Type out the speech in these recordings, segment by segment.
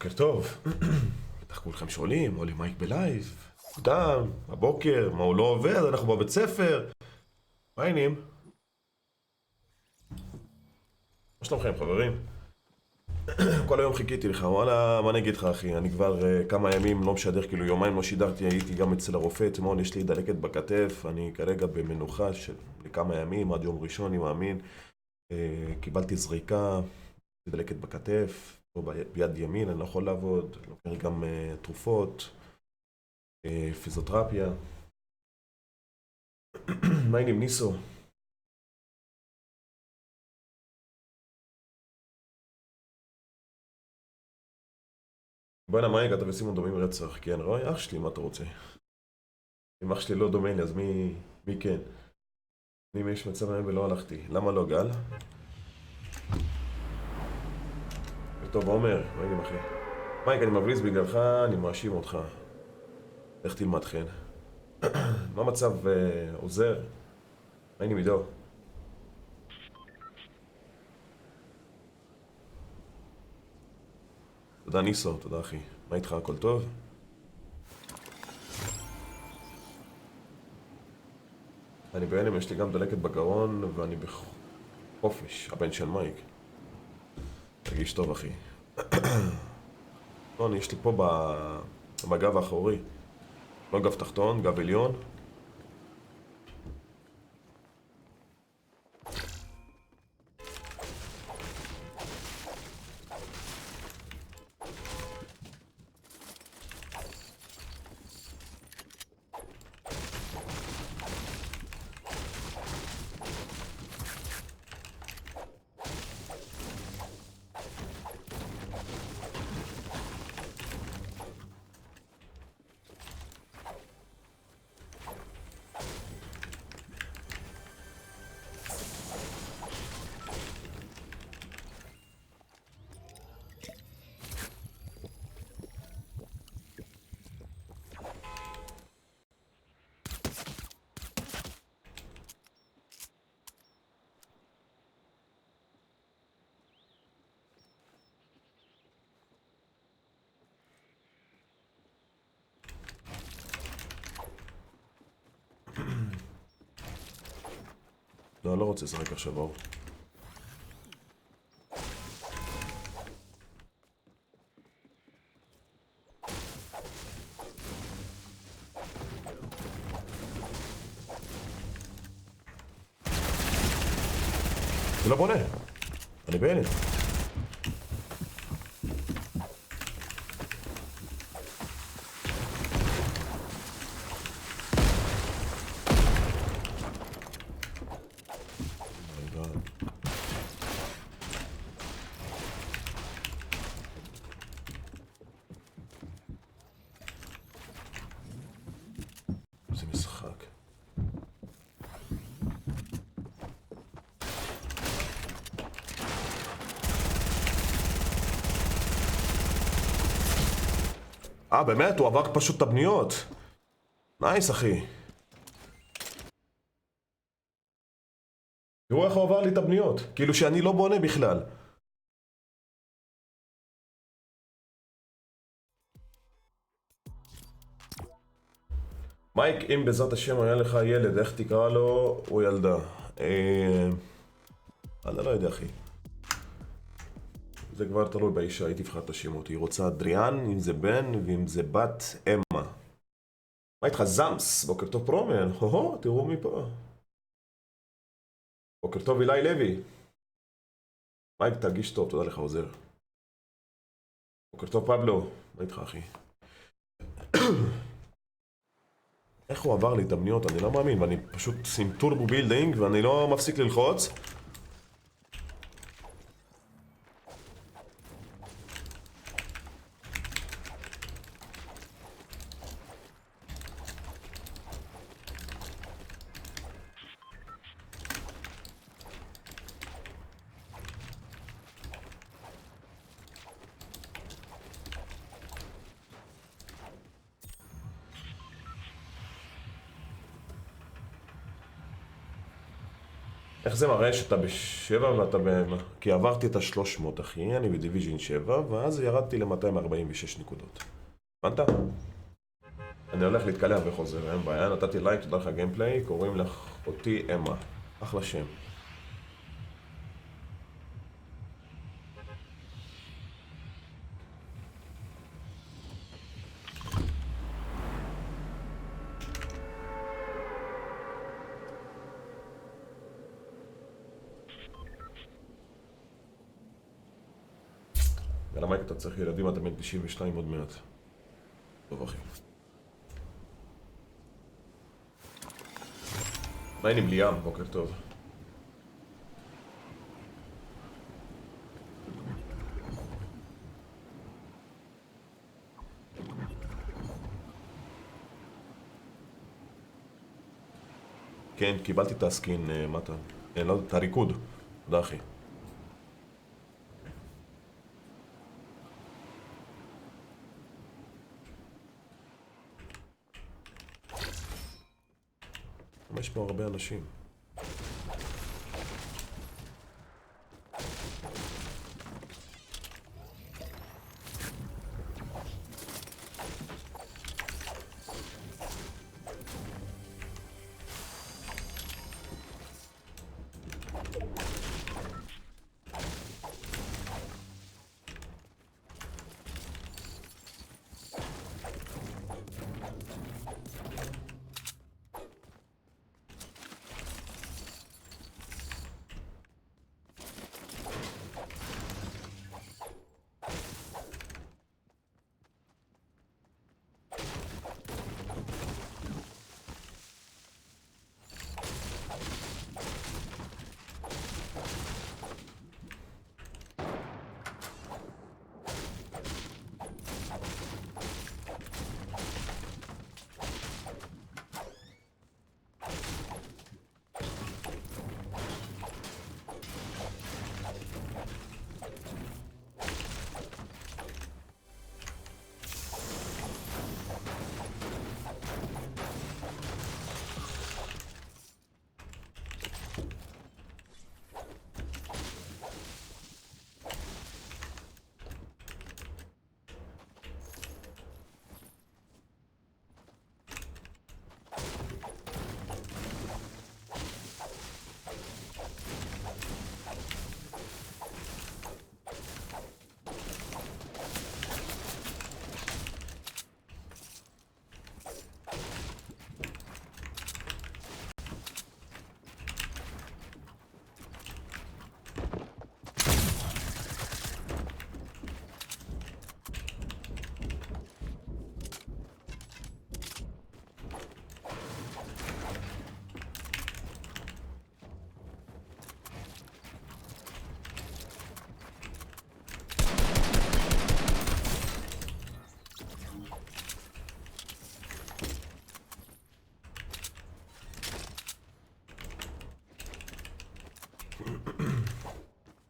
בוקר טוב. בטח כולכם שואלים, עולה מייק בלייב, מוקדם, הבוקר, מה הוא לא עובד, אנחנו בבית ספר. מה העניינים? מה שלומכם חברים? כל היום חיכיתי לך, וואלה, מה אני אגיד לך אחי, אני כבר כמה ימים לא משדר, כאילו יומיים לא שידרתי, הייתי גם אצל הרופא אתמול, יש לי דלקת בכתף, אני כרגע במנוחה של כמה ימים, עד יום ראשון, אני מאמין. קיבלתי זריקה, דלקת בכתף, פה ביד ימין, אני לא יכול לעבוד, לוקח גם תרופות, פיזיותרפיה. מה העניינים ניסו? בוא'נה, מה הגעת וסימון דומים רצח? כן, רואי, אח שלי, מה אתה רוצה? אם אח שלי לא דומה לי, אז מי כן? אני יש מצב היום ולא הלכתי. למה לא, גל? טוב, עומר, מה העניינים אחי? מייק, אני מבריז בגללך, אני מאשים אותך. לך תלמד חן. מה המצב עוזר? מה העניינים עידו? תודה ניסו, תודה אחי. מה איתך, הכל טוב? אני בהלם, יש לי גם דלקת בגרון ואני בחופש, הבן של מייק. תרגיש טוב אחי. לא, יש לי פה בגב האחורי. לא גב תחתון, גב עליון. לא, אני לא רוצה לשחק עכשיו, אור. זה לא בונה. אני בהלם. זה משחק. באמת? הוא עבר פשוט את הבניות. נייס, אחי. תראו איך הוא עבר לי את הבניות. כאילו שאני לא בונה בכלל. מייק, אם בעזרת השם היה לך ילד, איך תקרא לו, או ילדה? אני לא יודע, אחי. זה כבר תלוי באישה, היא תבחר את השמות. היא רוצה אדריאן, אם זה בן, ואם זה בת, אמה. מה איתך, זמס? בוקר טוב פרומן. תראו מי פה. בוקר טוב אילי לוי. מייק, תרגיש טוב, תודה לך עוזר. בוקר טוב פבלו. מה איתך, אחי? איך הוא עבר לי את הבניות? אני לא מאמין, ואני פשוט עם טורבו בילדינג ואני לא מפסיק ללחוץ. איך זה מראה שאתה בשבע ואתה כי עברתי את ה-300 אחי, אני בדיוויז'ן 7 ואז ירדתי ל-246 נקודות. הבנת? אני הולך להתקלח וחוזר, אין בעיה, נתתי לייק, תודה לך גיימפליי, קוראים לך אותי אמה. אחלה שם. יאללה מייק, אתה צריך ילדים, אתה בן 92 עוד מעט. טוב אחי. מה העניינים ליאם? בוקר טוב. כן, קיבלתי את הסקין, מטה. לא, את הריקוד. תודה אחי. יש פה הרבה אנשים.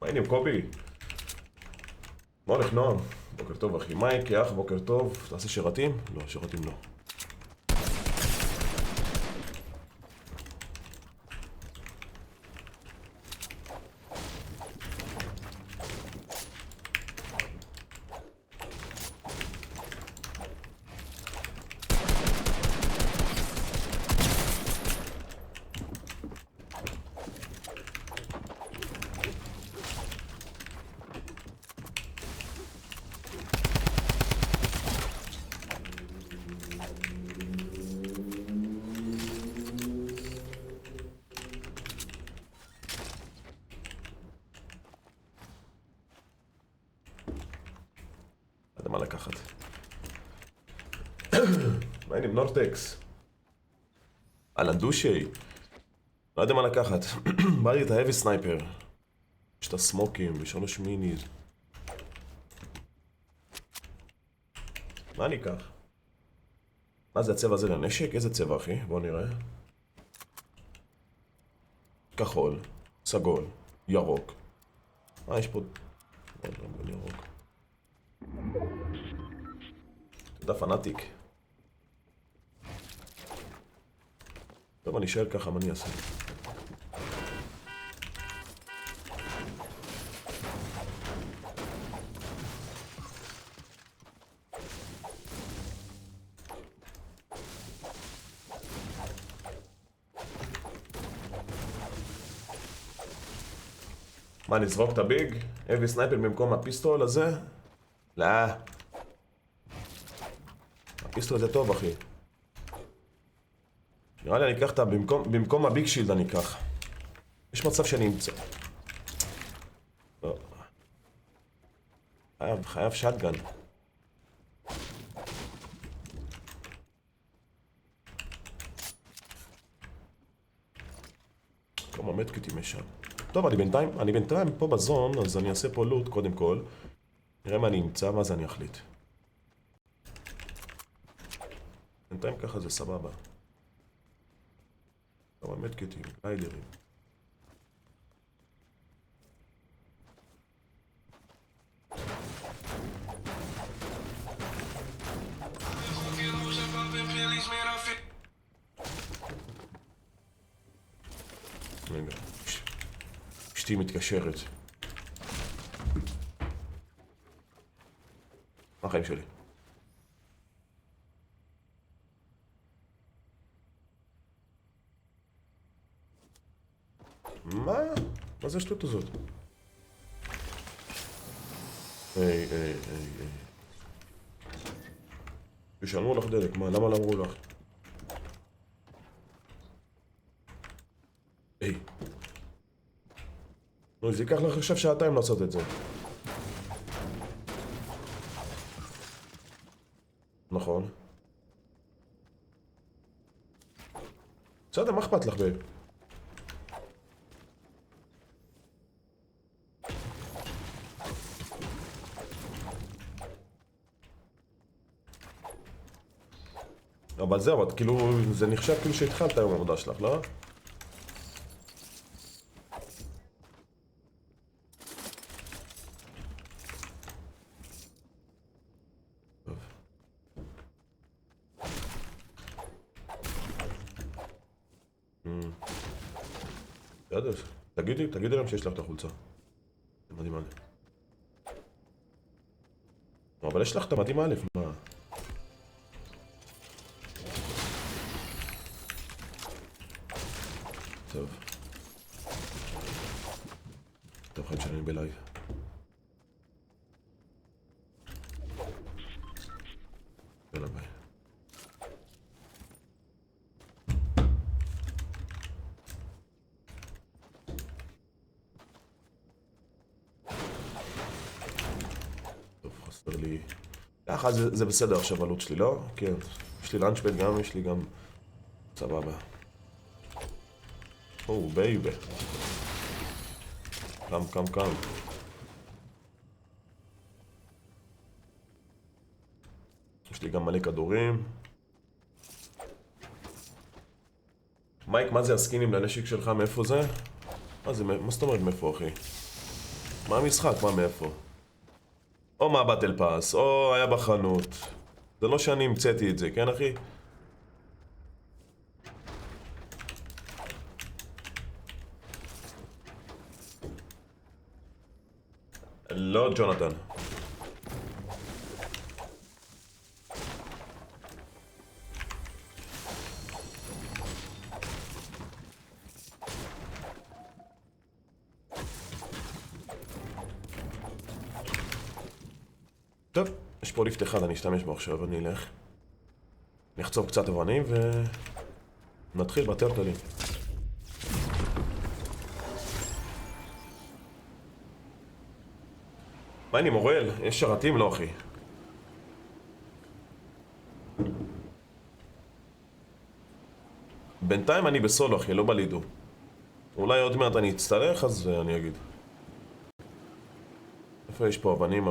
מה העניינים קובי? מה הולך נועם? בוקר טוב אחי. מייק, אח, בוקר טוב. תעשה שרתים? לא, שרתים לא. מה לקחת? מה העניינים? נורטקס. אהלן דושי. לא יודע מה לקחת. בא לי את ההבי סנייפר. יש את הסמוקים ושלוש מיניז. מה אני אקח? מה זה הצבע הזה לנשק? איזה צבע אחי? בואו נראה. כחול, סגול, ירוק. מה יש פה? בוא ירוק. תודה פנאטיק. טוב, אני אשאר ככה, מה אני אעשה? מה, נזרוק את הביג? אבי סנייפר במקום הפיסטול הזה? לא. הפיסטול זה טוב, אחי. נראה לי אני אקח את במקום הביג שילד אני אקח. יש מצב שאני אמצא. לא. חייב שטגן. כמה מדקיטים יש שם. טוב, אני בינתיים פה בזון, אז אני אעשה פה לוט קודם כל. נראה מה אני אמצא, ואז אני אחליט. בינתיים ככה זה סבבה. כמה מדקיטים, גליידרים. רגע, אשתי מתקשרת. מה החיים שלי? מה? מה זה השטות הזאת? היי. תשלמו לך דלק, מה? למה לא אמרו לך? היי. נו, זה ייקח לך עכשיו שעתיים לעשות את זה. נכון. בסדר, מה אכפת לך בייב? אבל זהו, כאילו, זה נחשב כאילו שהתחלת היום העבודה שלך, לא? בסדר, תגידי להם שיש לך את החולצה. זה מדהים א'. אבל יש לך את המדהים א', מה? טוב. טוב, חיים שאני בלייב. יאללה ביי. טוב, חסר לי... ככה זה בסדר עכשיו הלוט שלי, לא? כן. יש לי לאנצ'פד גם, יש לי גם... סבבה. או, בייבי. קם. יש לי גם מלא כדורים. מייק, מה זה הסקינים לנשק שלך? מאיפה זה? מה זאת אומרת מאיפה, אחי? מה המשחק? מה מאיפה? או מהבטל פאס, או היה בחנות. זה לא שאני המצאתי את זה, כן, אחי? לא, ג'ונתן. טוב, יש פה ליפט אחד, אני אשתמש בו עכשיו, אני אלך. נחצוב קצת אבנים ונתחיל בטרטלים. מה אני מורל? יש שרתים? לא, אחי. בינתיים אני בסולו, אחי, לא בלידו. אולי עוד מעט אני אצטרך, אז אני אגיד. איפה יש פה אבנים?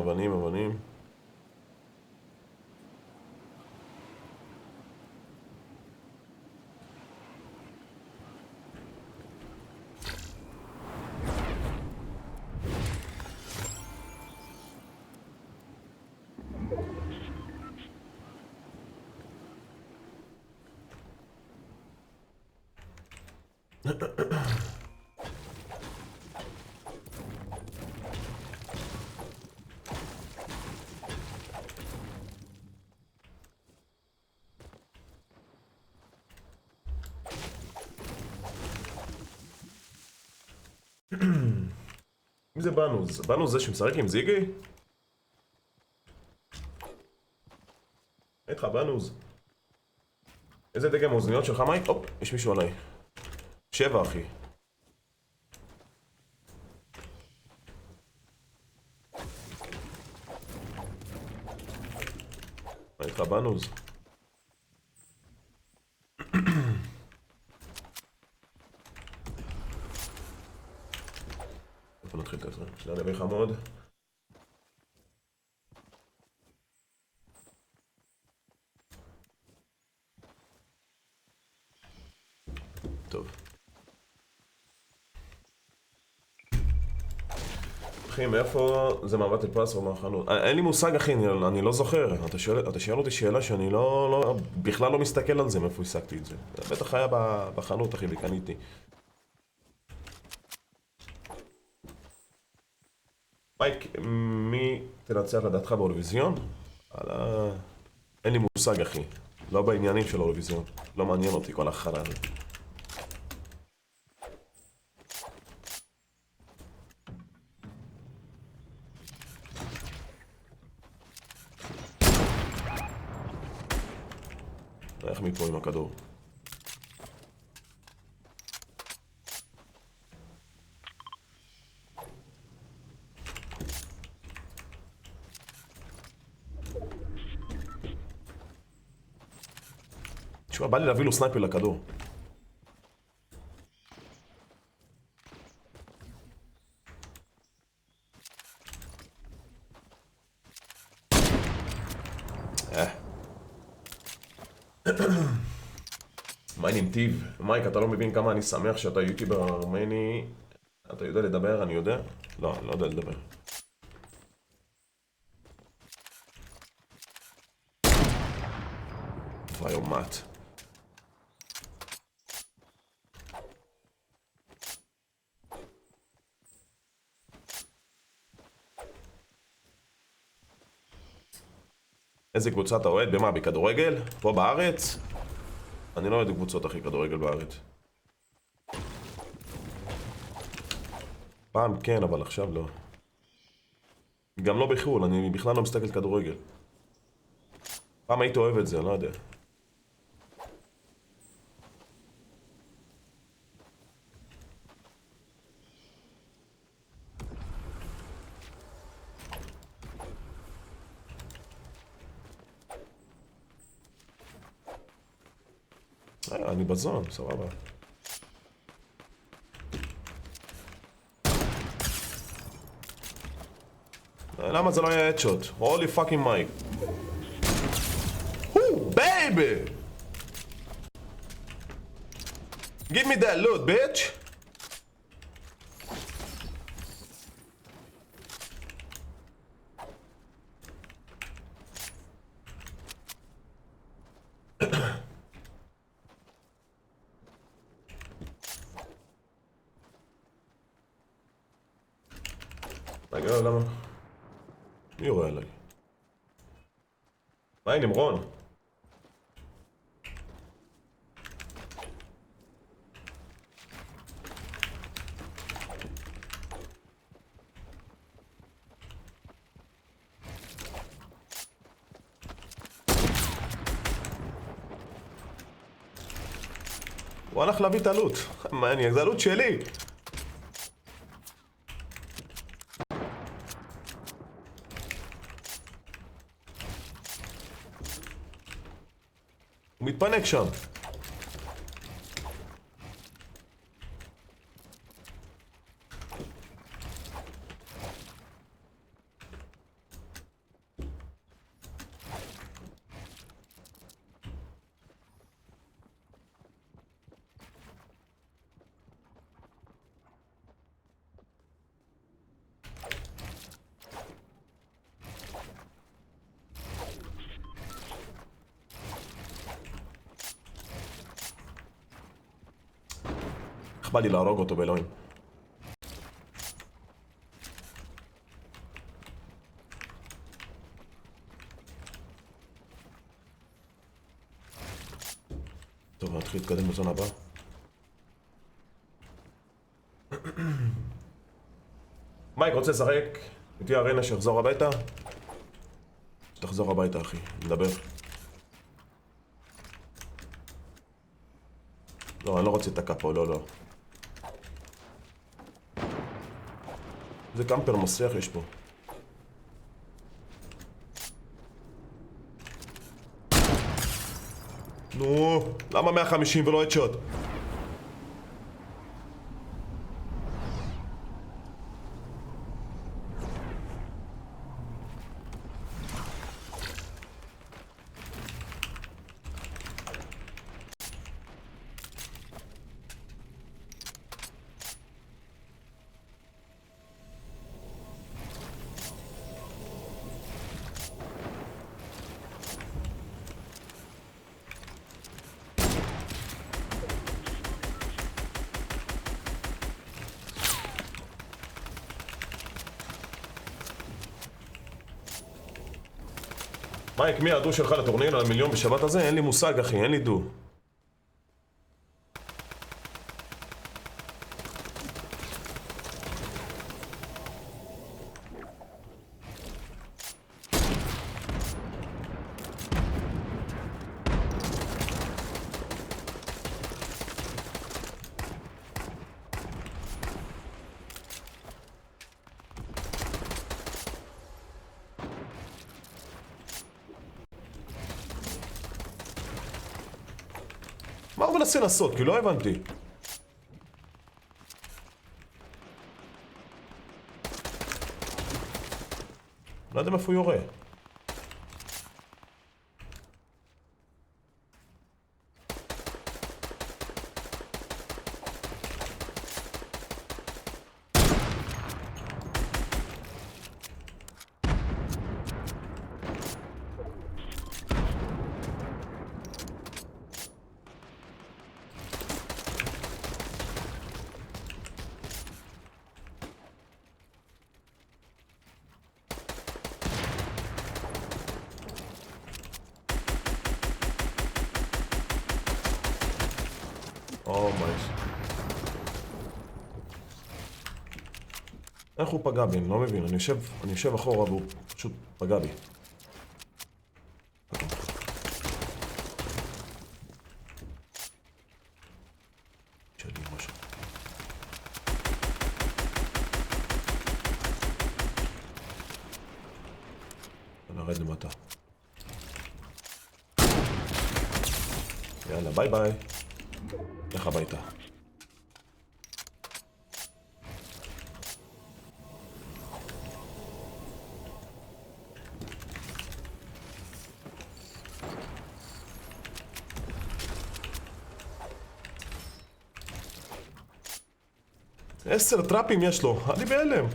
מי זה בנוז? בנוז זה שמשחק עם זיגי? איתך בנוז. איזה דגם האוזניות שלך מייק? הופ, יש מישהו עליי. 7 אחי. מה איתך בנוז? איפה נתחיל את זה? שנייה נביא חמוד. טוב. אחי, מאיפה זה מעבד אל פס או מהחנות? אין לי מושג אחי, אני לא זוכר. אתה שואל אותי שאלה שאני בכלל לא מסתכל על זה, מאיפה השגתי את זה. בטח היה בחנות אחי, וקניתי. מייק, מי תנצח לדעתך באירוויזיון? אין לי מושג אחי. לא בעניינים של האירוויזיון. לא מעניין אותי כל החרא הזה. איך מפה עם הכדור? תשמע, בא לי להביא לו סנייפר לכדור. מיינים טיב. מייק, אתה לא מבין כמה אני שמח שאתה יוטיובר ארמני. אתה יודע לדבר, אני יודע? לא, אני לא יודע לדבר. ויומט. איזה קבוצה אתה אוהד? במה? בכדורגל? פה בארץ? אני לא אוהד קבוצות אחי כדורגל בארץ. פעם כן, אבל עכשיו לא. גם לא בחו"ל, אני בכלל לא מסתכל כדורגל. פעם הייתי אוהב את זה, אני לא יודע. אני בזון, סבבה. למה זה לא היה הדשוט? הולי פאקינג מייק. הו, בייבי! Give me that loot, bitch! רגע, למה? מי יורה עליי? מה הנה, רון? הוא הלך להביא את הלוט. מעניין, זה הלוט שלי! הוא מתפנק שם. איך בא לי להרוג אותו באלוהים. טוב, נתחיל להתקדם בזון הבא. מייק, רוצה לשחק? איתי ארנה שיחזור הביתה? תחזור הביתה, אחי. נדבר. לא, אני לא רוצה את הקאפו, לא, לא. איזה קמפר מסריח יש פה. נו, למה 150 ולא הדשוט? מייק, מי הדו שלך לטורניר על מיליון בשבת הזה? אין לי מושג, אחי, אין לי דו. מה הוא מנסה לעשות? כי לא הבנתי. לא יודע מאיפה הוא יורה. איך הוא פגע בי? אני לא מבין. אני יושב אחורה והוא פשוט פגע בי. שלי משהו. נרד למטה. יאללה, ביי ביי. לך הביתה. עשר טראפים יש לו, אני בהלם.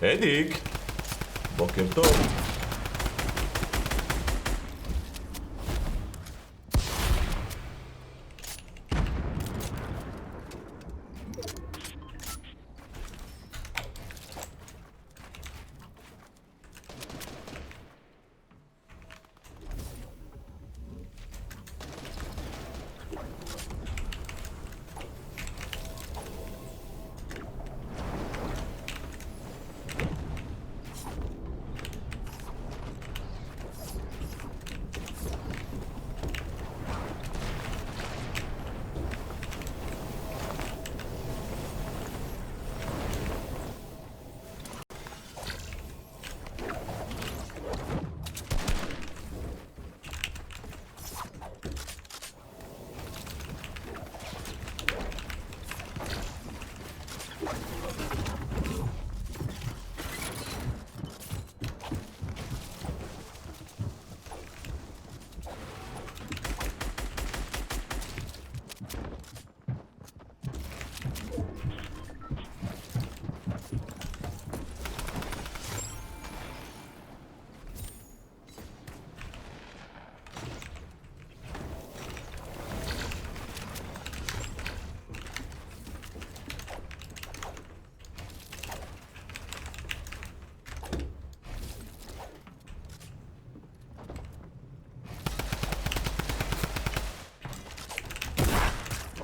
אדיק, בוקר טוב.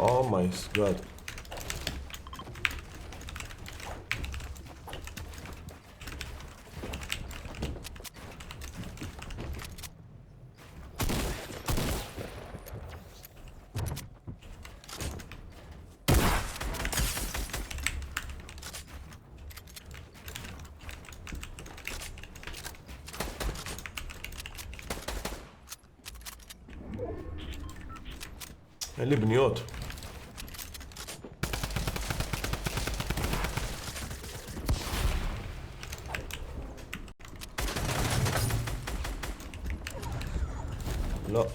Oh my god. אין לי בניות. לא.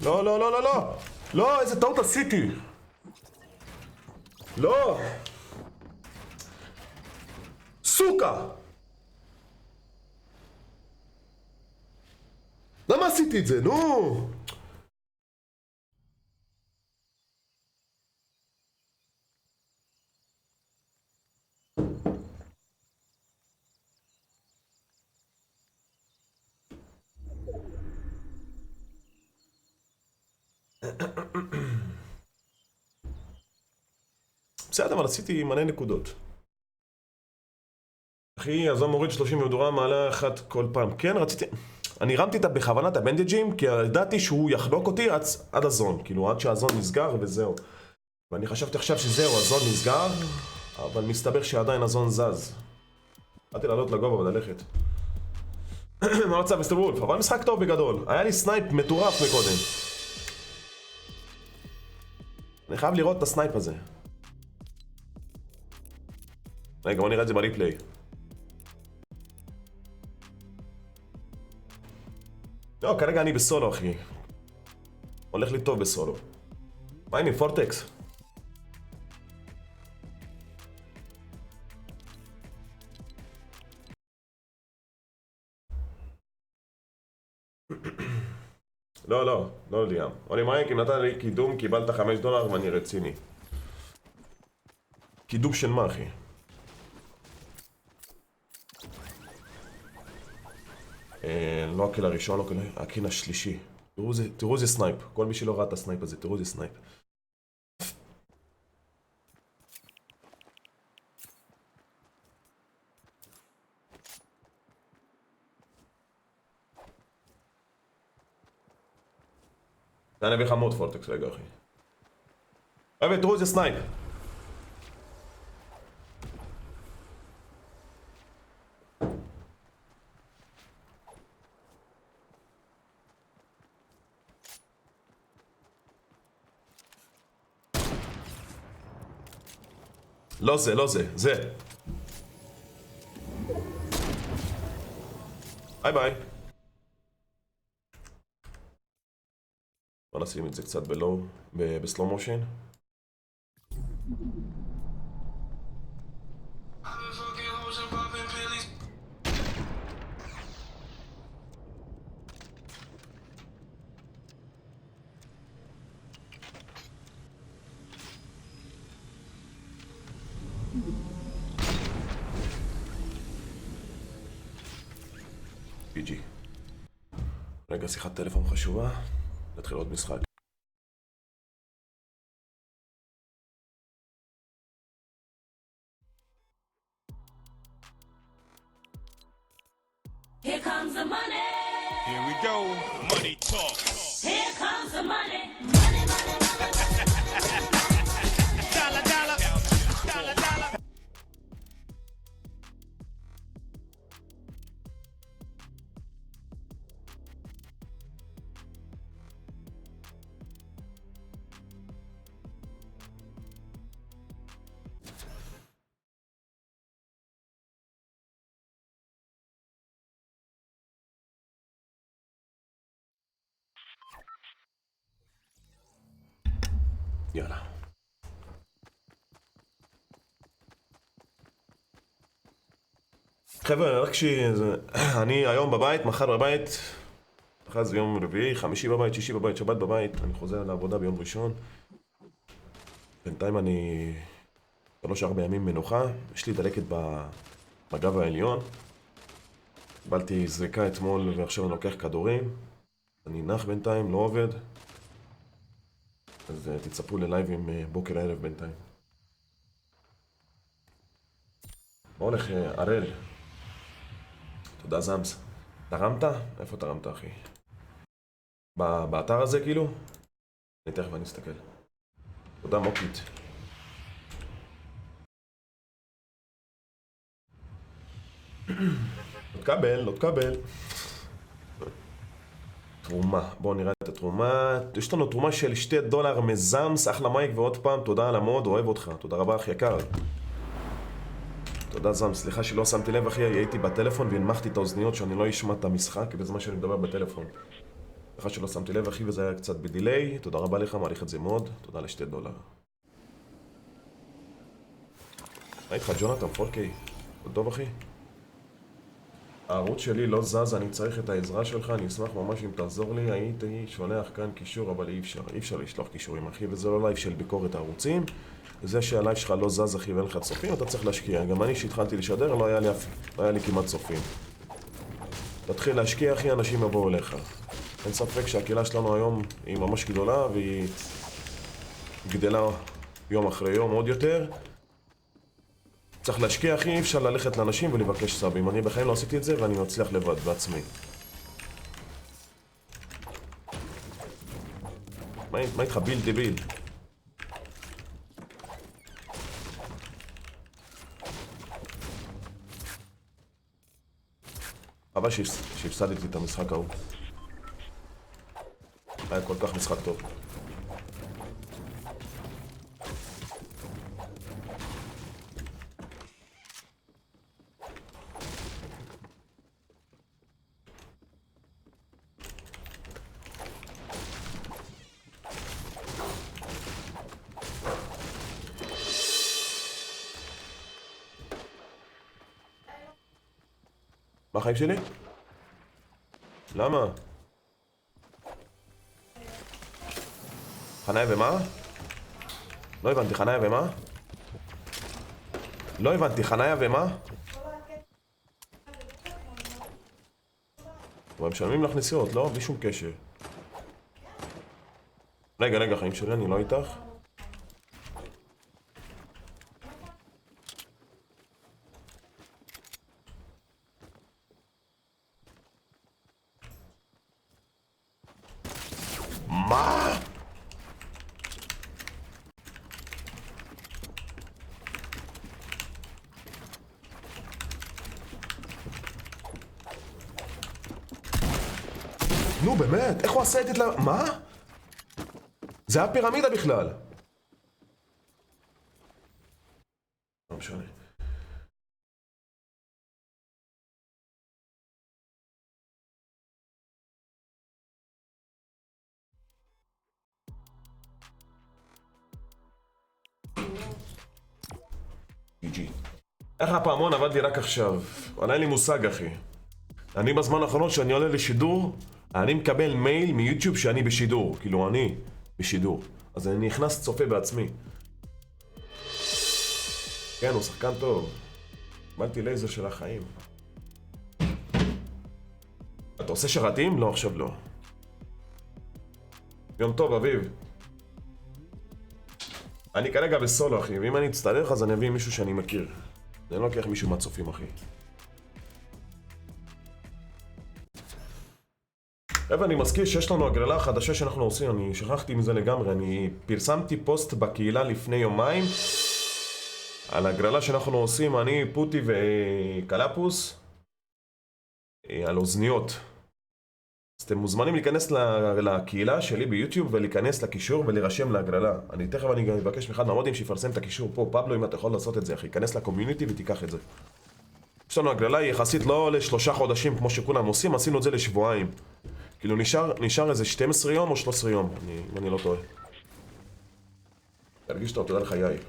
לא, לא, לא, לא, לא! לא, איזה טעות עשיתי! לא! סוקה! למה עשיתי את זה? נו! בסדר, אבל עשיתי מלא נקודות. אחי, אז אני מוריד 30 מדורה, מעלה אחת כל פעם. כן, רציתי... אני הרמתי בכוונה את הבנדג'ים, כי ידעתי שהוא יחנוק אותי עד הזון. כאילו, עד שהזון נסגר וזהו. ואני חשבתי עכשיו שזהו, הזון נסגר, אבל מסתבר שעדיין הזון זז. באתי לעלות לגובה וללכת. מה מצב, מיסטר וולף? אבל משחק טוב בגדול. היה לי סנייפ מטורף מקודם. אני חייב לראות את הסנייפ הזה. רגע, בוא נראה את זה בריפליי. לא, כרגע אני בסולו, אחי. הולך לי טוב בסולו. מה הנה, פורטקס? לא, לא, לא ליאם. עולי מייק, אם נתן לי קידום, קיבלת $5 ואני רציני. קידום של מה, אחי? לא הקיל הראשון, לא הקיל השלישי. תראו איזה סנייפ. כל מי שלא ראה את הסנייפ הזה, תראו איזה סנייפ. אני אביא לך מוד פורטקס, רגע אחי. אבי, תראו איזה סנייפ. לא זה, לא זה, זה. ביי ביי. בוא נשים את זה קצת בסלו מושן. GG. רגע, שיחת טלפון חשובה. נתחיל עוד משחק. Here comes the money. Here we go. Money talk. Here comes the money. Money, money, money. Dollar, dollar. Dollar, dollar. יאללה. חבר'ה, רק אני היום בבית, מחר בבית, אחר זה יום רביעי, חמישי בבית, שישי בבית, שבת בבית, אני חוזר לעבודה ביום ראשון. בינתיים אני 3-4 ימים מנוחה, יש לי דלקת בגב העליון. קיבלתי זריקה אתמול ועכשיו אני לוקח כדורים. אני נח בינתיים, לא עובד. אז תצפו ללייבים בוקר הערב בינתיים. מה הולך, הראל? תודה זמס. תרמת? איפה תרמת, אחי? באתר הזה כאילו? אני תכף אסתכל. תודה מוקית. לא תקבל, לא תקבל. תרומה, בואו נראה את התרומה. יש לנו תרומה של $2 מזמס, אחלה מייק, ועוד פעם תודה על המוד, אוהב אותך. תודה רבה אחי יקר. תודה זמס, סליחה שלא שמתי לב אחי, הייתי בטלפון והנמכתי את האוזניות שאני לא אשמע את המשחק בזמן שאני מדבר בטלפון. סליחה שלא שמתי לב אחי וזה היה קצת בדיליי, תודה רבה לך, מעריך את זה מאוד, תודה ל$2. מה איתך ג'ונתן 4K? טוב אחי? הערוץ שלי לא זז, אני צריך את העזרה שלך, אני אשמח ממש אם תעזור לי, הייתי שולח כאן קישור, אבל אי אפשר לשלוח קישורים אחי, וזה לא לייב של ביקורת הערוצים, וזה שהלייב שלך לא זז אחי ואין לך צופים, אתה צריך להשקיע, גם אני שהתחלתי לשדר לא היה לי כמעט צופים. תתחיל להשקיע אחי, אנשים יבואו אליך. אין ספק שהקהילה שלנו היום היא ממש גדולה, והיא גדלה יום אחרי יום עוד יותר. צריך להשקיע אחי, אי אפשר ללכת לאנשים ולבקש סאבים. אני בחיים לא עשיתי את זה ואני מצליח לבד, בעצמי. מה איתך ביל דביל? חבל שהפסדתי את המשחק ההוא. היה כל כך משחק טוב. מה החיים שלי? למה? חניה ומה? לא הבנתי, חניה ומה? לא הבנתי, חניה ומה? אבל משלמים לך נסיעות, לא? בלי שום קשר. רגע, חיים שלי, אני לא איתך. מה? נו באמת, איך הוא עשה את זה? מה? זה היה פירמידה בכלל. לא משנה. GG. איך הפעמון עבד לי רק עכשיו? אבל אין לי מושג אחי. אני בזמן האחרון שאני עולה לשידור, אני מקבל מייל מיוטיוב שאני בשידור. כאילו אני בשידור. אז אני נכנס צופה בעצמי. כן, הוא שחקן טוב. קיבלתי לייזר של החיים. אתה עושה שרתים? לא, עכשיו לא. יום טוב, אביב. אני כרגע בסולו, אחי, ואם אני אצטרך אז אני אביא מישהו שאני מכיר. אני לא לוקח מישהו מהצופים, אחי. חבר'ה, אני מזכיר שיש לנו הגרלה חדשה שאנחנו עושים, אני שכחתי מזה לגמרי. אני פרסמתי פוסט בקהילה לפני יומיים על הגרלה שאנחנו עושים, אני, פוטי וקלפוס, על אוזניות. אז אתם מוזמנים להיכנס לקהילה שלי ביוטיוב ולהיכנס לקישור ולהירשם להגרלה. תכף אני גם אבקש מאחד מהמודים שיפרסם את הקישור פה. פבלו, אם אתה יכול לעשות את זה, אחי, כנס לקומיוניטי ותיקח את זה. יש לנו הגרלה, היא יחסית לא ל3 חודשים כמו שכולם עושים, עשינו את זה לשבועיים. כאילו נשאר איזה 12 יום או 13 יום, אם אני לא טועה. תרגיש טוב, תודה לך יאיר.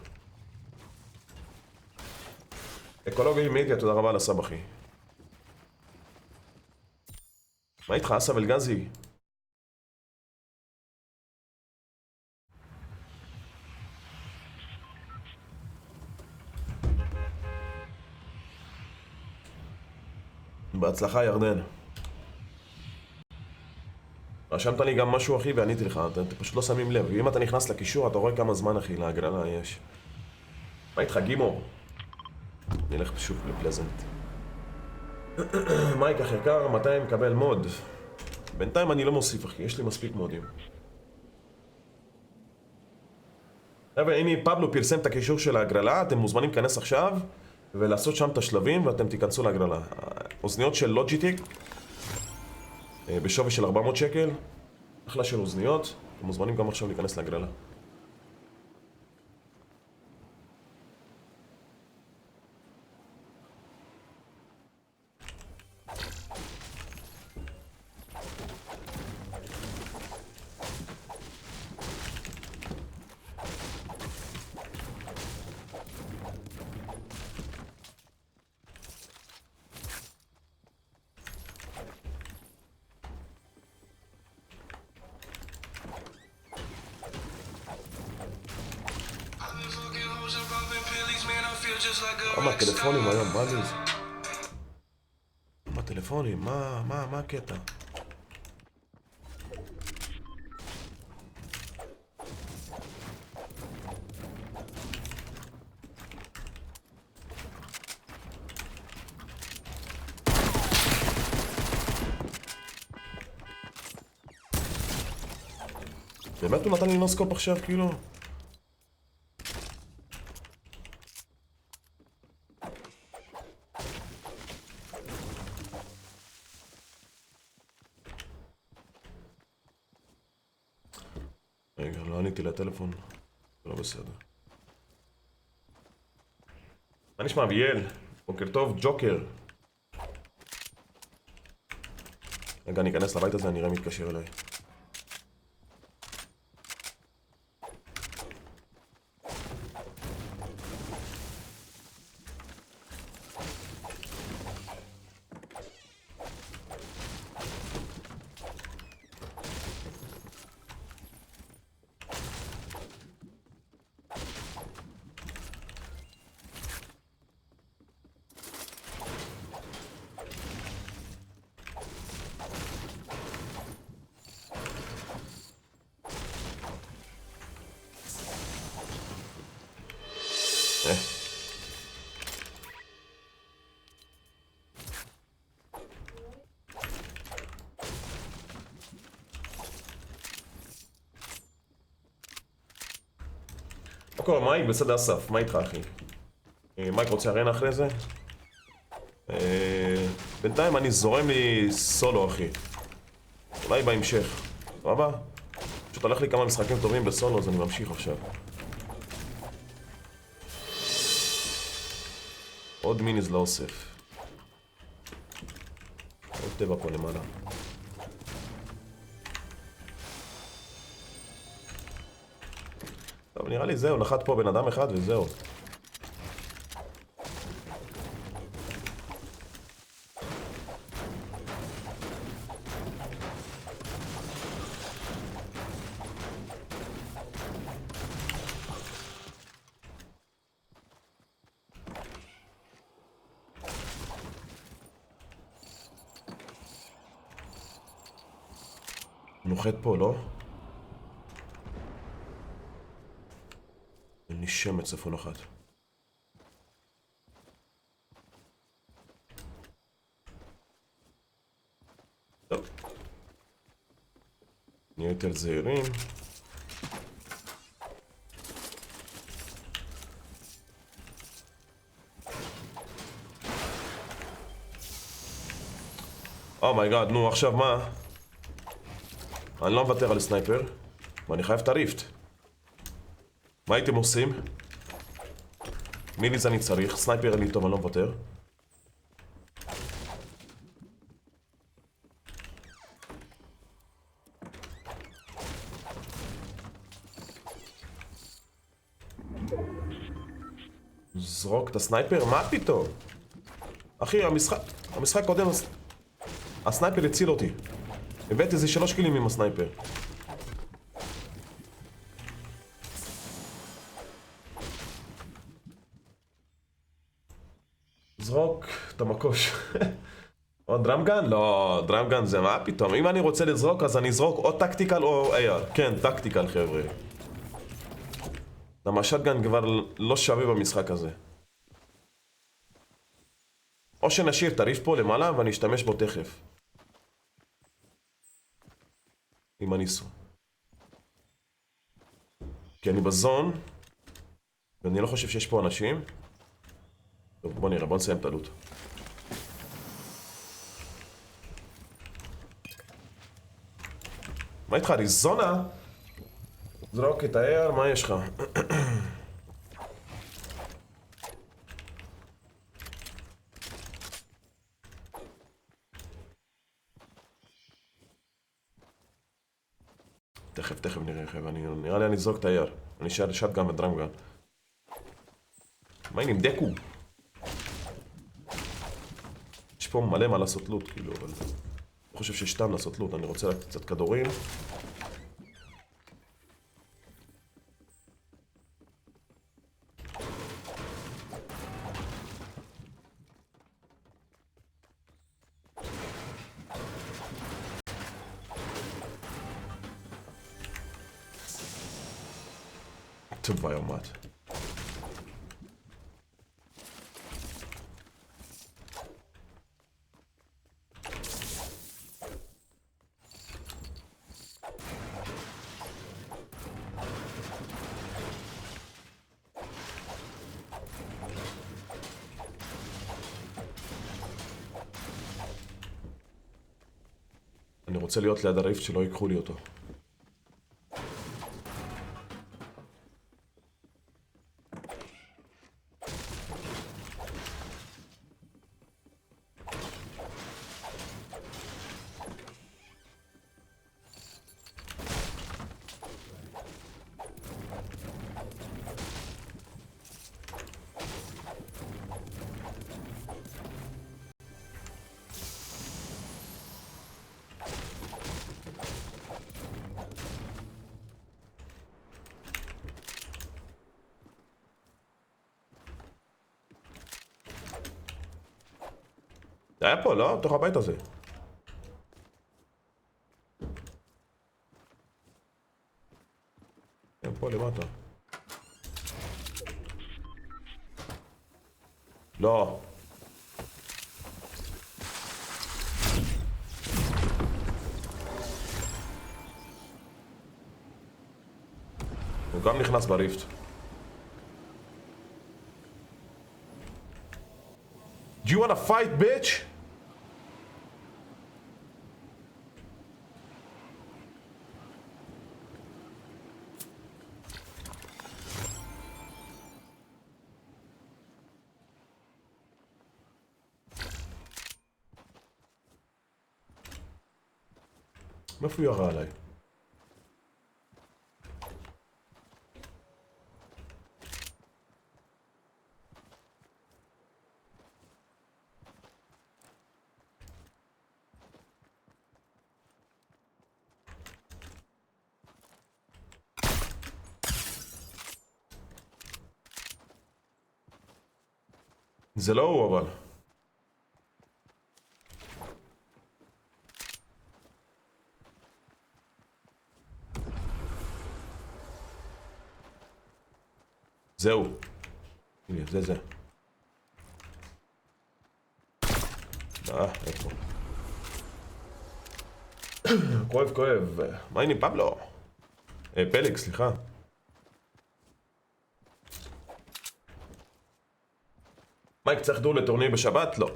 אקולוגי מדיה, תודה רבה על הסאב, אחי. מה איתך, אסף אלגזי? בהצלחה, ירדן. רשמת לי גם משהו, אחי, ועניתי לך, אתם פשוט לא שמים לב. ואם אתה נכנס לקישור, אתה רואה כמה זמן, אחי, להגרלה יש. מה איתך, גימו? נלך שוב לפלזנט. מייק אחר יקר, מתי מקבל מוד? בינתיים אני לא מוסיף, אחי, יש לי מספיק מודים. הנה, פבלו פרסם את הקישור של ההגרלה, אתם מוזמנים להיכנס עכשיו ולעשות שם את השלבים ואתם תיכנסו להגרלה. אוזניות של לוג'יטק בשווי של 400 שקל, אחלה של אוזניות, אתם מוזמנים גם עכשיו להיכנס להגרלה. מה הטלפונים היום? מה זה? מה הטלפונים? מה הקטע? באמת הוא נתן לי נוסקופ עכשיו, כאילו? רגע, לא עניתי לטלפון, זה לא בסדר. מה נשמע, אביאל? בוקר טוב, ג'וקר. רגע, אני אכנס לבית הזה, אני אראה מתקשר אליי. אוקיי, מייק, בסדר אסף, מה איתך אחי? מייק רוצה ארנה אחרי זה? בינתיים אני זורם לי סולו אחי. אולי בהמשך, סבבה? פשוט הולך לי כמה משחקים טובים בסולו אז אני ממשיך עכשיו. עוד מיניז לאוסף. עוד טבע פה למעלה. טוב, נראה לי זהו, נחת פה בן אדם אחד וזהו. נוחת פה, לא? אין לי שמץ איפה נוחת. טוב. נהיה יותר זהירים. אומייגאד, נו עכשיו מה? אני לא מוותר על סנייפר, ואני חייב את הריפט. מה הייתם עושים? מיליז אני צריך, סנייפר אין לי טוב, אני לא מוותר. זרוק את הסנייפר? מה פתאום? אחי, המשחק קודם, הסנייפר הציל אותי. הבאתי איזה 3 קילים עם הסנייפר. זרוק את המקוש. או דרמגן? לא, דרמגן זה מה פתאום. אם אני רוצה לזרוק אז אני אזרוק או טקטיקל או AR. כן, טקטיקל חבר'ה. למה שטגן כבר לא שווה במשחק הזה. או שנשאיר את הריף פה למעלה ואני אשתמש בו תכף. עם הניסו. כי אני בזון ואני לא חושב שיש פה אנשים. טוב, בוא נראה, בוא נסיים את הלוט. מה איתך, אריזונה? זרוק את ה-AR, מה יש לך? תכף נראה חבר'ה, נראה לי אני אזרוק את ה-AR. אני אשאר שטגן ודרמגן. מה הנה, דקו? יש פה מלא מה לעשות לוט, כאילו, אבל... אני חושב שיש טעם לעשות לוט, אני רוצה רק קצת כדורים. טוב ביומת. אני רוצה להיות ליד הריפט שלא ייקחו לי אותו. זה היה פה, לא? בתוך הבית הזה. הם פה למטה. לא. הוא גם נכנס בריפט. Do you wanna fight, bitch? מאיפה הוא ירה עליי? זה לא הוא אבל. זהו. הנה, זה. איפה? כואב. מה הנה פבלו? פלג, סליחה. מייק, צריך דור לטורניר בשבת? לא.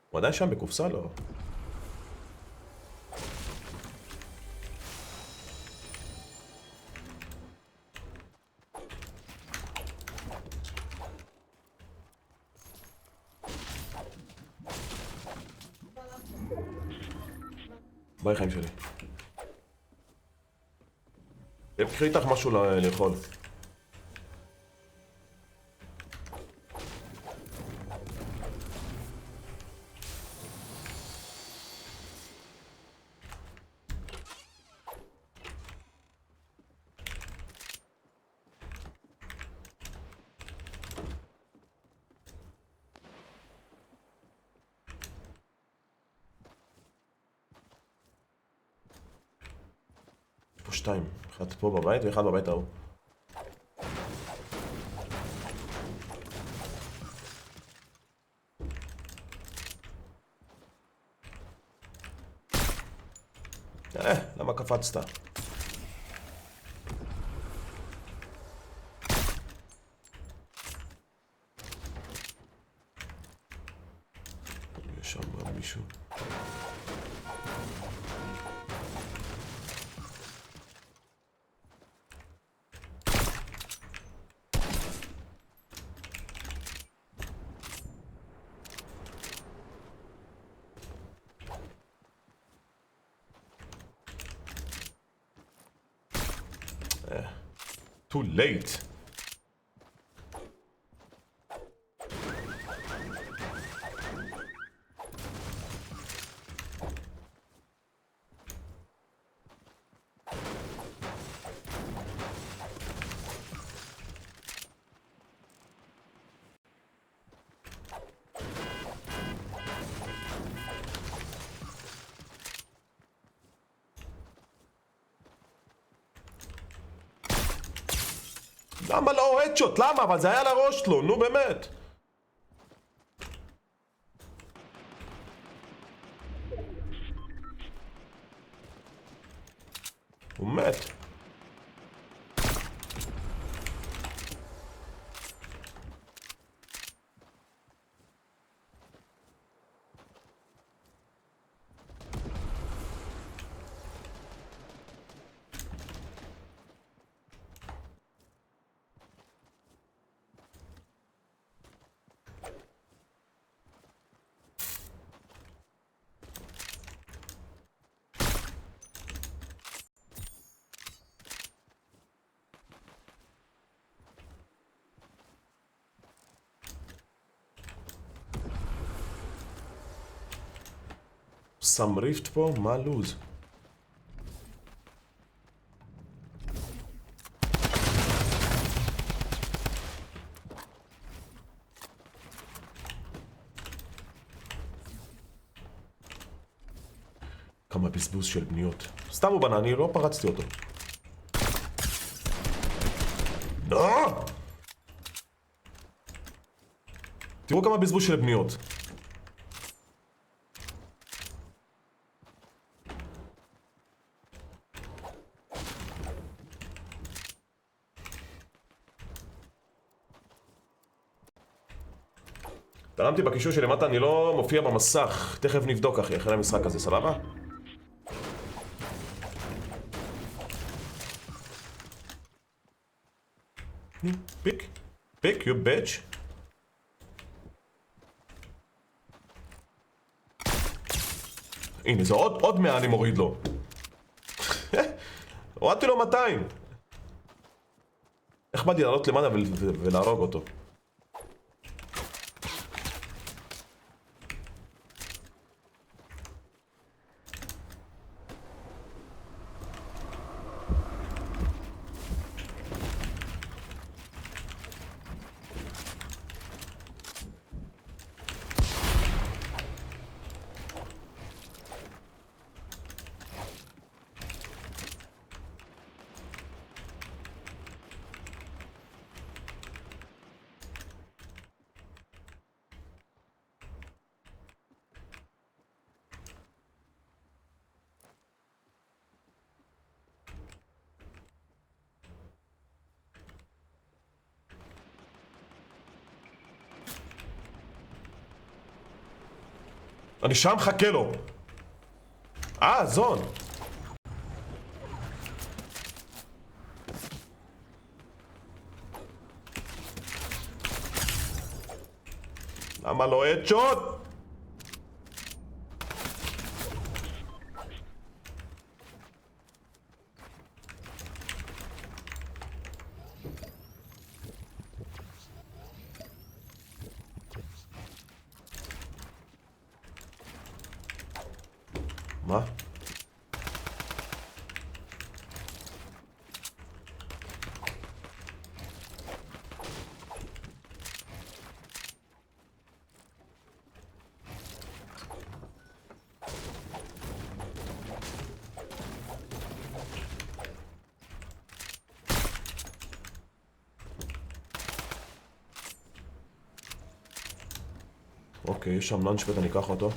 הוא עדיין שם בקופסה? לא. ביי חיים שלי. קחי איתך משהו לאכול. פה שתיים, אחד פה בבית ואחד בבית ההוא. למה קפצת? יש שם גם מישהו. Too late. למה לא הדשוט? למה? אבל זה היה לראש שלו, נו באמת. הוא מת. שם ריפט פה? מה הלוז? כמה בזבוז של בניות. סתם הוא בנה, אני לא פרצתי אותו. לא! תראו כמה בזבוז של בניות. תרמתי בקישור שלמטה, אני לא מופיע במסך. תכף נבדוק אחי, אחרי המשחק הזה, סבבה? פיק, פיק, you bitch. הנה, זה עוד 100 אני מוריד לו. הורדתי לו 200. איך באתי לעלות למעלה ולהרוג אותו? אני שם מחכה לו. זון. למה לא הדשוט? מה? אוקיי, יש שם לאנצ'פד, אני אקח אותו.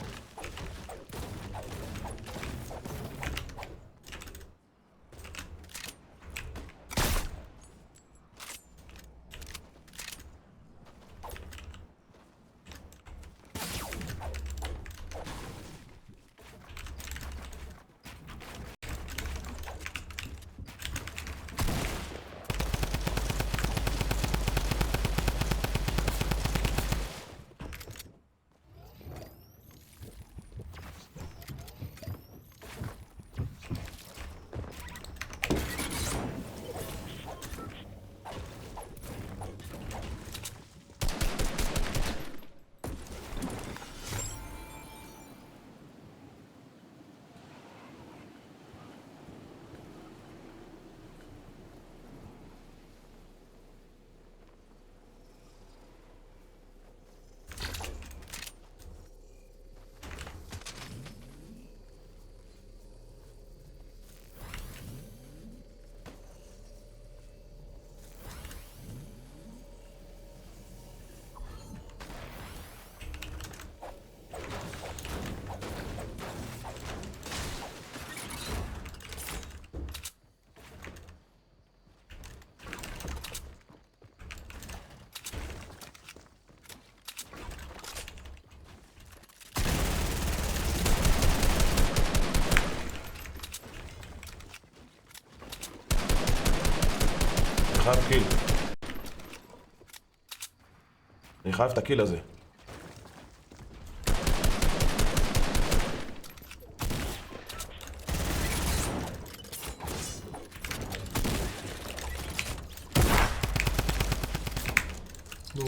חייב קיל. אני חייב את הקיל הזה. נו.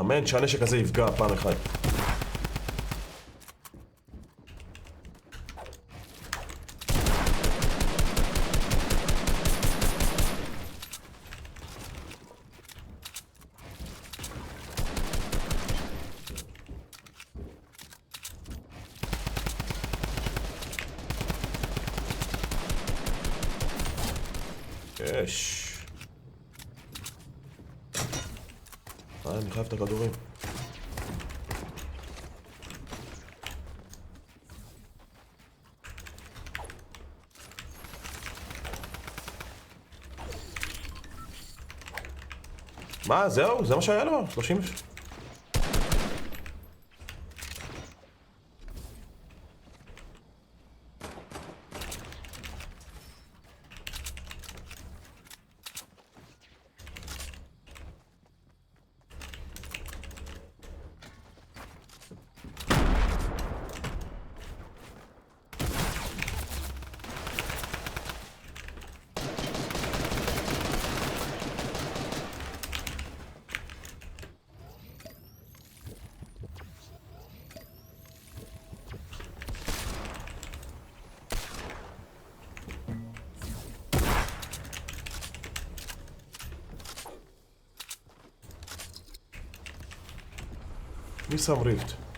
אמן שהנשק הזה יפגע פעם אחת. יש. אני חייב את הכדורים. מה, זהו? זה מה שהיה לו? 30... מי שם ריפט?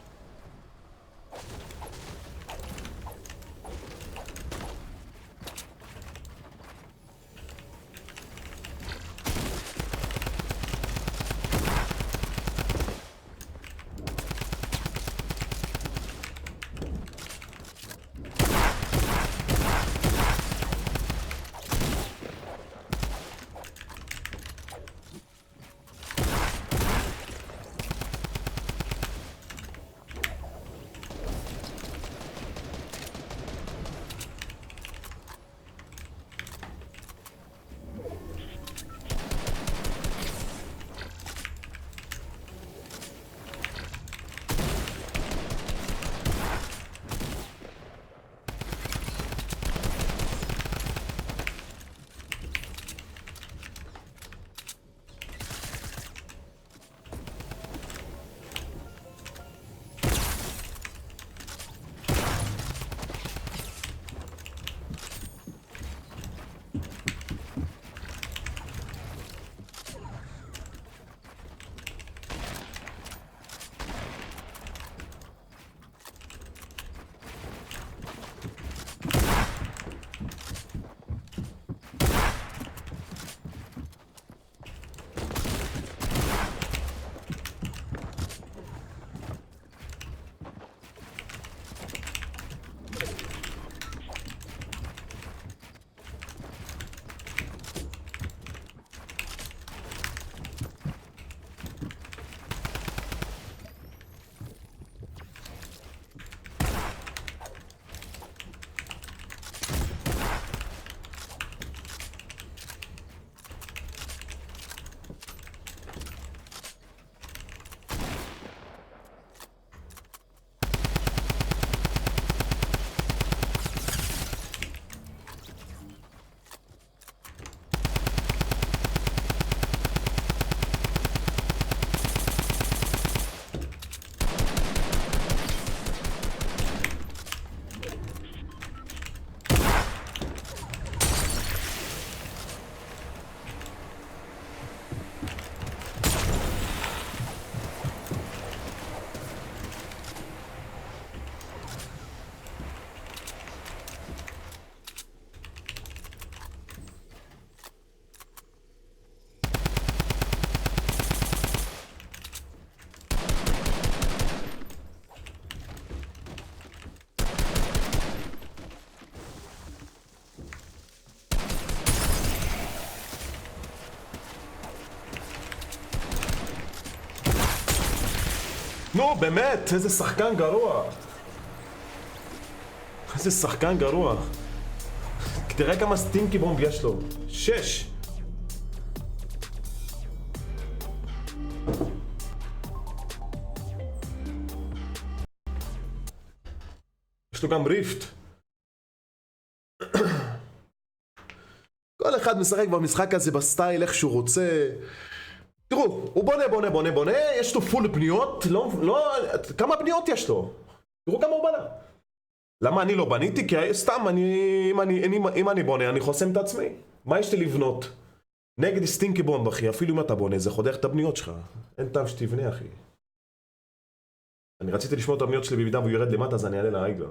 נו, באמת, איזה שחקן גרוע. איזה שחקן גרוע. תראה כמה סטינקי בומב יש לו. 6. יש לו גם ריפט. כל אחד משחק במשחק הזה בסטייל איך שהוא רוצה. תראו, הוא בונה, יש לו פול בניות, כמה בניות יש לו? תראו כמה הוא בנה. למה אני לא בניתי? כי סתם, אם אני בונה, אני חוסם את עצמי. מה יש לי לבנות? נגד סטינקי בומב, אחי, אפילו אם אתה בונה, זה חודך את הבניות שלך. אין טעם שתבנה, אחי. אני רציתי לשמוע את הבניות שלי במידה והוא ירד למטה, אז אני אעלה לאייגר.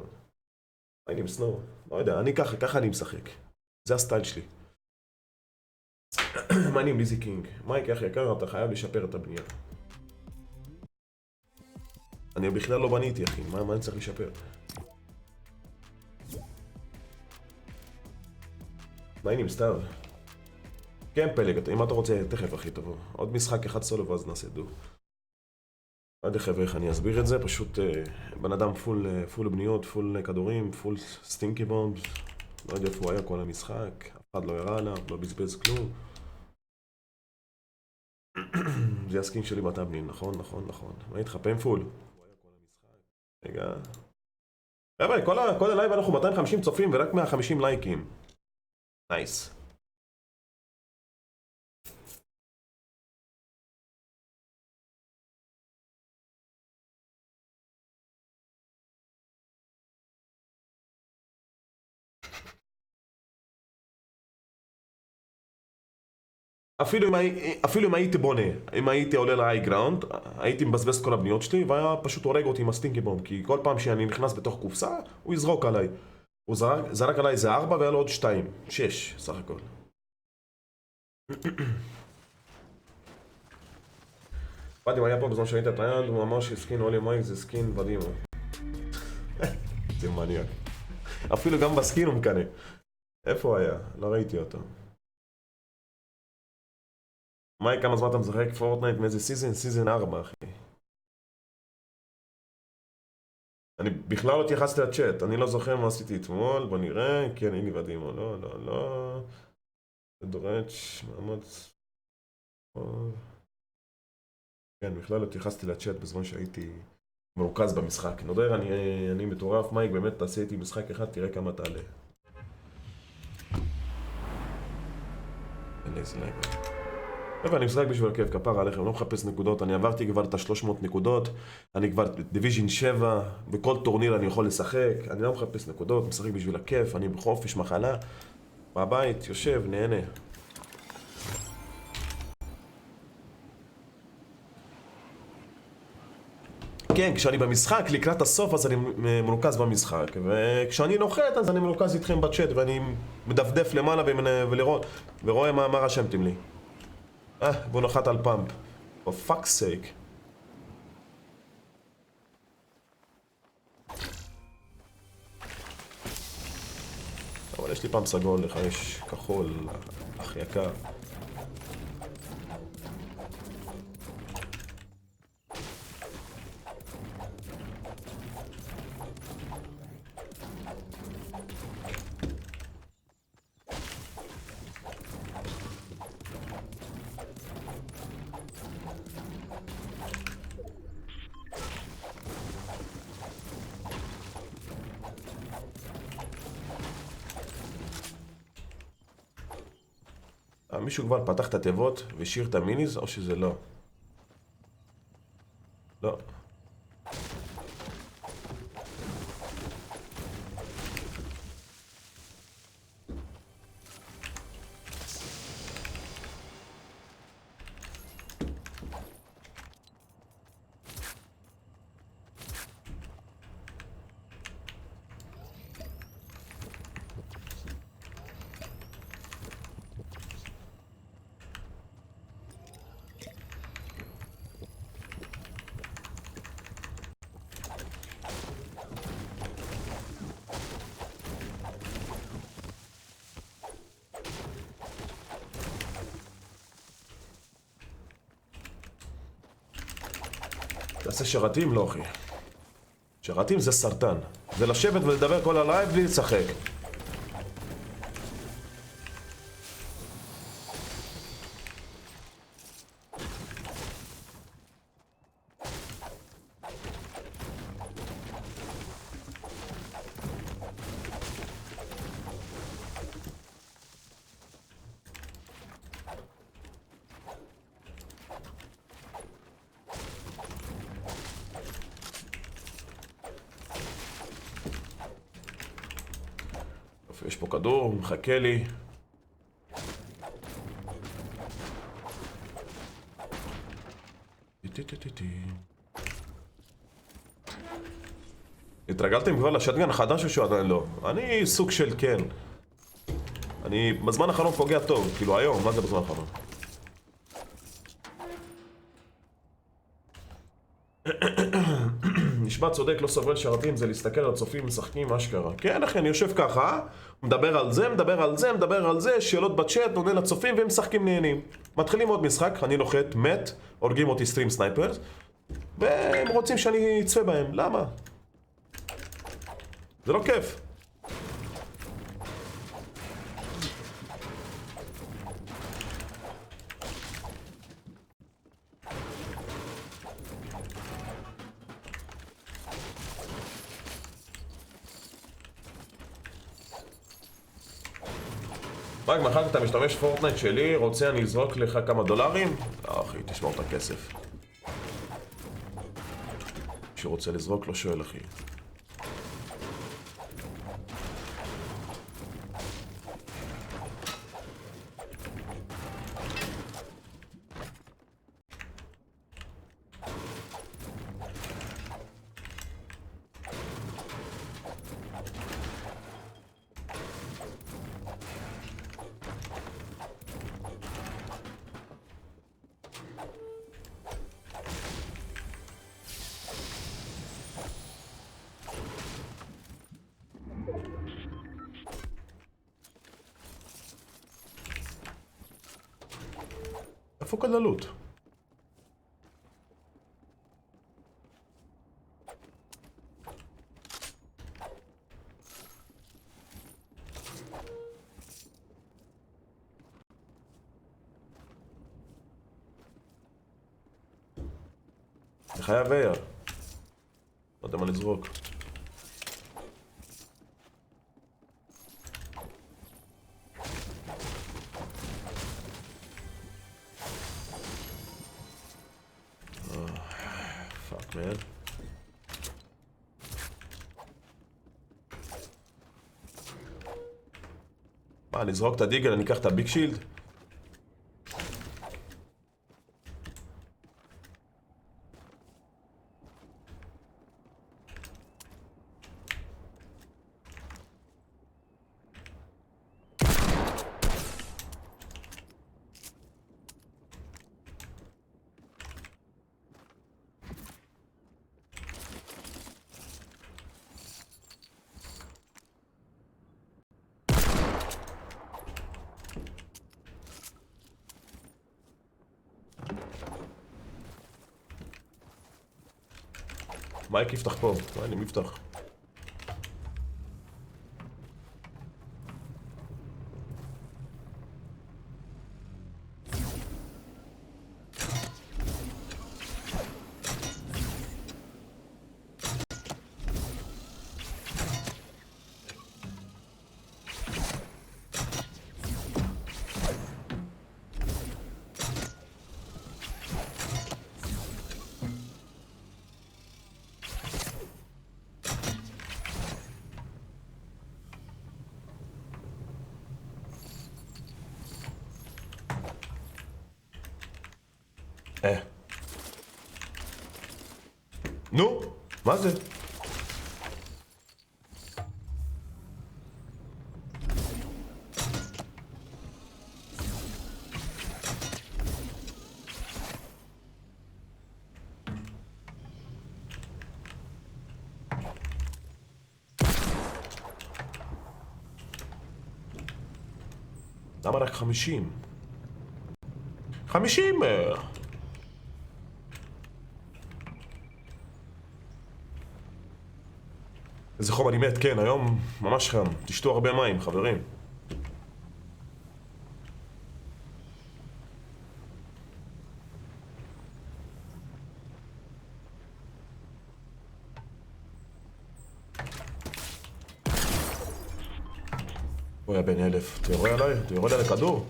אני מסנור, לא יודע, אני ככה אני משחק. זה הסטייל שלי. מה אני עם ליזי קינג? מייק, אחי יקר, אתה חייב לשפר את הבנייה. אני בכלל לא בניתי, אחי, מה אני צריך לשפר? מה אני עם סתיו? כן, פלג, אם אתה רוצה, תכף, אחי, תבוא. עוד משחק אחד סולו, ואז נעשה דו. לא יודע איך אני אסביר את זה, פשוט בן אדם פול בניות, פול כדורים, פול סטינקי בומב. לא יודע איפה הוא היה כל המשחק, אף אחד לא הראה עליו, לא בזבז כלום. זה הסקין שלי בטאבלין, נכון. מה איתך, פיימפול? רגע. חבר'ה, כל הלייב אנחנו 250 צופים ורק 150 לייקים. נייס. אפילו אם הייתי בונה, אם הייתי עולה להיי גראונד, הייתי מבזבז את כל הבניות שלי, והיה פשוט הורג אותי עם הסטינקי בום, כי כל פעם שאני נכנס בתוך קופסה, הוא יזרוק עליי. הוא זרק עליי איזה 4 והיה לו עוד 2, 6 סך הכל. ודים היה פה בזמן שהיית את היד, הוא אמר שסקין אולי מייק זה סקין ודימו. זה מניאק. אפילו גם בסקין הוא מקנה. איפה הוא היה? לא ראיתי אותו. מייק, כמה זמן אתה משחק פורטנייט מאיזה סיזן? סיזן 4, אחי. אני בכלל לא התייחסתי לצ'אט, אני לא זוכר מה עשיתי אתמול, בוא נראה, כן, הנה ודימו, לא. דורץ', מאמץ. כן, בכלל לא התייחסתי לצ'אט בזמן שהייתי מרוכז במשחק. נודר, אני מטורף, מייק, באמת תעשה איתי משחק אחד, תראה כמה תעלה. איזה לייב. אני משחק בשביל כיף, כפרה עליכם, לא מחפש נקודות, אני עברתי כבר את ה-300 נקודות, אני כבר דיוויז'ן 7, בכל טורניר אני יכול לשחק, אני לא מחפש נקודות, משחק בשביל הכיף, אני בחופש מחלה, בבית, יושב, נהנה. כן, כשאני במשחק, לקראת הסוף, אז אני מרוכז במשחק, וכשאני נוחת, אז אני מרוכז איתכם בצ'אט, ואני מדפדף למעלה ולראות, ורואה מה רשמתם לי. בוא נחת על פאמפ. For fuck's sake. אבל יש לי פאמפ סגול, לך יש כחול, אח יקר. מישהו כבר פתח את התיבות והשאיר את המיניז, או שזה לא? לא. תעשה שרתים? לא אחי. שרתים זה סרטן. זה לשבת ולדבר כל הלייב בלי לשחק. יש פה כדור, מחכה לי. התרגלתם כבר לשטגן החדש או שהוא עדיין לא? אני סוג של כן. אני בזמן האחרון פוגע טוב, כאילו היום, מה זה בזמן האחרון? נשמע צודק, לא סובל שרתים, זה להסתכל על הצופים משחקים, מה שקרה. כן אחי, אני יושב ככה, מדבר על זה, מדבר על זה, שאלות בצ'אט, עונה לצופים והם משחקים נהנים. מתחילים עוד משחק, אני נוחת, מת, הורגים אותי סטרים סנייפרס, והם רוצים שאני אצפה בהם, למה? זה לא כיף. רק מאחר אתה משתמש פורטנייט שלי, רוצה אני אזרוק לך כמה דולרים? לא אחי, תשמור את הכסף. שרוצה לזרוק לא שואל אחי. איפה כל הלוט? אני חייב אייר. לא יודע מה לזרוק. פאק מן. מה, נזרוק את הדיגל, אני אקח את הביג שילד? מייק יפתח פה, אני מפתח. נו, מה זה? למה רק 50? 50! איזה חום אני מת, כן, היום ממש חם. תשתו הרבה מים, חברים. אוי, הבן 1000, תיורה עליי, תיורה עליי לכדור.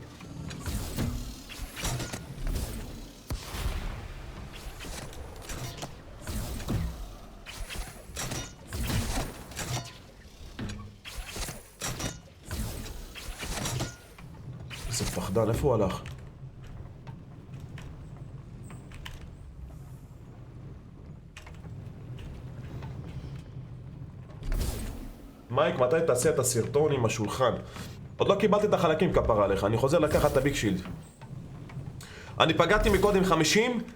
איזה פחדן, איפה הוא הלך? מייק, מתי תעשה את הסרטון עם השולחן? עוד לא קיבלתי את החלקים כפרה עליך, אני חוזר לקחת את הביג שילד. אני פגעתי מקודם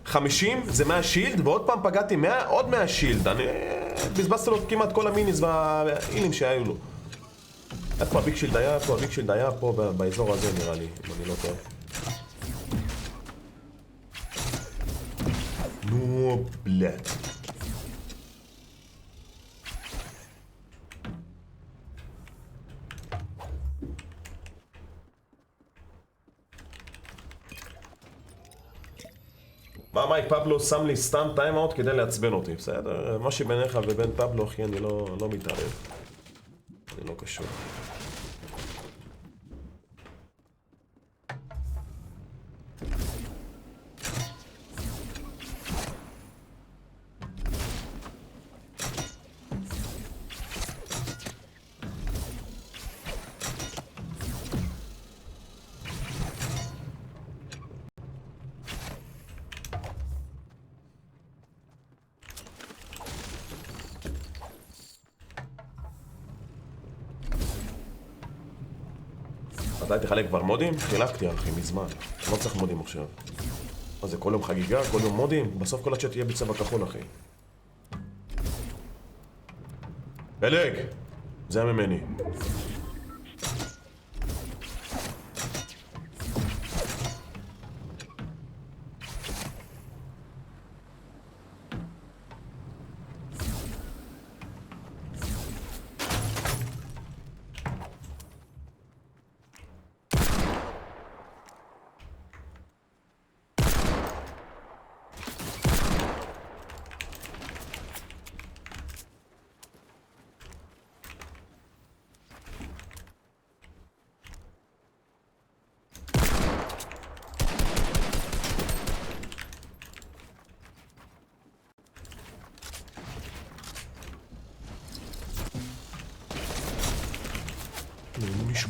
50, זה 100 שילד, ועוד פעם פגעתי 100, עוד 100 שילד. אני בזבזתי לו כמעט כל המיניס והאילים שהיו לו. איפה הביג שילד היה? איפה הביג שילד היה? פה באזור הזה נראה לי, אם אני לא טועה. נו, בלט. מה מייק, פבלו שם לי סתם טיים-אאוט כדי לעצבן אותי, בסדר? מה שביניך ובין פבלו, אחי, אני לא מתערב. אני לא קשור. מתי תחלק כבר מודים? חילקתי אחי, מזמן. לא צריך מודים עכשיו. מה זה, כל יום חגיגה? כל יום מודים? בסוף כל הצ'אט יהיה בצבע כחול אחי. פלג! זה היה ממני.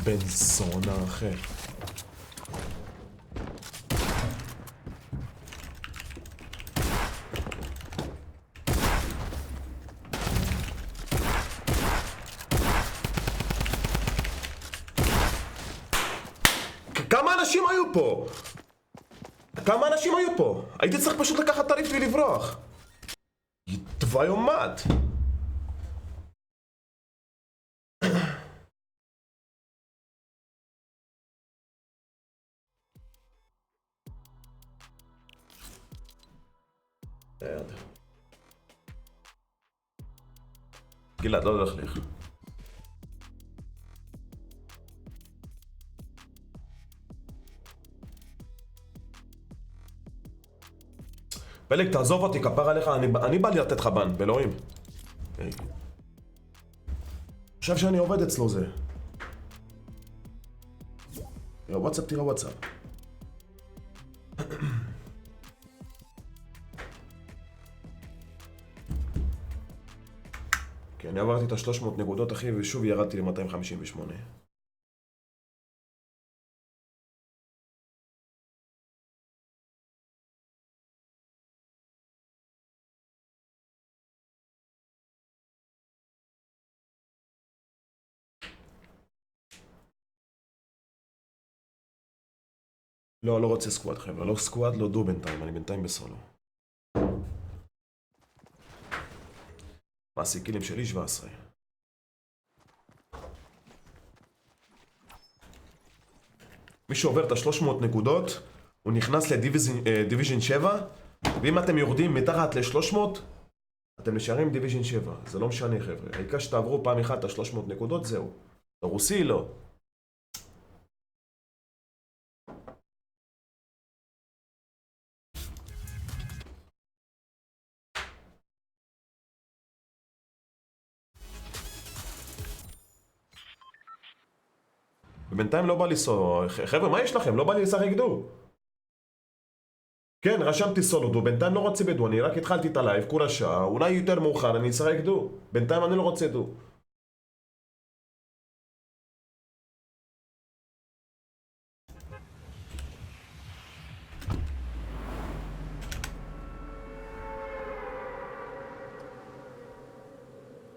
בן זונה אחר. כמה אנשים היו פה? כמה אנשים היו פה? הייתי צריך פשוט לקחת טריף ולברוח. יתוויומט. גלעד, לא ללכלך. פלג, תעזוב אותי, כפר עליך, אני בא לי לתת לך בן, באלוהים. חושב שאני עובד אצלו זה. תראה וואטסאפ, תראה וואטסאפ. כי אני עברתי את ה-300 נקודות, אחי, ושוב ירדתי ל-258. לא, לא רוצה סקוואד, חבר'ה. לא סקוואד, לא דו בינתיים. אני בינתיים בסולו. מעסיקילים שלי 17. מי שעובר את ה-300 נקודות, הוא נכנס לדיוויז'ן 7, ואם אתם יורדים מתחת ל-300, אתם נשארים דיוויז'ן 7. זה לא משנה, חבר'ה. העיקר שתעברו פעם אחת את ה-300 נקודות, זהו. הרוסי, לא. ובינתיים לא בא לי סולו. חבר'ה, מה יש לכם? לא בא לי לשחק דו. כן, רשמתי סולו דו, בינתיים לא רוצה בדו. אני רק התחלתי את הלייב, כולה שעה, אולי יותר מאוחר, אני אשחק דו. בינתיים אני לא רוצה דו.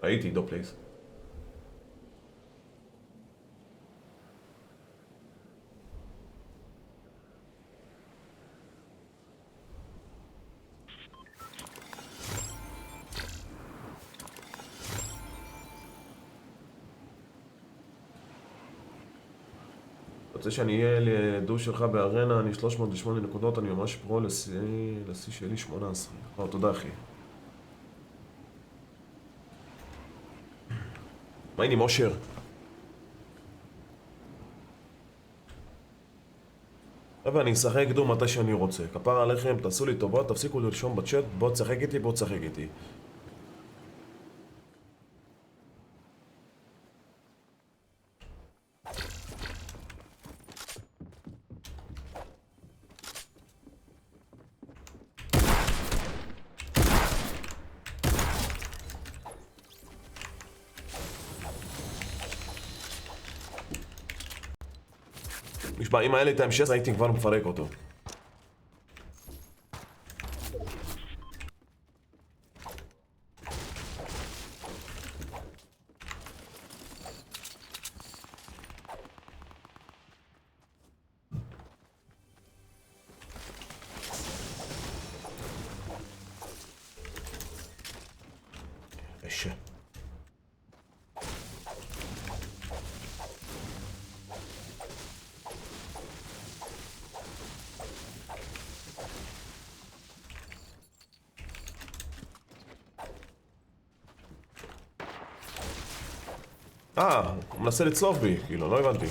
הייתי דו פלייס. רוצה שאני אהיה לדו שלך בארנה, אני 308 נקודות, אני ממש פרו לשיא שלי 18. תודה אחי. מה העניינים אושר? אבל אני אשחק דו מתי שאני רוצה. כפר עליכם, תעשו לי טובה, תפסיקו לרשום בצ'אט, בוא תשחק איתי, בוא תשחק איתי. נשמע, אם היה לי את ה-M16 הייתי כבר מפרק אותו. אשה. הוא מנסה לצלוף בי, כאילו, לא הבנתי.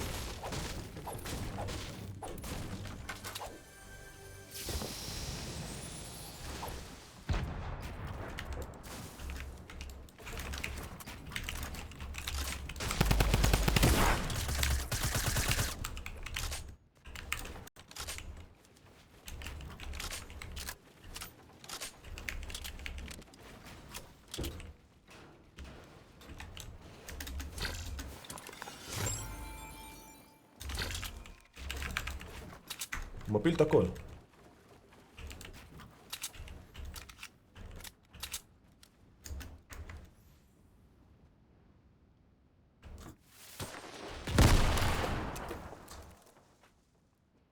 הוא מפיל את הכל.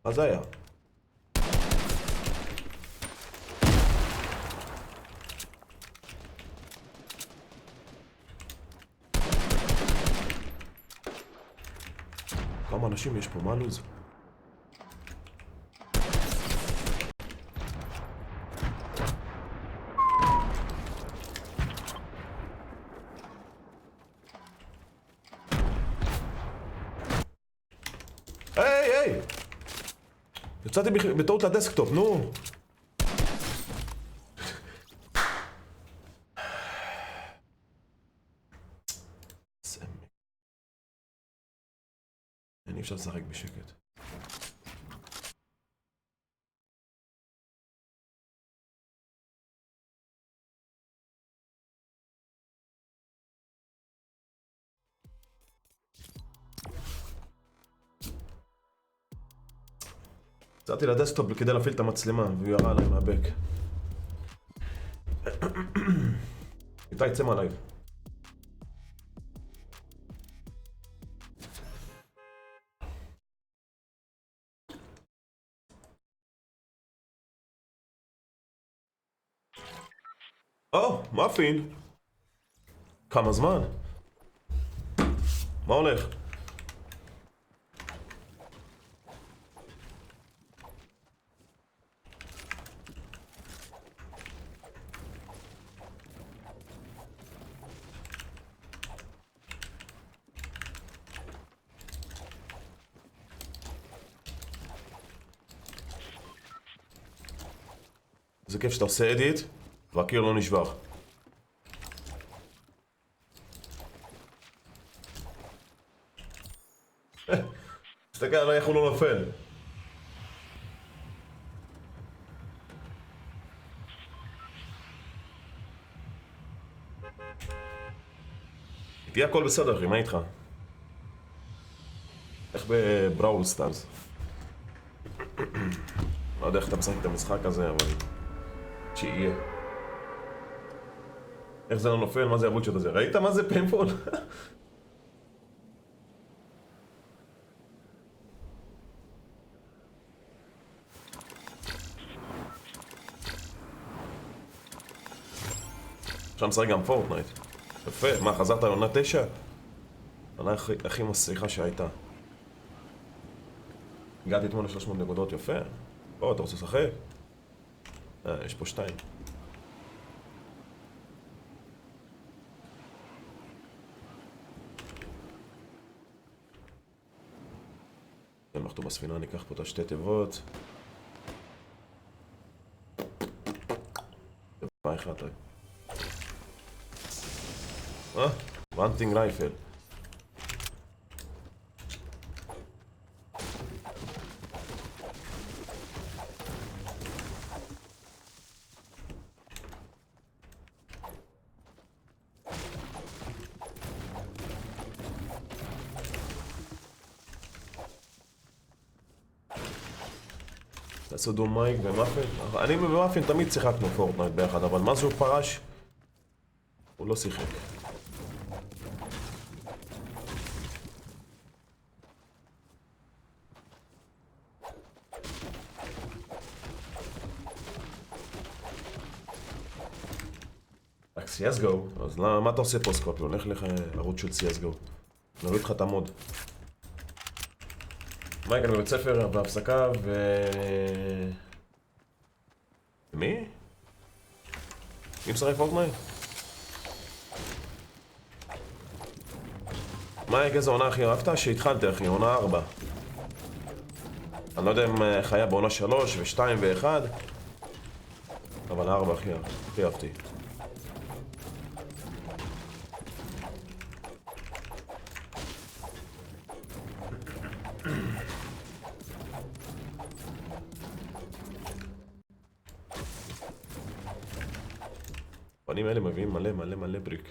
מה זה היה? כמה אנשים יש פה? מה הלו"ז? היי! יצאתי בטעות לדסקטופ, נו! אי אפשר לשחק בשקט. יצאתי לדסקטופ כדי להפעיל את המצלמה, והוא ירה עליי מהבק. איתי, יצא מהלייב. מאפין. כמה זמן? מה הולך? זה כיף שאתה עושה אדיט והקיר לא נשבר. תסתכל עליי איך הוא לא נופל. תהיה הכל בסדר אחי, מה איתך? איך בבראול סטארס? לא יודע איך אתה משחק את המשחק הזה, אבל... שיהיה. איך זה לא נופל? מה זה הבולשיט הזה? ראית מה זה פיינפול? אפשר לשחק גם פורטנייט. יפה, מה, חזרת לעונה 9? עונה הכי מסריחה שהייתה. הגעתי אתמול ל-300 נקודות, יפה. בוא, אתה רוצה לשחק? יש פה 2. אנחנו בספינה, ניקח פה את השתי תיבות. מה החלטת? רנטינג רייפל. תעשו דום מייק ומאפין. אני ומאפין תמיד שיחקנו פורטנייט ביחד, אבל מה שהוא פרש? הוא לא שיחק. רק CSGO, אז מה אתה עושה פה סקופי? הולך לך ערוץ של CSGO. נוריד לך את המוד. מייק, אני בבית ספר בהפסקה מי? מי משחק פורטנייט? מייק, איזה עונה הכי אהבת? שהתחלתי אחי, עונה 4. אני לא יודע איך היה בעונה 3 ו2 ו1, אבל 4 הכי אהבתי. הפנים האלה מביאים מלא מלא מלא בריק.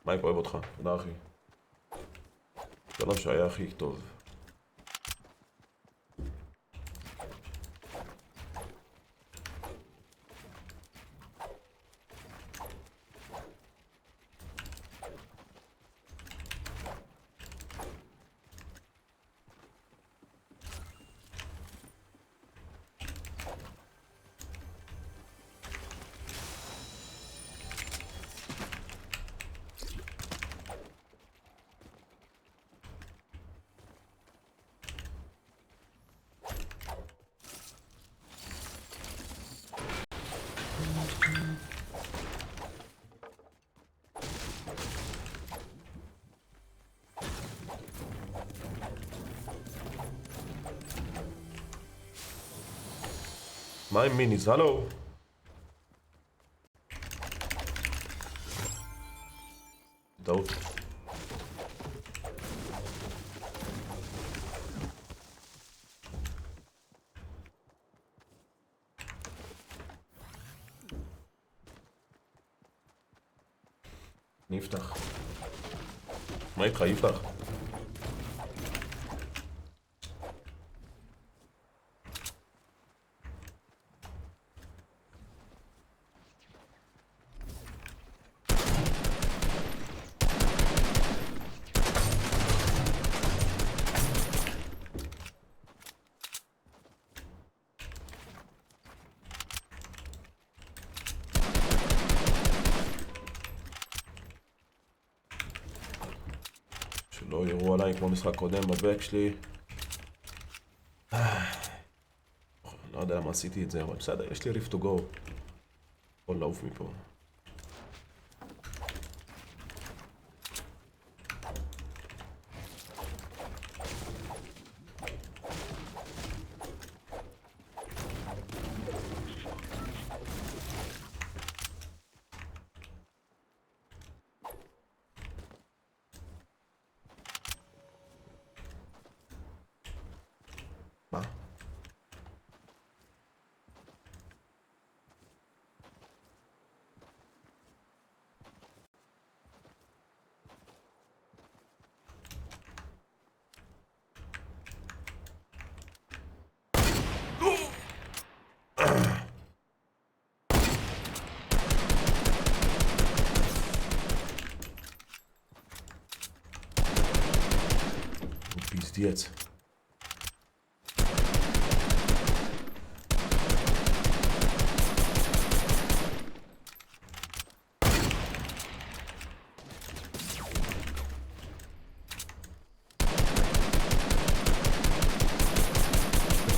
מייק אוהב אותך, תודה אחי. בשלב שהיה הכי טוב. מה עם מיניס? הלו? טעות. אני אפתח. מה איתך? יפתח. שלא יראו עליי כמו משחק קודם בבק שלי. לא יודע למה עשיתי את זה, אבל בסדר, יש לי ריף טו גו. יכול לעוף מפה. מה? Пиздец.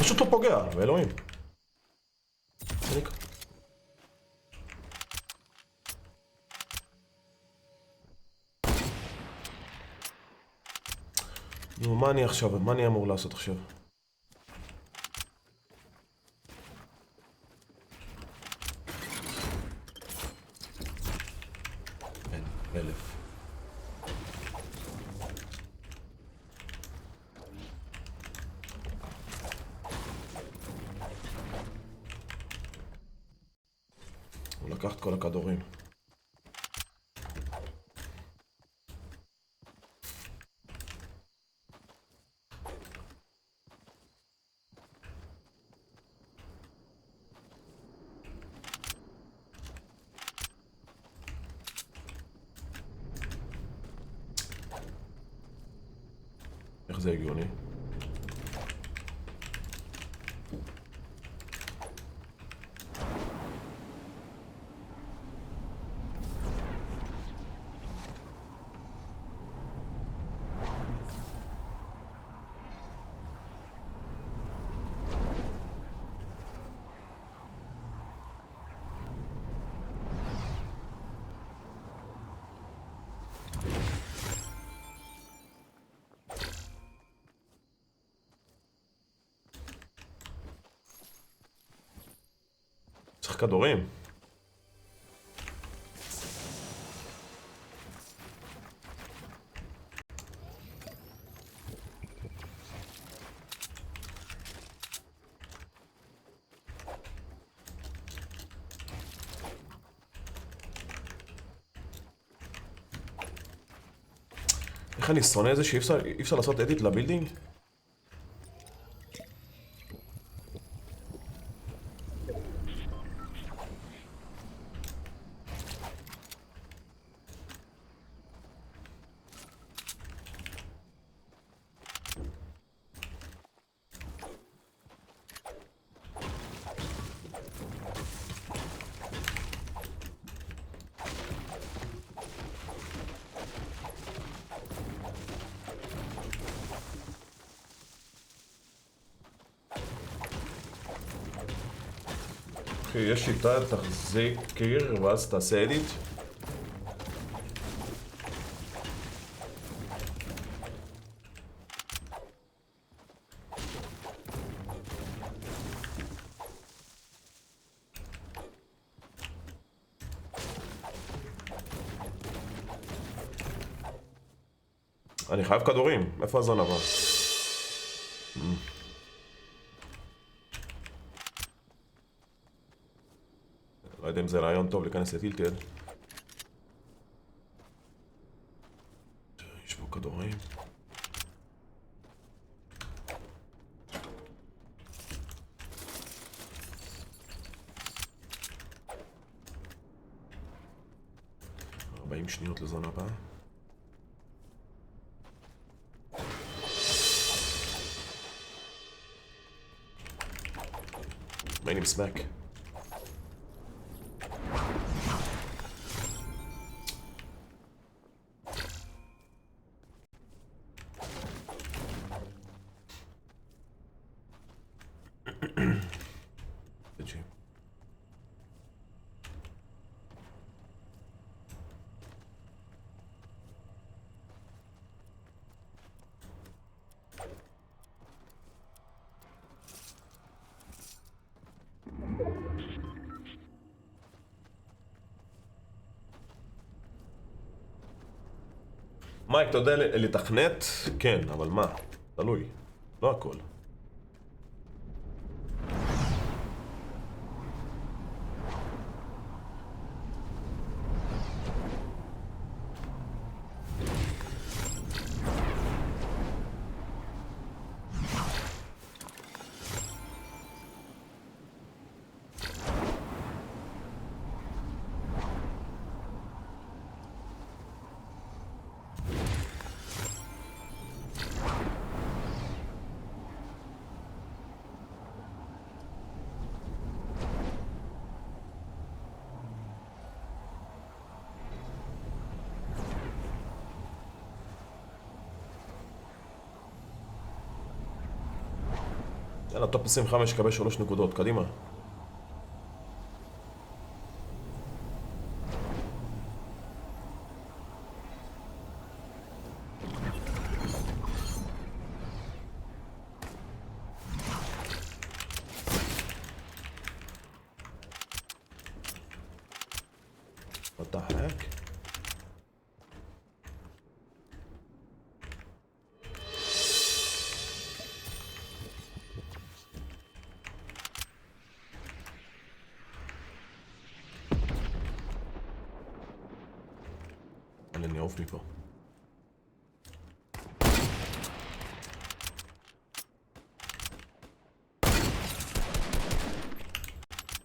פשוט לא פוגע, באלוהים. נו, מה אני עכשיו? מה אני אמור לעשות עכשיו? אין, 1000. הוא לקח את כל הכדורים. איך זה הגיוני? צריך כדורים. איך אני שונא את זה שאי אפשר לעשות אדיט לבילדינג? אחי, יש שיטה, תחזיק קיר ואז תעשה אדיט. אני חייב כדורים, איפה הזון הבא? לא יודע אם זה רעיון טוב להיכנס לטילטד. יש פה כדורים. שניות לזון הבא. My name's Smack. מייק, אתה יודע לתכנת? כן, אבל מה? תלוי. לא הכל. יאללה, טופ 25 קבל 3 נקודות, קדימה. What the heck? אני אעוף מפה.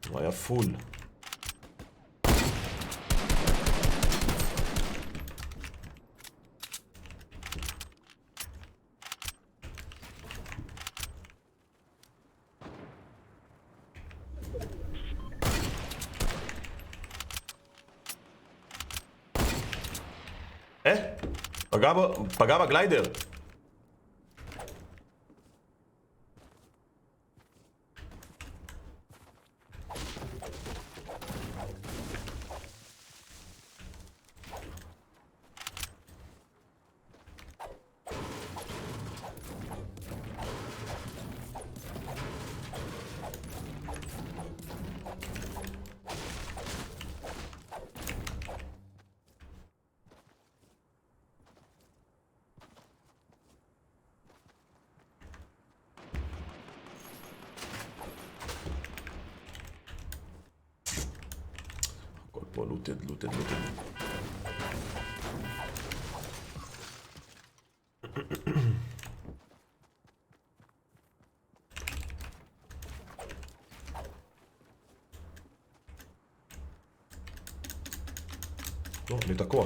הוא היה פול. פגע בגליידר. לוטד. לא, אני תקוע.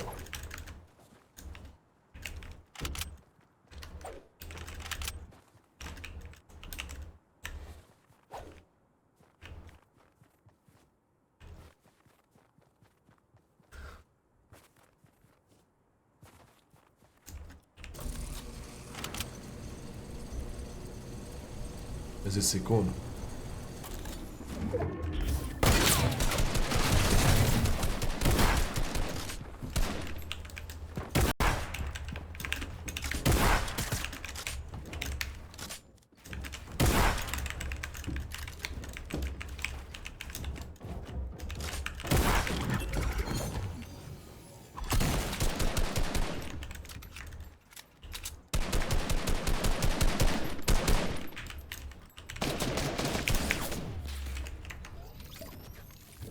איזה סיכון.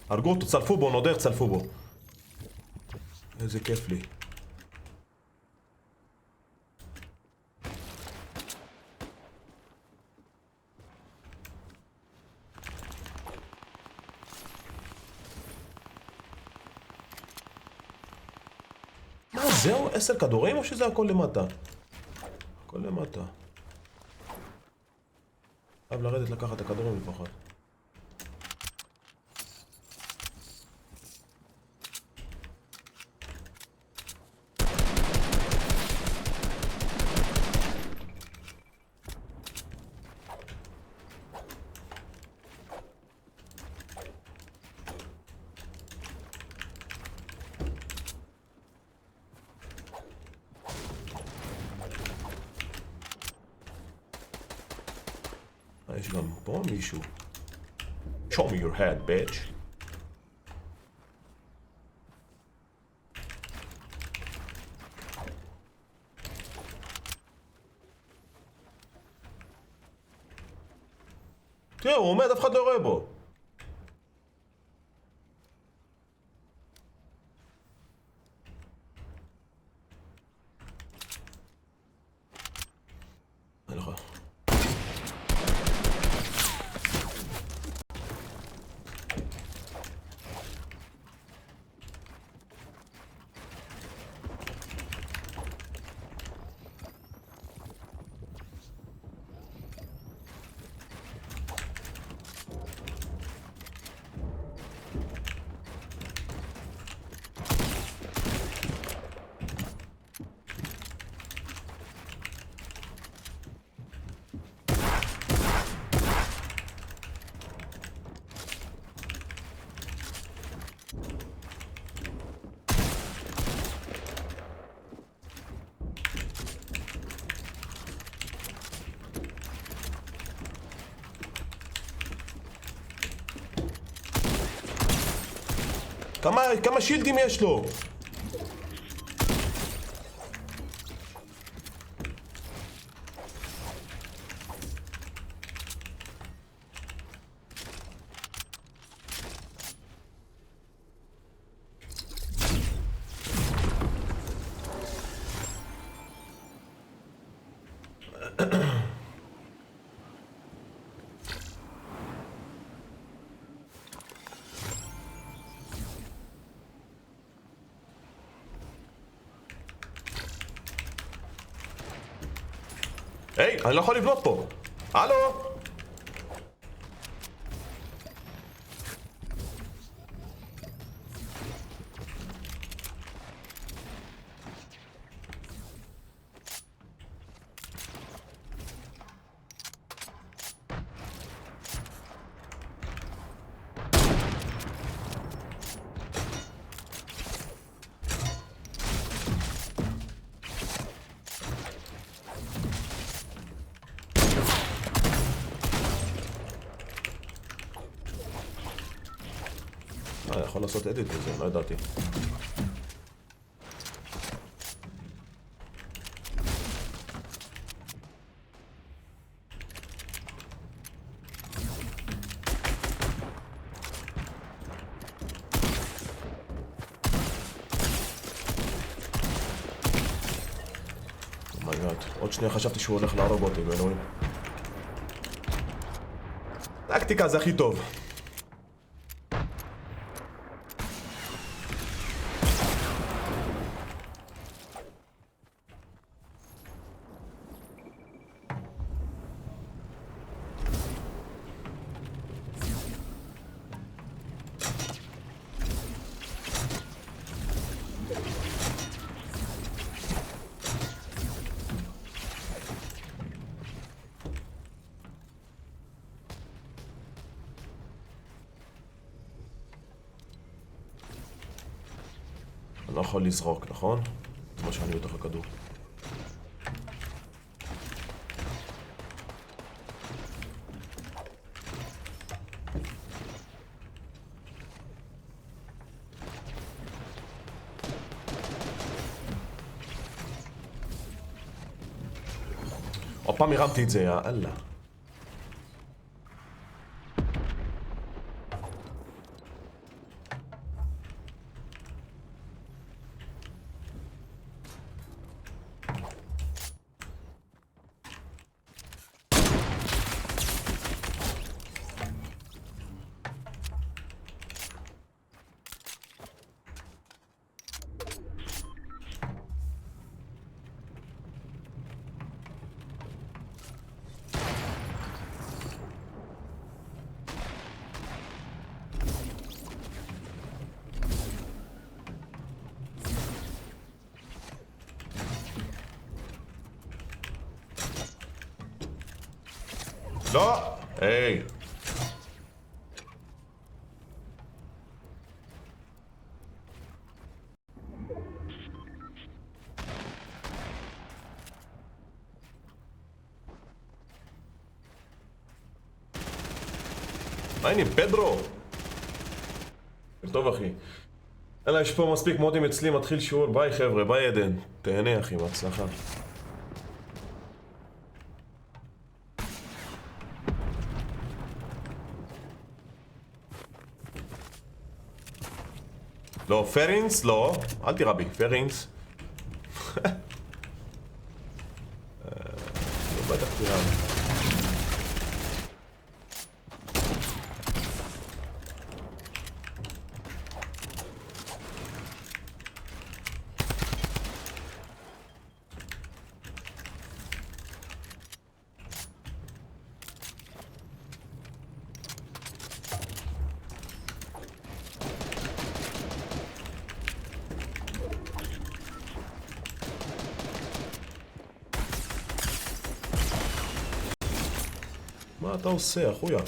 הרגו אותו, צלפו בו, נודר, צלפו בו. איזה כיף לי. מה זהו? 10 כדורים או שזה הכל למטה? הכל למטה. חייב לרדת לקחת את הכדורים לפחות. יש גם פה מישהו. Show me your head, bitch. תראה, הוא עומד, אף אחד לא רואה בו. אני לא יכול. כמה שילדים יש לו? היי, אני לא יכול לבנות פה. הלו? אני יכול לעשות אדיט לזה, לא ידעתי. מייגאד, עוד שנייה חשבתי שהוא הולך להרוג אותי, באלוהים. טקטיקה זה הכי טוב. אני לא יכול לזרוק, נכון? כמו שאני בתוך הכדור. עוד פעם הרמתי את זה, יא אללה. לא! היי! מה העניינים? פדרו! טוב אחי. אלא יש פה מספיק מודים אצלי, מתחיל שיעור. ביי חבר'ה, ביי עדן. תהנה אחי, בהצלחה. לא, פרינס? לא. אל תירה בי, פרינס. לא בטח תירה בי. מה אתה עושה, אחויה?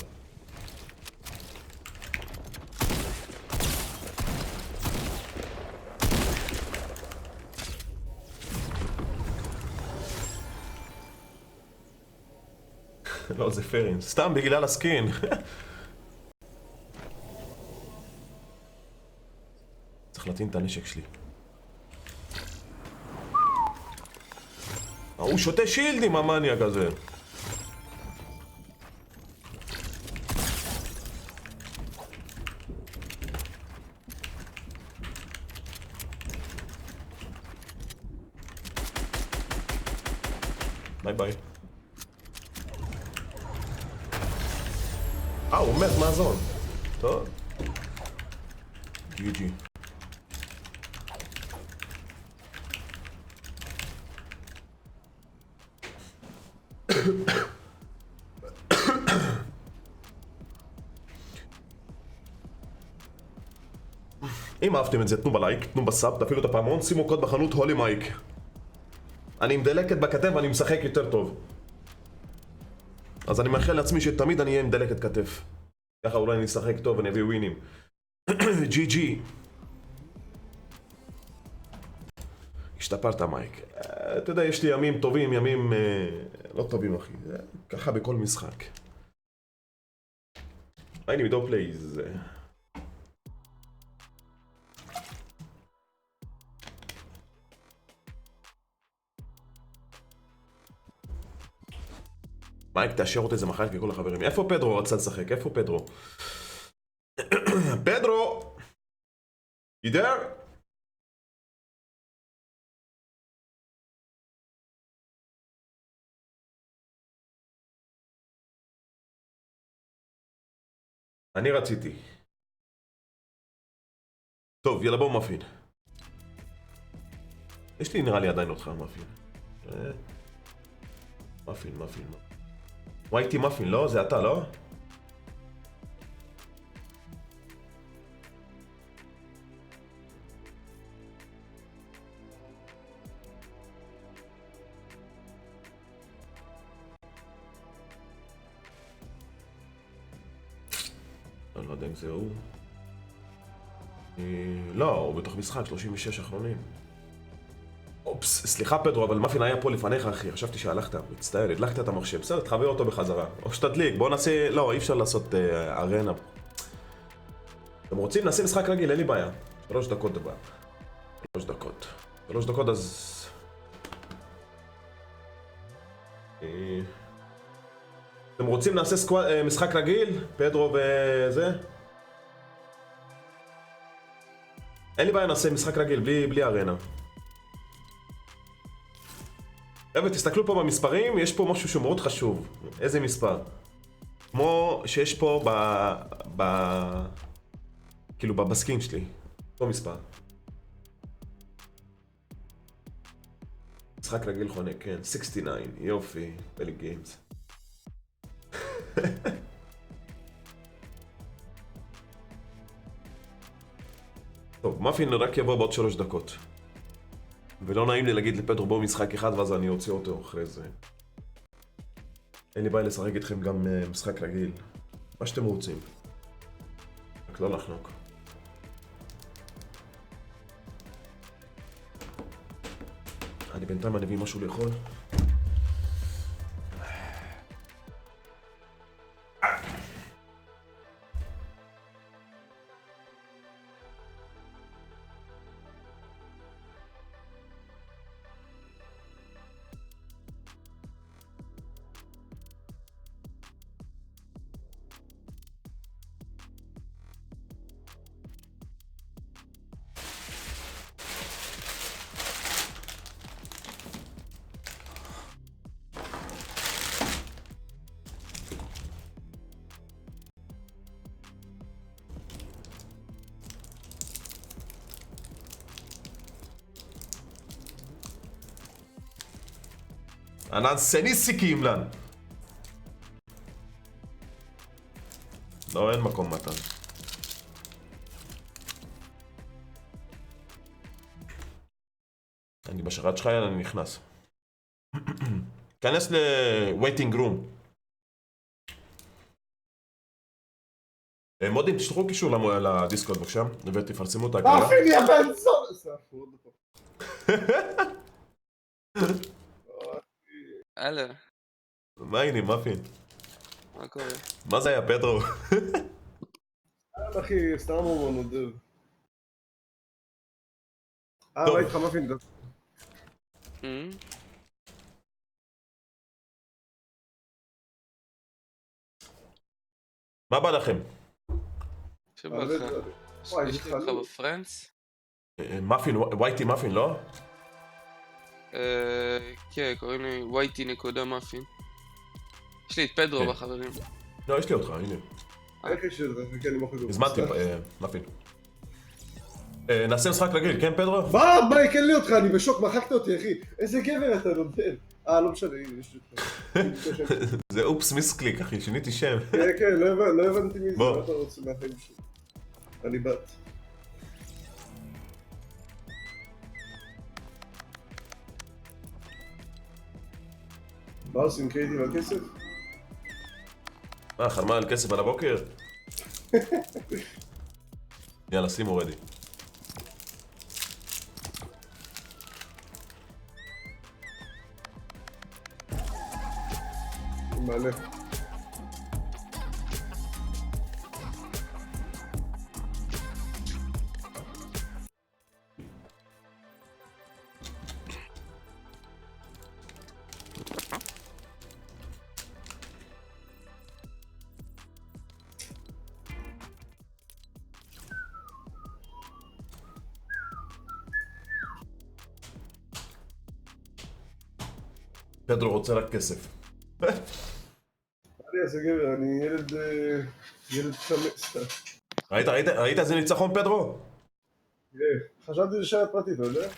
לא, זה פרין. סתם בגלל הסקין. צריך להתאים את הנשק שלי. הוא שותה שילדים, המניאק הזה. ביי ביי. הוא מת מהזון. טוב. ג'י ג'י. אם אהבתם את זה, תנו בלייק, תנו בסאב, תפעילו את הפעמון, שימו קוד בחנות הולי מייק. אני עם דלקת בכתף ואני משחק יותר טוב. אז אני מאחל לעצמי שתמיד אני אהיה עם דלקת כתף. ככה אולי אני אשחק טוב ואני אביא ווינים. ג'י ג'י. השתפרת מייק. אתה יודע, יש לי ימים טובים, ימים לא טובים אחי. ככה בכל משחק. הייני מדו פלייז. מייק, תאשר אותי, זה מחר ככל החברים. איפה פדרו רצה לשחק? איפה פדרו? פדרו! You there? אני רציתי. טוב, יאללה בואו מאפין. יש לי נראה לי עדיין אותך מאפין. מאפין. וייטי מאפין, לא? זה אתה, לא? אני לא יודע אם זה הוא. לא, הוא בתוך משחק, 36 אחרונים. אופס, סליחה פדרו, אבל מאפין היה פה לפניך אחי, חשבתי שהלכת, מצטער, הדלקת את המחשב, בסדר, תחבר אותו בחזרה. או שתדליק, בואו נעשה, לא, אי אפשר לעשות ארנה. אתם רוצים? נעשה משחק רגיל, אין לי בעיה. 3 דקות דבר. 3 דקות אז... אתם רוצים נעשה משחק רגיל? פדרו וזה? אין לי בעיה, נעשה משחק רגיל, בלי ארנה. חבר'ה, תסתכלו פה במספרים, יש פה משהו שהוא מאוד חשוב. איזה מספר? כמו שיש פה כאילו בסקין שלי. אותו מספר. משחק רגיל חונק, כן. 69, יופי. פלי גיימס. טוב, מאפין רק יבוא בעוד 3 דקות. ולא נעים לי להגיד לפדרו בואו משחק אחד ואז אני אוציא אותו אחרי זה. אין לי בעיה לשחק איתכם גם משחק רגיל. מה שאתם רוצים. רק לא לחנוק. אני בינתיים אני אביא משהו לאכול. אננסניסיקים לן. לא, אין מקום מתן. אני בשרת שלך, אני נכנס. כנס ל-waiting room. מודים, תשלחו קישור לדיסקורד בבקשה, ותפרסמו את ההקלטה. מאפין יא בן זונה! הלו, מה העניינים, מאפין? מה קורה? מה זה היה, פדרו? אחי, סתם הוא נודב. טוב. ראיתי לך מאפין. מה בא לכם? שבא לך? וואי, יש לי אותך בפרנץ? מאפין, וייטי מאפין, לא? כן, קוראים לי וייטי נקודה מאפין. יש לי את פדרו כן. בחברים. לא, יש לי אותך, הנה. איך יש את זה? כן, אני מוכר. הזמנתי, מאפין. נעשה משחק רגיל, כן פדרו? ביי, כן לי אותך, אני בשוק, מחקת אותי, אחי. איזה גבר אתה נותן. לא משנה, הנה, יש לי אותך. זה אופס מיסקליק, אחי, שיניתי שם. כן, כן, לא הבנתי מי זה, בוא. מה אתה רוצה מהחיים שלי. אני בת. מה עושים קרדיטים על כסף? חלמה על כסף על הבוקר? יאללה, שימו רדי. מעלה. פדרו רוצה רק כסף. אחי, איזה גבר, אני ילד צמא. ראית איזה ניצחון, פדרו? חשבתי שזה שייט פרטי, אתה יודע?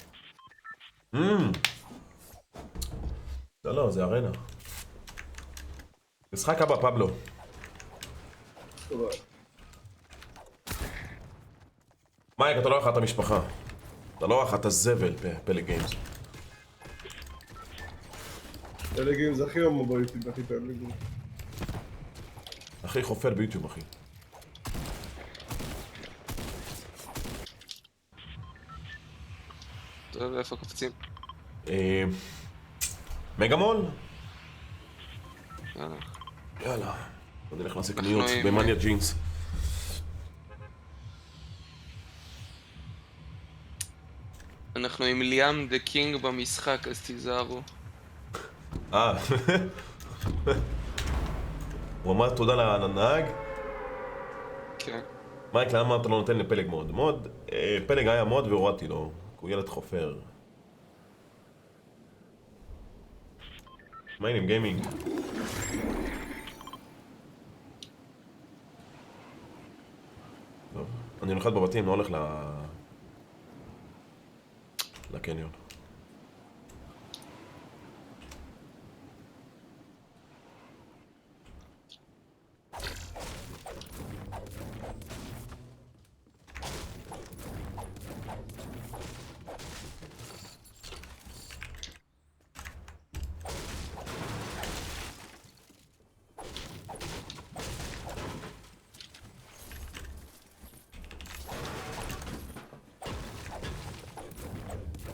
לא, זה ארנה. משחק הבא, פבלו. טוב, מייק, אתה לא אחת המשפחה. אתה לא אחת הזבל בפלג גיימס. פלגים זה הכי הומו ביוטיוב, אחי, פלגים. הכי חופר ביוטיוב, אחי. טוב, איפה קופצים? מגמול? יאללה. יאללה. בוא נלך לעשות קניות עם- במניה ג'ינס. אנחנו עם ליאם דה קינג במשחק, אז תיזהרו. אה. הוא אמר תודה לנהג? כן. מייק, למה אתה לא נותן לפלג מוד? פלג היה מוד והורדתי לו. הוא ילד חופר. מה העניינים גיימינג? טוב, אני נוחת בבתים, לא הולך לקניון.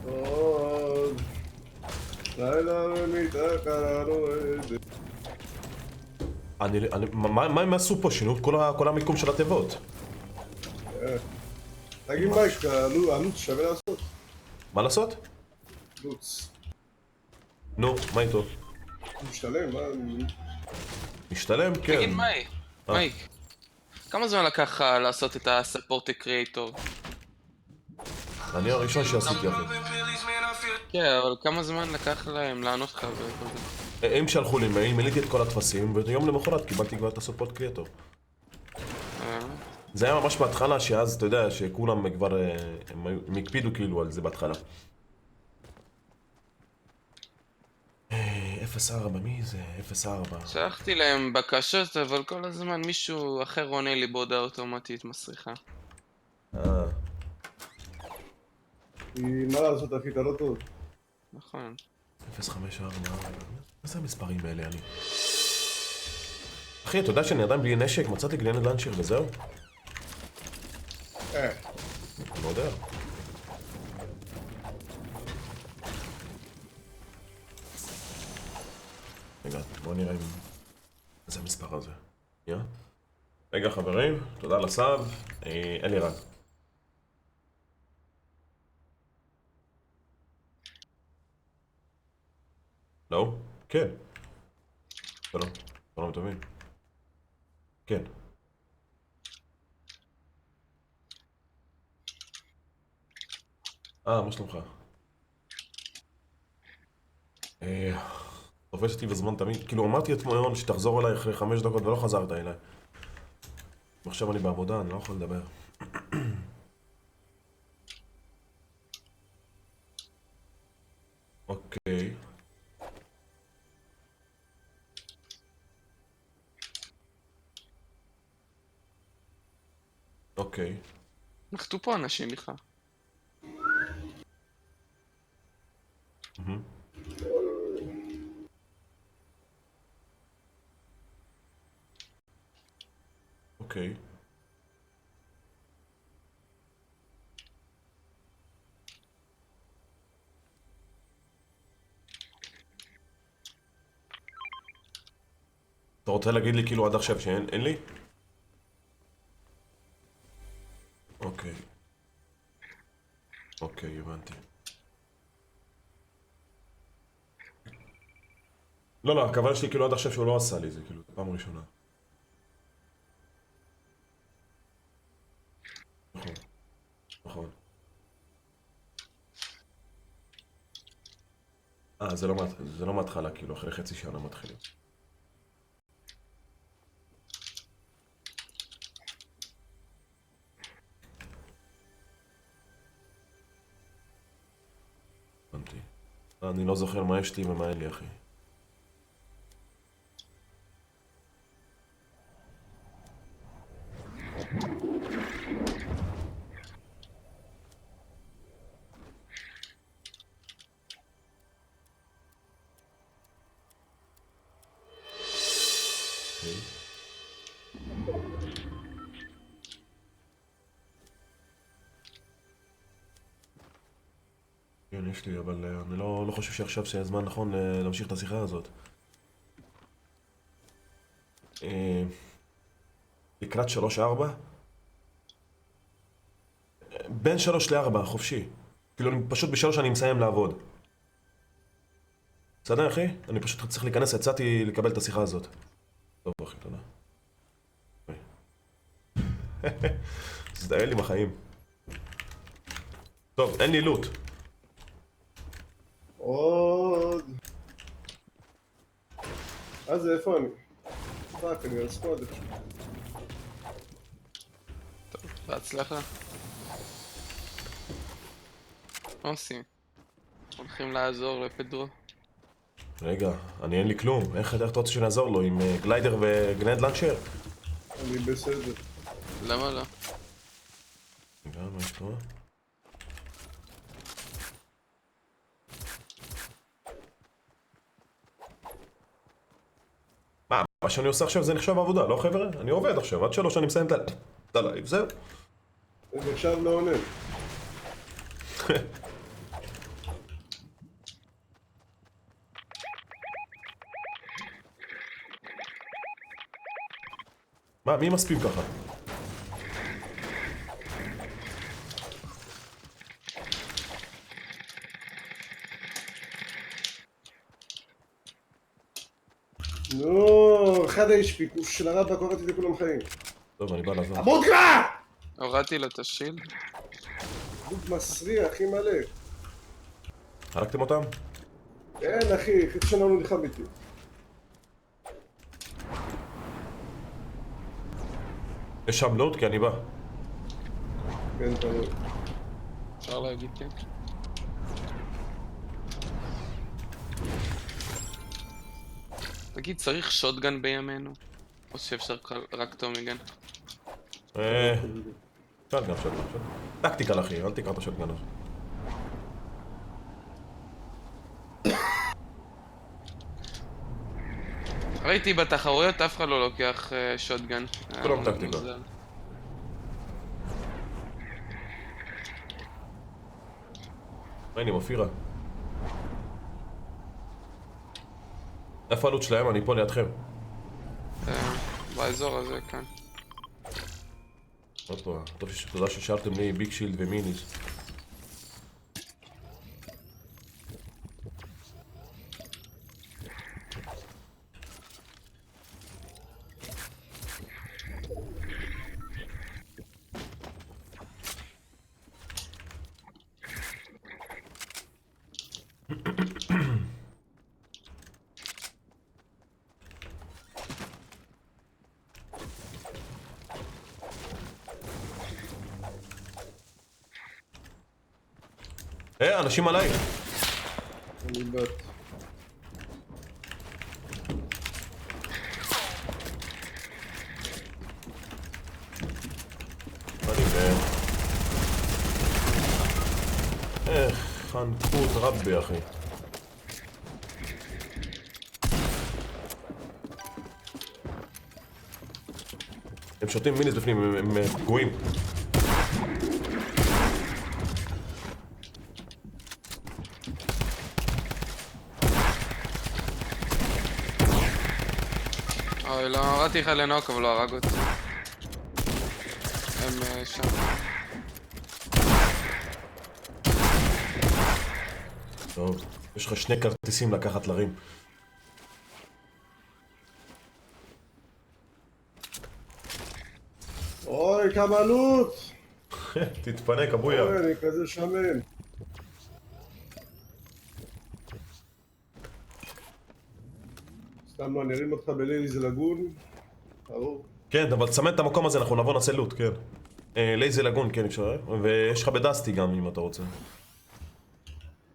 עוד לילה ומיטה רועדת. מה הם עשו פה? שינו את כל המיקום של התיבות. תגיד מייק, הלוץ שווה לעשות? מה לעשות? לוץ. נו, מה איתו? הוא משתלם, מה? משתלם? כן. תגיד מייק, כמה זמן לקח לך לעשות את הספורט קריאטור? אני הראשון שעשיתי אחי. כן, אבל כמה זמן לקח להם לענות לך וכל זה? הם שלחו לי מייל, מילאתי את כל הטפסים, ויום למחרת קיבלתי כבר את הסופורט קריאטור. זה היה ממש בהתחלה, שאז אתה יודע שכולם כבר, הם הקפידו כאילו על זה בהתחלה. 04, מי זה? 04. שלחתי להם בקשות, אבל כל הזמן מישהו אחר עונה לי בהודעה אוטומטית מסריחה. כי מה לעשות אחי, אתה לא טוב. נכון. 054, מה זה המספרים האלה, אני? אחי, אתה יודע שאני עדיין בלי נשק? מצאתי גלנד לנצ'ר וזהו? לא יודע. רגע, בואו נראה אם... איזה המספר הזה. רגע חברים, תודה על הסאב. אלירן. לא? כן. שלום. שלום טובים. כן. מה שלומך? תופס אותי בזמן תמיד, כאילו אמרתי אתמול שתחזור אליי אחרי 5 דקות ולא חזרת אליי. עכשיו אני בעבודה, אני לא יכול לדבר. אוקיי. אוקיי. נחתו פה אנשים בכלל. אוקיי. אתה רוצה להגיד לי כאילו עד עכשיו שאין לי? אוקיי. אוקיי, הבנתי. לא, הכוונה שלי כאילו עד עכשיו שהוא לא עשה לי, זה כאילו פעם ראשונה. נכון. נכון. זה לא מההתחלה, כאילו אחרי חצי שנה מתחילים. אני לא זוכר מה יש לי ומה אין לי, אחי. כן, יש לי, אבל אני לא חושב שעכשיו שהזמן נכון להמשיך את השיחה הזאת. לקראת 3-4? בין 3-4, חופשי. כאילו, פשוט ב3 אני מסיים לעבוד. בסדר, אחי? אני פשוט צריך להיכנס, יצאתי לקבל את השיחה הזאת. טוב, אחי, תודה. תזדהה לי בחיים. טוב, אין לי לוט. עוד. אז איפה אני? פאק, אני על סקוואד. בהצלחה. מה עושים? הולכים לעזור לפדרו. רגע, אני אין לי כלום. איך אתה רוצה שנעזור לו? עם גליידר וגרנד לנצ'ר? אני בסדר. למה לא? רגע, מה יש פה? מה שאני עושה עכשיו זה נחשב עבודה, לא חבר'ה? אני עובד עכשיו, עד 3 אני מסיים את הלייב, זהו. אני עכשיו לא עונה. מה, מי מספיק ככה? נו, אחד ה-HP, של הרב קוראתי לכולם חיים. טוב, אני בא לעזור. עמוד קרא! הורדתי לו את השילד. דוד מסריח, הכי מלא. הרגתם אותם? כן, אחי, חצי שנה הוא נלחם איתי. יש שם לוט? כי אני בא. כן, תלוי. אפשר להגיד כן. תגיד, צריך שוטגן בימינו? או שאפשר רק טומיגן? שוטגן, שוטגן. טקטיקל אחי, אל תקרא את השוטגן הזה. ראיתי בתחרויות אף אחד לא לוקח שוטגן. כולם טקטיקה. הנה, מופירה. איפה הלוט שלהם? אני פה לידכם. באזור הזה, כאן. הופה, תודה ששארתם לי ביג שילד ומיניס. אנשים עליי. אני בת. אני חנקות רבי, אחי. הם שותים מיניס בפנים, הם פגועים. אוי, לא, הראתי לך לנוק, אבל לא הרג אותי. הם שם. טוב, יש לך 2 כרטיסים לקחת לרים. אוי, כמה לוט! תתפנק, אבויה. אוי, אני כזה שמן. סתם לא, אני ארים אותך בלייזי לגון. ברור. כן, אבל תסמן את המקום הזה, אנחנו נבוא נעשה לוט, כן. לייזי לגון, כן, אפשר, ויש לך בדסטי גם, אם אתה רוצה.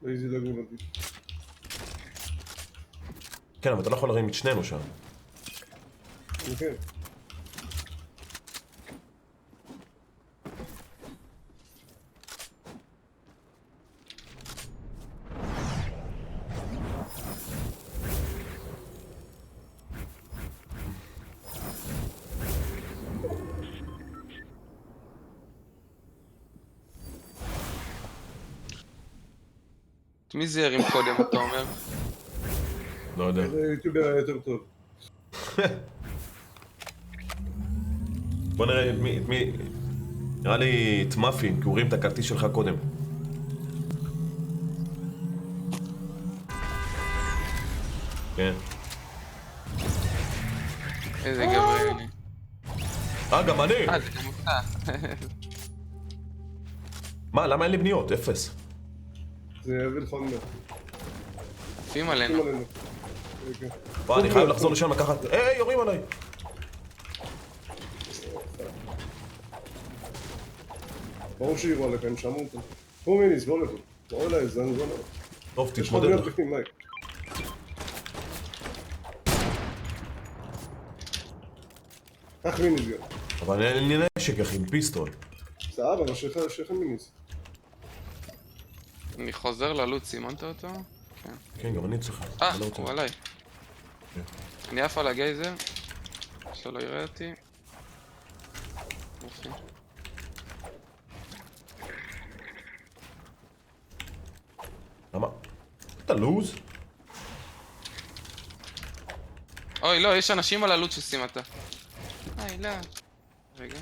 לייזי לגון עדיף. כן, אבל אתה לא יכול להרים את שנינו שם. כן. את מי זה ירים קודם, אתה אומר? לא יודע. זה יוטיובר היה יותר טוב. בוא נראה את מי... נראה לי את מאפי, כי הוא הרים את הכרטיס שלך קודם. כן. איזה גבריאלי. גם אני! זה גם אותה. מה, למה אין לי בניות? אפס. זה יביא לך אומר. עפים שים עלינו. עלינו. רגע. וואי, אני חייב לחזור לשם לקחת... יורים עליי! ברור שיראו עליך, הם שמעו אותם. בואו מיני, סבור לפה. בואו אליי, זן זונה. טוב, יש לך תתמודד. בניות בפנים, מייק. קח מיניס גם. אבל אין לי נשק, אחי, עם פיסטול. סבבה, אבל שלך מיניס. אני חוזר ללוט, סימנת אותו? כן. כן, גם אני צריך. אני לא רוצה. הוא עליי. כן. אני עף על הגייזר. שלא יראה אותי. יופי. למה? אתה לוז? אוי, לא, יש אנשים על הלוט שסימנת. לא. רגע.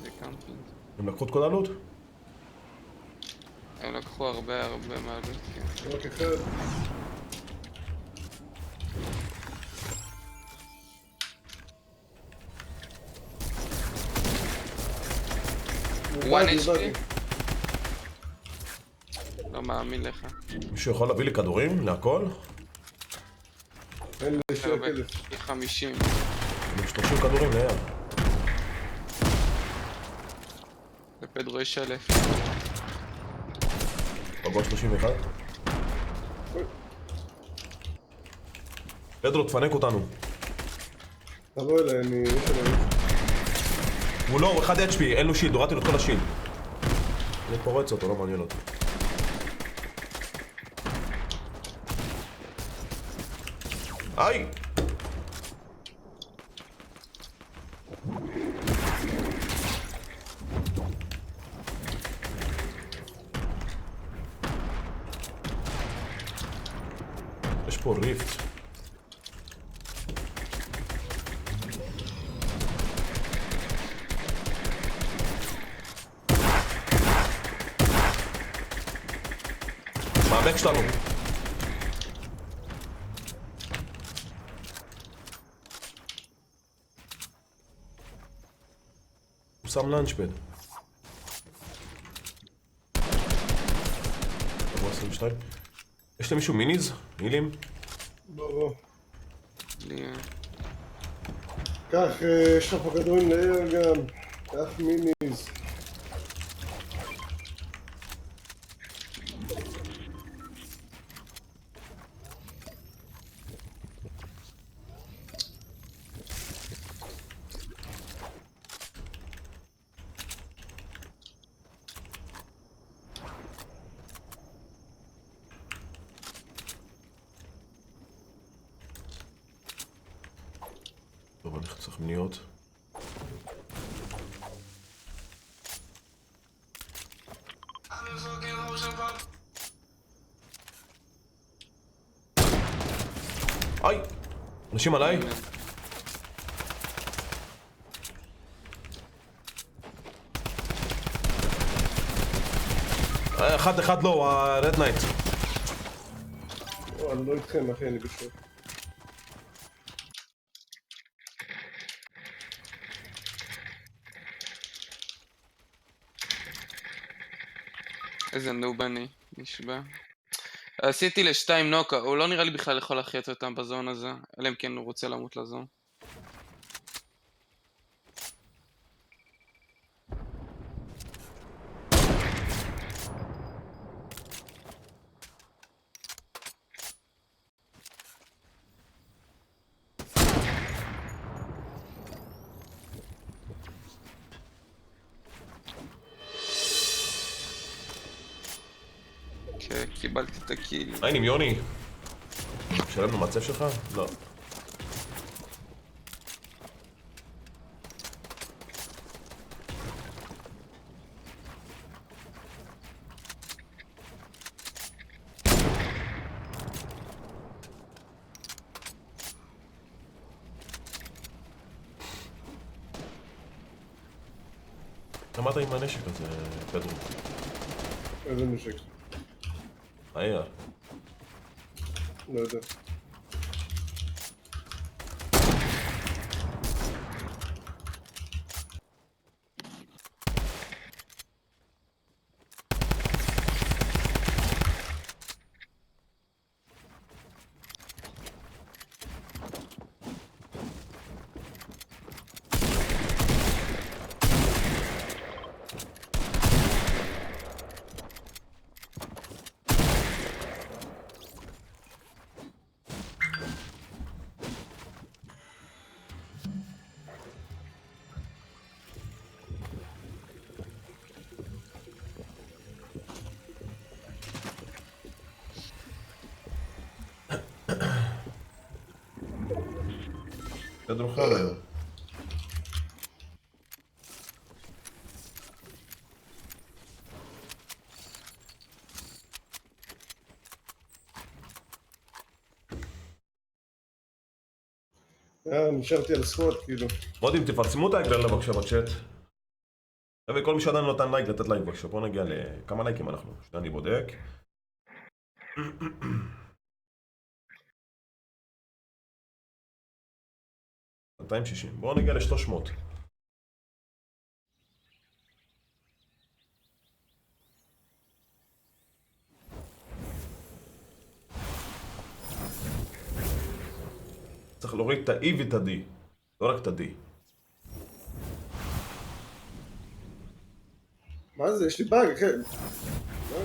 זה קמפינג. הם לקחו את כל העלות? הם לקחו הרבה מהלוט, כן. רק אחד. וואן הבנתי. HP? לא מאמין לך. מישהו יכול להביא לי כדורים? להכל? אין לי שקל. יש לי 50. אני 30 כדורים ליד. לפדרו יש 1000. פגוע 31. פדרו, תפנק אותנו. תבוא אליי, יש אליי. הוא לא, הוא 1 HP, אין לו שילד, הורדתי לו את כל השילד. אני פורץ אותו, לא מעניין אותי. היי! יש פה ריפט. מאבק שלנו. הוא שם לאנצ'פד. 22. יש למישהו מיניז? מילים? בוא. לי... קח, יש לך פה כדורים לעיר גם. קח מיניס. טוב, אני צריך מניות. היי! אנשים עליי? אחד לא, ה-Red Knight. אני לא איתכם, אחי, אני בשוק. איזה נוב אני, נשבע. עשיתי לשתיים נוקה, הוא לא נראה לי בכלל יכול להחיות אותם בזון הזה, אלא אם כן הוא רוצה למות לזון. כן, קיבלתי את הקיל. העניינים יוני. משלם לו מצב שלך? לא. למה אתה עם הנשק הזה, פדרו? איזה נשק? היה. לא יודע. פדרו חל היום. נשארתי על סקוואט, כאילו. מודים, תפרסמו את האקלר בבקשה בצ'אט. חבר'ה, כל מי שעדיין לא נתן לייק, לתת לייק בבקשה. בואו נגיע לכמה לייקים אנחנו. שנייה, אני בודק. 260. בואו נגיע ל-300. צריך להוריד את ה-E ואת ה-D. לא רק את ה-D. מה זה? יש לי באג, אחי. מה?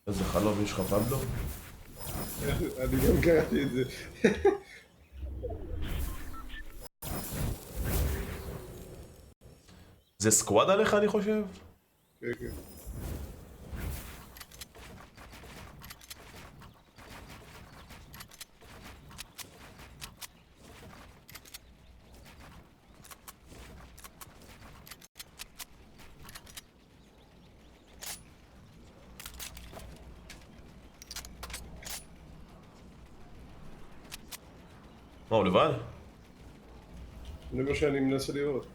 איזה חלום יש לך פבלו? אני גם קראתי את זה. זה סקוואד עליך אני חושב? כן, כן. מה, הוא לבד? זה מה שאני מנסה לראות.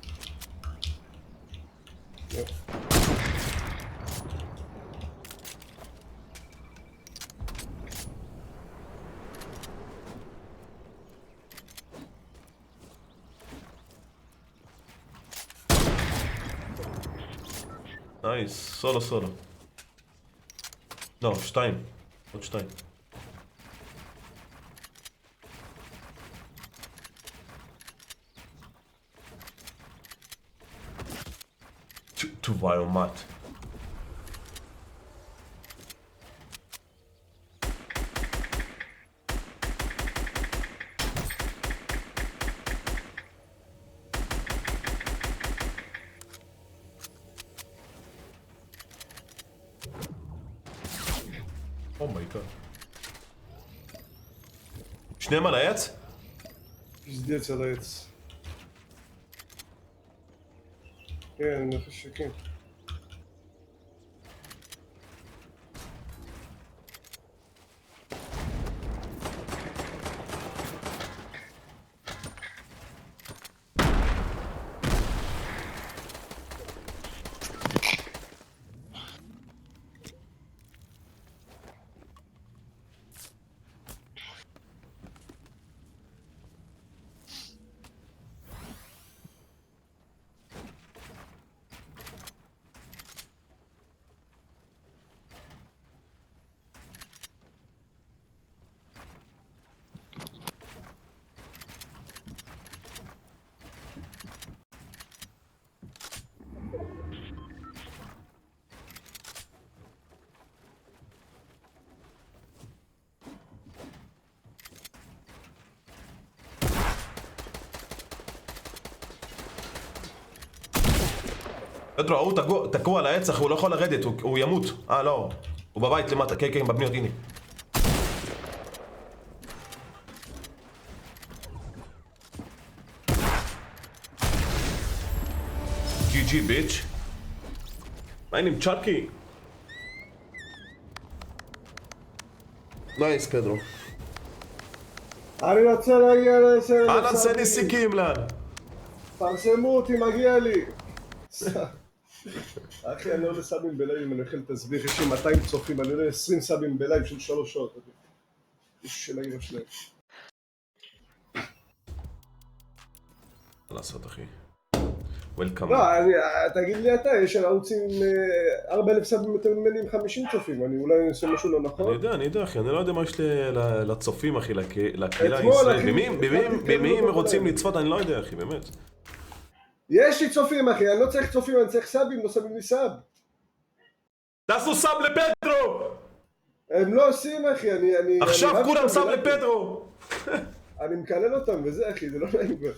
לא. נייס, סולו סולו. לא, 2. עוד 2. To Biomat. אומייגאד. שניהם על העץ? פזדץ על העץ. כן, אני חושב שכן. פדרו, ההוא תקוע על העץ, אחי, הוא לא יכול לרדת, הוא ימות. לא. הוא בבית למטה, כן, כן, בבניות, הנה. ג'י ג'י ביץ'. מה העניינים, צ'ארקי? נייס, פדרו. אני רוצה להגיע ל10,000 אהלן סני סיקים, לאן? פרסמו אותי, מגיע לי. אחי, אני עולה סאבים בלייב, אני אוכל תסביך, יש לי 200 צופים, אני עולה 20 סאבים בלייב של 3 שעות. איש של העיר שלהם. מה לעשות, אחי? וולקאם. לא, תגיד לי אתה, יש ערוצים 4,000 סאבים יותר ממני עם 50 צופים, אני אולי אעשה משהו לא נכון? אני יודע, אחי, אני לא יודע מה יש לצופים, אחי, לקהילה אתמול, הישראלית. אחי, במי הם רוצים לצפות, אני לא יודע, אחי, באמת. יש לי צופים, אחי, אני לא צריך צופים, אני צריך סאבים, לא שמים לי סאב. תעשו סאב לפדרו! הם לא עושים, אחי, אני... עכשיו אני כולם רב סאב איתם, לפדרו! אני מקלל אותם וזה, אחי, זה לא נעים כבר.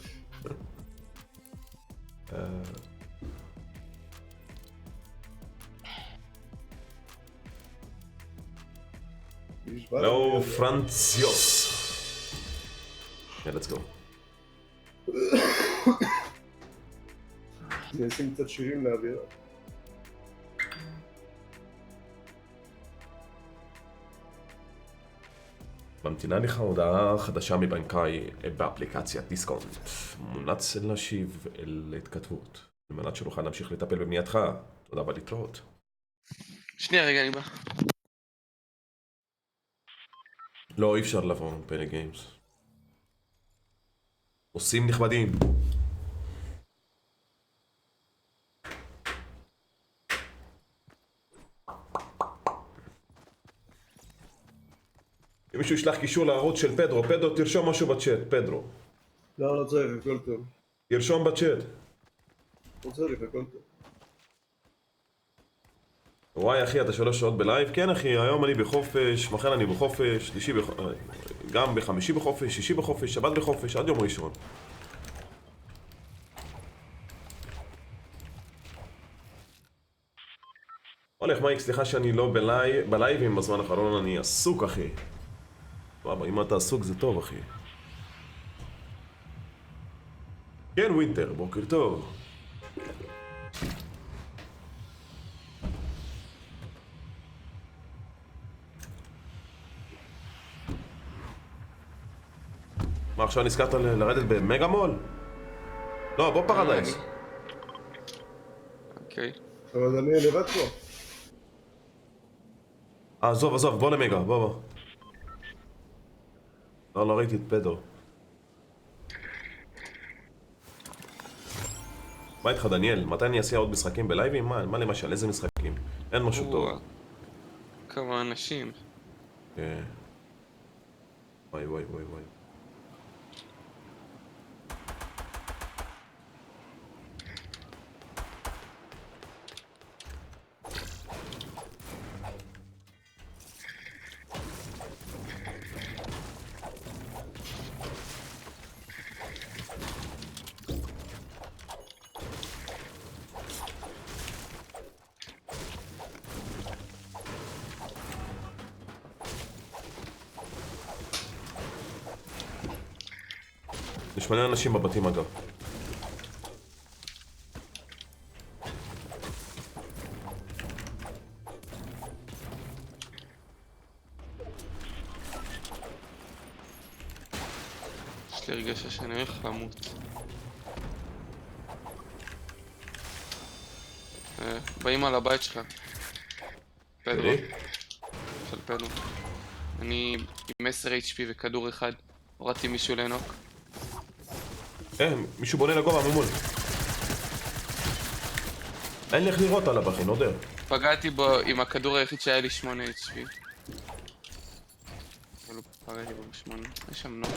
לא, פרנציוס. let's go. אני אשים קצת שירים לאווירה. ממתינה לך הודעה חדשה מבנקאי באפליקציית דיסקונט. מומלץ להשיב אל התכתבות, על מנת שנוכל להמשיך לטפל בבנייתך. תודה ולהתראות. שנייה רגע, אני בא. לא, אי אפשר לבוא פלא גיימס. עושים נכבדים. אם מישהו ישלח קישור לערוץ של פדרו, פדרו תרשום משהו בצ'אט, פדרו. לא צריך, הכל טוב. תרשום בצ'אט. לא צריך, הכל טוב. וואי אחי, אתה 3 שעות בלייב? כן אחי, היום אני בחופש, מחר אני בחופש, גם בחמישי בחופש, שישי בחופש, שבת בחופש, עד יום ראשון. הולך מייק, סליחה שאני לא בלייבים בזמן האחרון, אני עסוק אחי. וואבה, אם אתה עסוק זה טוב אחי. כן ווינטר, בוקר טוב. מה, עכשיו נזכרת לרדת במגה מול? לא, בוא פרדייס. אוקיי. אבל אני לבד פה. עזוב, בוא למגה, בוא. לא ראיתי את פדרו. מה איתך דניאל? מתי אני אעשה עוד משחקים בלייבים? מה למשל? איזה משחקים? אין משהו טוב. כמה אנשים. כן. וואי. יש מלא אנשים בבתים אגב. יש לי הרגשה שאני הולך למות. באים על הבית שלך. פדרו. של פדרו. אני עם 10 HP וכדור אחד. הורדתי מישהו לנוק. מישהו בונה לגובה ממול. אין לי איך לראות עליו אחי, נודר. פגעתי בו עם הכדור היחיד שהיה לי 8 HP. אבל פגעתי בו ב8. יש שם נוק.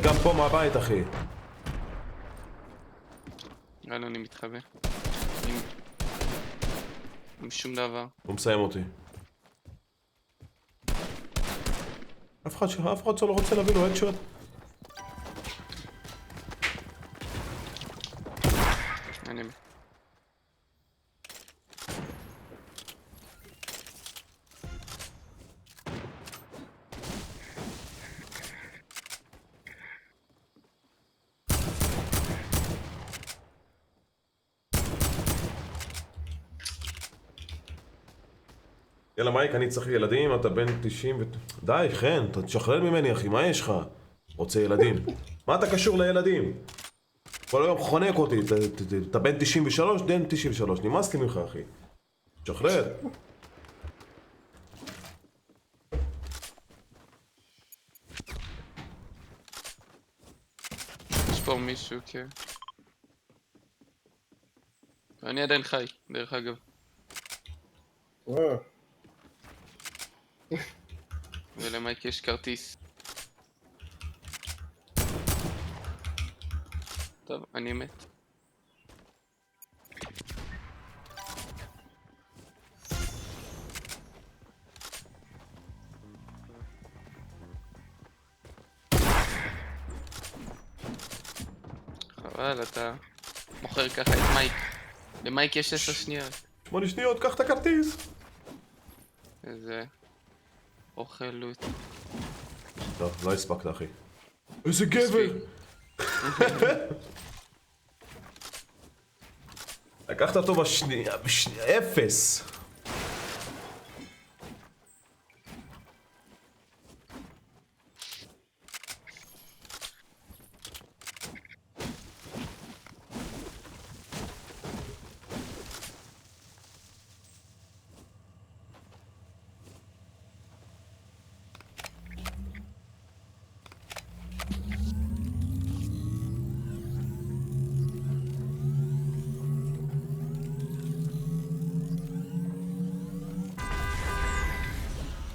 גם פה מהבית אחי. יאללה, אני מתחבא. עם שום דבר. הוא מסיים אותי. אף אחד לא רוצה להביא לו הדשוט. יאללה מייק, אני צריך ילדים, אתה בן 90 ו... די, חן, אתה תשחרר ממני אחי, מה יש לך? רוצה ילדים. מה אתה קשור לילדים? כל היום חונק אותי, אתה בן 93? בן 93, נמאס לי ממך אחי. תשחרר. יש פה מישהו, כן. אני עדיין חי, דרך אגב. ולמייק יש כרטיס. טוב, אני מת. חבל, אתה מוכר ככה את מייק. למייק יש 10 שניות. 8 שניות, קח את הכרטיס. איזה אוכל לוט. טוב, לא הספקת אחי. איזה גבר! לקחת אותו בשנייה, אפס.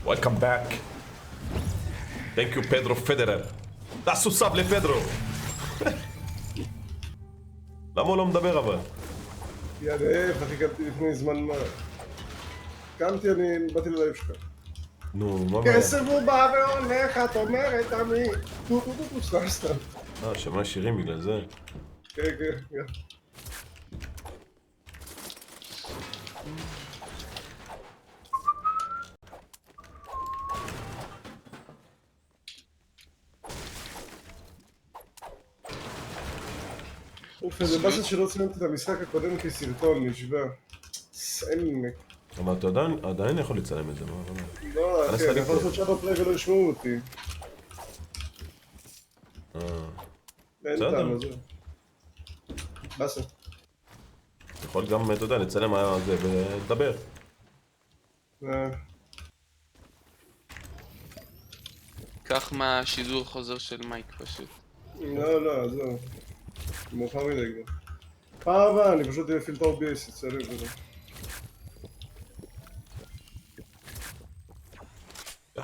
Welcome back. Thank you, Pedro Federer. תעשו סאב לפדרו. למה הוא לא מדבר אבל? יא רעב, אחי, קמתי לפני זמן מה. קמתי, אני באתי ללייב שלך. נו, מה הבעיה? כסף הוא בא והולך, את אומרת, אני... סתם. שמע שירים בגלל זה. כן, כן. אוף, איזה באסה שלא צילמתי את המשחק הקודם כסרטון, נשבע. סעמק. אבל אתה עדיין יכול לצלם את זה, מה? לא, אחי, אני יכול לעשות שאדו פליי ולא ישמעו אותי. אין בסדר. טעם, עזוב. באסה. יכול גם, אתה יודע, לצלם על זה ולדבר. קח מהשידור חוזר של מייק פשוט. לא, עזוב. מאוחר מדי כבר. פעם הבאה, אני פשוט אפעיל את ה-OBS, יצלם וזה.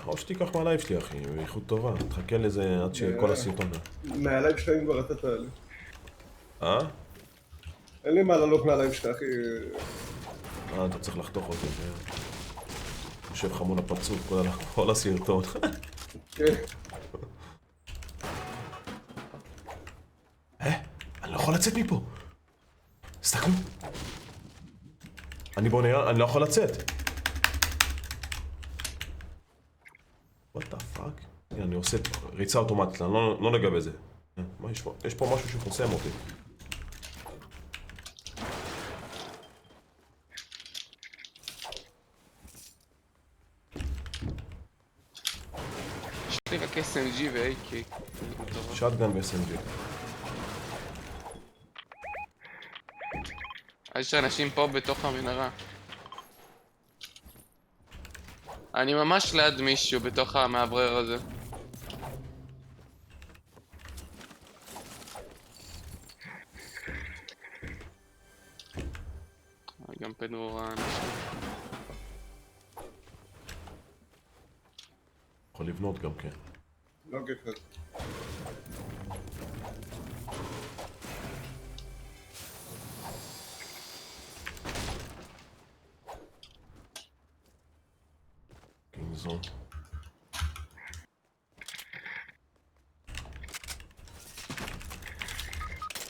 או שתיקח מהלייב שלי אחי, באיכות טובה, תחכה לזה עד שכל הסרטון. מהלייב שלך אם כבר אתה תעלה. אה? אין לי מה לעלות מהלייב שלך, אחי. אתה צריך לחתוך אותי. יושב לך מול הפרצוף כל הסרטון. כן. אני לא יכול לצאת מפה. תסתכלו. אני לא יכול לצאת. What the fuck? הנה, אני עושה ריצה אוטומטית, אני לא נגע בזה. מה יש פה? יש פה משהו שחוסם אותי. יש לי רק SMG ו-AK. שטגן ב-SMG. יש אנשים פה בתוך המנהרה. אני ממש ליד מישהו בתוך המאוורר הזה. גם פנו האנשים. יכול לבנות גם כן. לא כיף. קינגזון.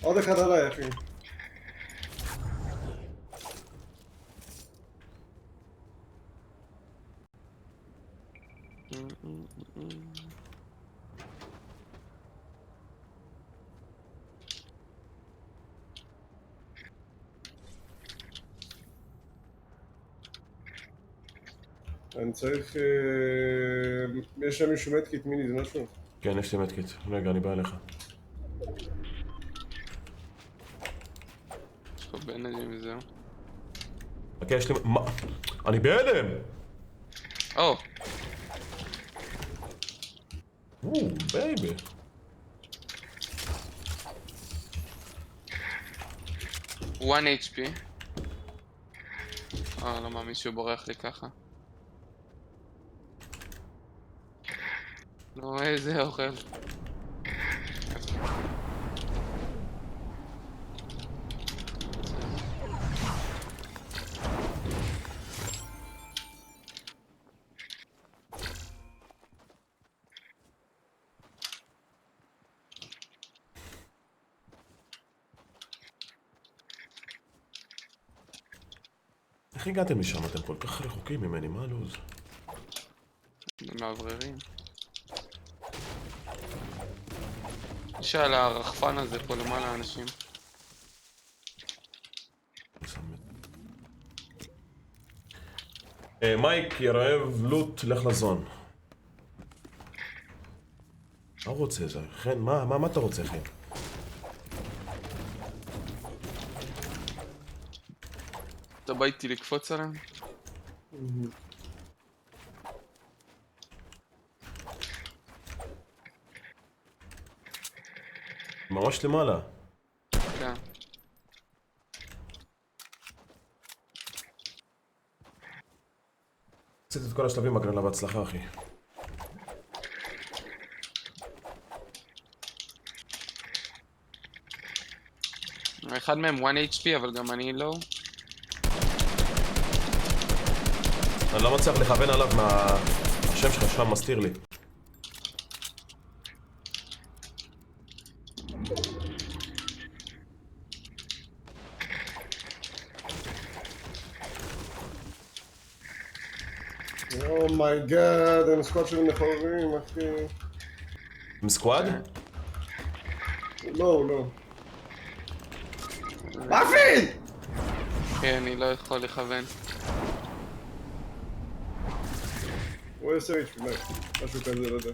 עוד אחד עליי, אחי. אני צריך... יש שם מישהו מדקיט מיני, זה משהו? כן, יש לי מדקיט. רגע, אני בא אליך. יש לך בנדים וזהו. אוקיי, יש לי... מה? אני בהלם! או! בייבי. one HP. לא מאמין שהוא בורח לי ככה. לא, איזה אוכל. איך הגעתם משם? אתם כל כך רחוקים ממני, מה הלו"ז? מעבררים. יש על הרחפן הזה פה למעלה אנשים. מייק, ירעב, לוט, לך לזון. מה רוצה זה? חן, מה אתה רוצה, חן? אתה בא איתי לקפוץ עליהם? ממש למעלה. כן. עשיתי את כל השלבים בגרלה בהצלחה, אחי. אחד מהם 1 HP אבל גם אני לא. אני לא מצליח לכוון עליו השם שלך שם מסתיר לי. אומייגאד, הם סקואד שלי מחוררים, אחי. עם סקואד? לא, לא. מאפין! כן, אני לא יכול לכוון. הוא 10 HP, משהו כזה, לא יודע.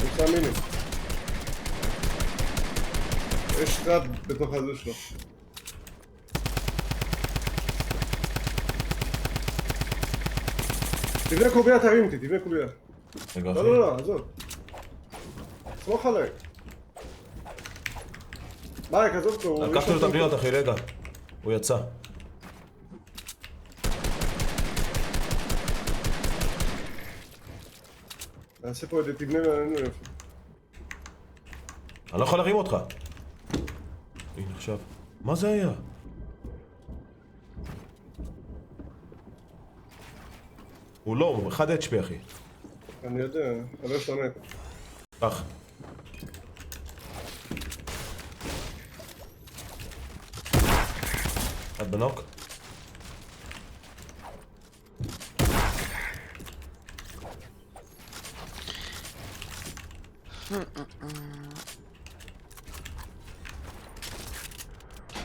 הוא שם מיני. יש טראפ בתוך הזה שלו. תבנה קובייה, תרים אותי, תבנה קובייה. רגע, אחי. לא, לא, לא, עזוב. סמוך עליי. מייק, עזוב אותו. לקחתי לו את הבניות, אחי, רגע. הוא יצא. נעשה פה את זה, תבנה לנו יופי. אני לא יכול להרים אותך. הנה עכשיו. מה זה היה? הוא לא, הוא 1 HP, אחי. אני יודע, חבר שלו מת. קח. אחד בנוק.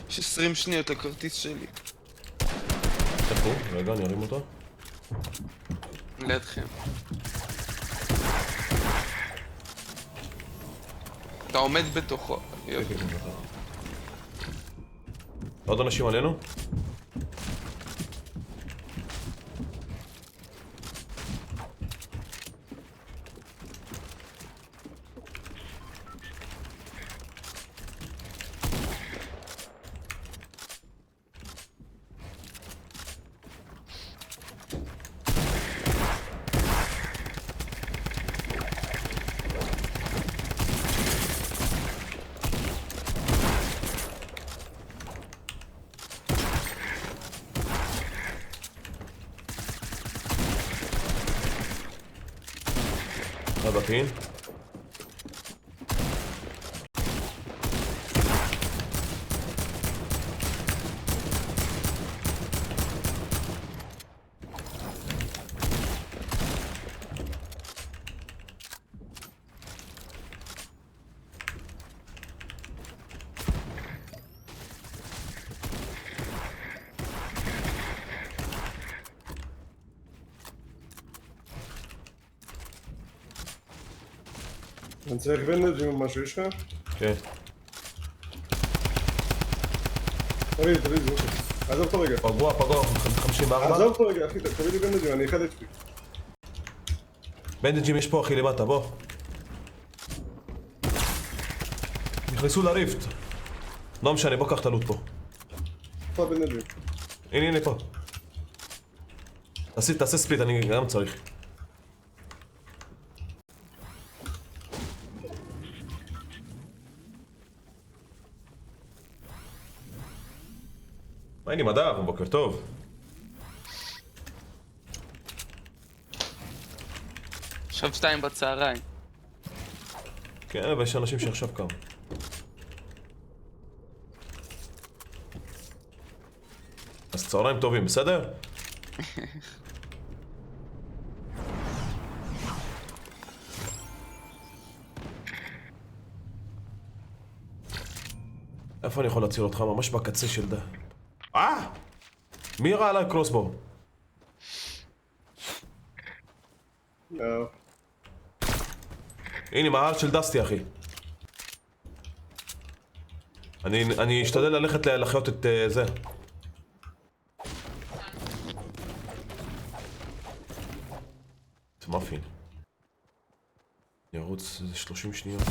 יש 20 שניות לכרטיס שלי. איפה הוא? רגע, אני ארים אותו. לידכם. אתה עומד בתוכו. יופי. עוד אנשים עלינו? הבתים. אני צריך בנדג'ים או משהו, יש לך? כן. תביא לי, זה משהו. עזוב אותו רגע. פגוע, 54. עזוב אותו רגע, אחי, תביא לי בנדג'ים, אני 1 HP. בנדג'ים יש פה אחי למטה, בוא. נכנסו לריפט. לא משנה, בוא קח את הלוט פה. פה בנדג'ים. הנה פה. תעשה ספליט, אני גם צריך. מה הנה מדר, בוקר טוב. עכשיו 2 בצהריים. כן, אבל יש אנשים שעכשיו קם. אז צהריים טובים, בסדר? איפה אני יכול להציל אותך? ממש בקצה של דה. מי ראה עליי קרוסבו? הנה, מההר של דסטי, אחי. אני אשתדל ללכת לחיות את זה. את מאפין. ירוץ איזה 30 שניות.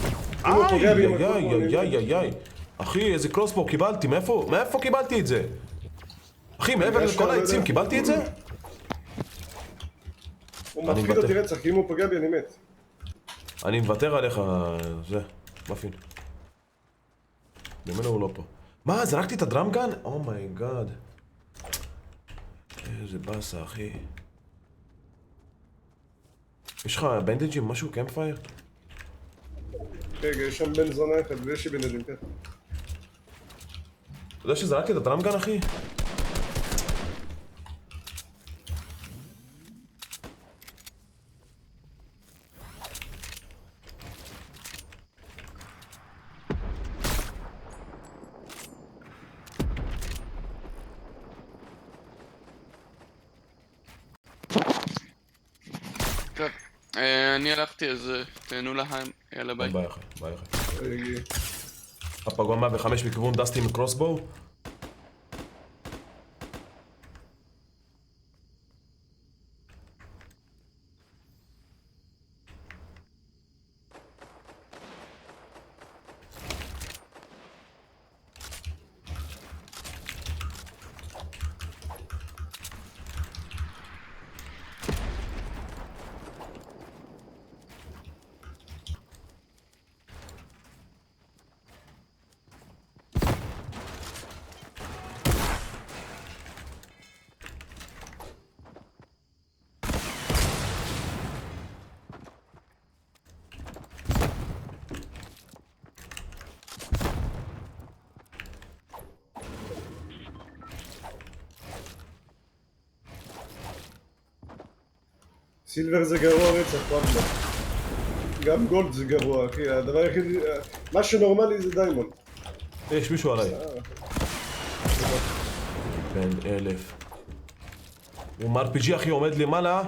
איי. אחי, איזה קרוסבו קיבלתי, מאיפה קיבלתי את זה? אחי, מעבר לכל העצים קיבלתי את זה? הוא מפחיד אותי רצח, כי אם הוא פוגע בי אני מת. אני מוותר עליך, זה, מאפין. ממנו הוא לא פה. מה, זרקתי את הדרמגן? אומייגאד. איזה באסה, אחי. יש לך בנדג'ים, משהו, קמפייר? רגע, יש שם בן זונה אחד ויש לי בנדג'ים, כן. אתה יודע שזרקתי את הדרמגן, אחי? טוב, אני הלכתי, אז תהנו להם, יאללה ביי. ביי אחי, ביי אחי. רגע. הפגוע 105 מכיוון דסטי עם קרוסבו. סילבר זה גרוע רצח, וואלה. גם גולד זה גרוע, אחי. הדבר היחידי... מה שנורמלי זה דיימונד. יש מישהו עליי. בן 1000. הוא מ-RPG אחי עומד למעלה.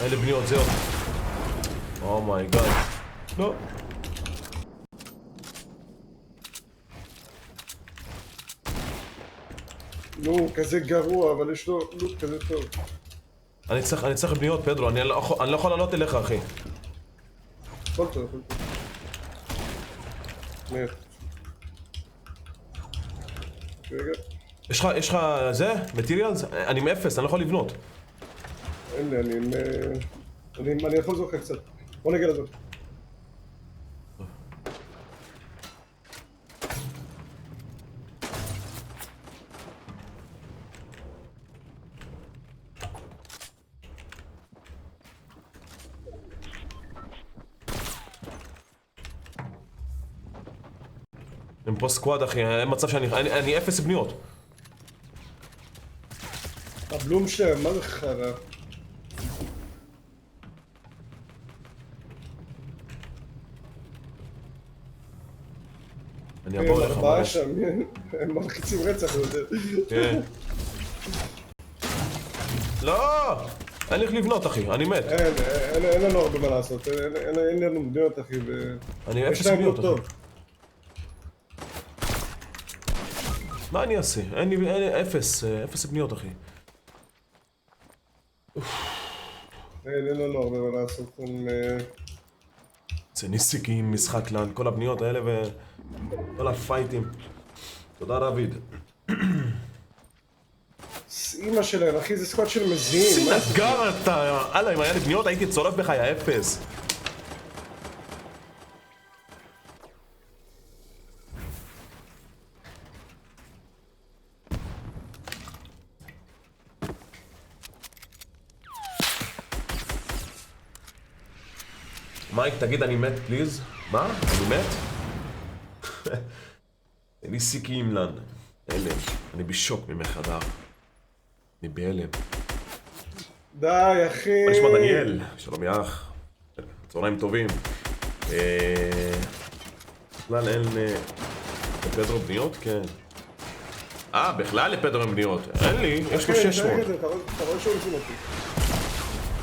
אלה בניות, זהו. אומייגאד. לא. נו, כזה גרוע, אבל יש לו לוט כזה טוב. אני צריך בניות, פדרו, אני לא יכול לעלות אליך, אחי. הכל טוב, הכל טוב. מת. רגע. יש לך זה? מטיריאלס? אני מאפס, אני לא יכול לבנות. אין לי, אני יכול לזרוק לך קצת. בוא נגיע לזאת. הם פה סקוואד אחי, אין מצב אני אפס בניות. הבלום שלהם, מה זה חרא? אני אעבור לך ארבעה ממש. שם, הם מלחיצים רצח יותר. כן. לא! אין לי איך לבנות, אחי, אני מת. אין לנו הרבה מה לעשות, אין לנו בניות אחי, אני אפס יש להם בניות, לא טוב. אחי. מה אני אעשה? אין לי אפס בניות, אחי. אין לנו הרבה מה לעשות, זה ניסיקים, משחק לן, כל הבניות האלה וכל הפייטים. תודה רביד. אמא שלהם אחי, זה סקוט של מזיעים. מה זה? סינגר אתה, אללה, אם היה לי בניות הייתי צורף בך, יא אפס. מייק, תגיד אני מת פליז? מה? אני מת? אין לי סיקים לן. הלם. אני בשוק ממך, הדר. אני בהלם. די אחי. מה נשמע דניאל? שלום יאח. צהריים טובים. בכלל אין לפדרו בניות? כן. בכלל לפדרו אין בניות. אין לי, יש לו 600. אתה רואה שהוא עושים אותי.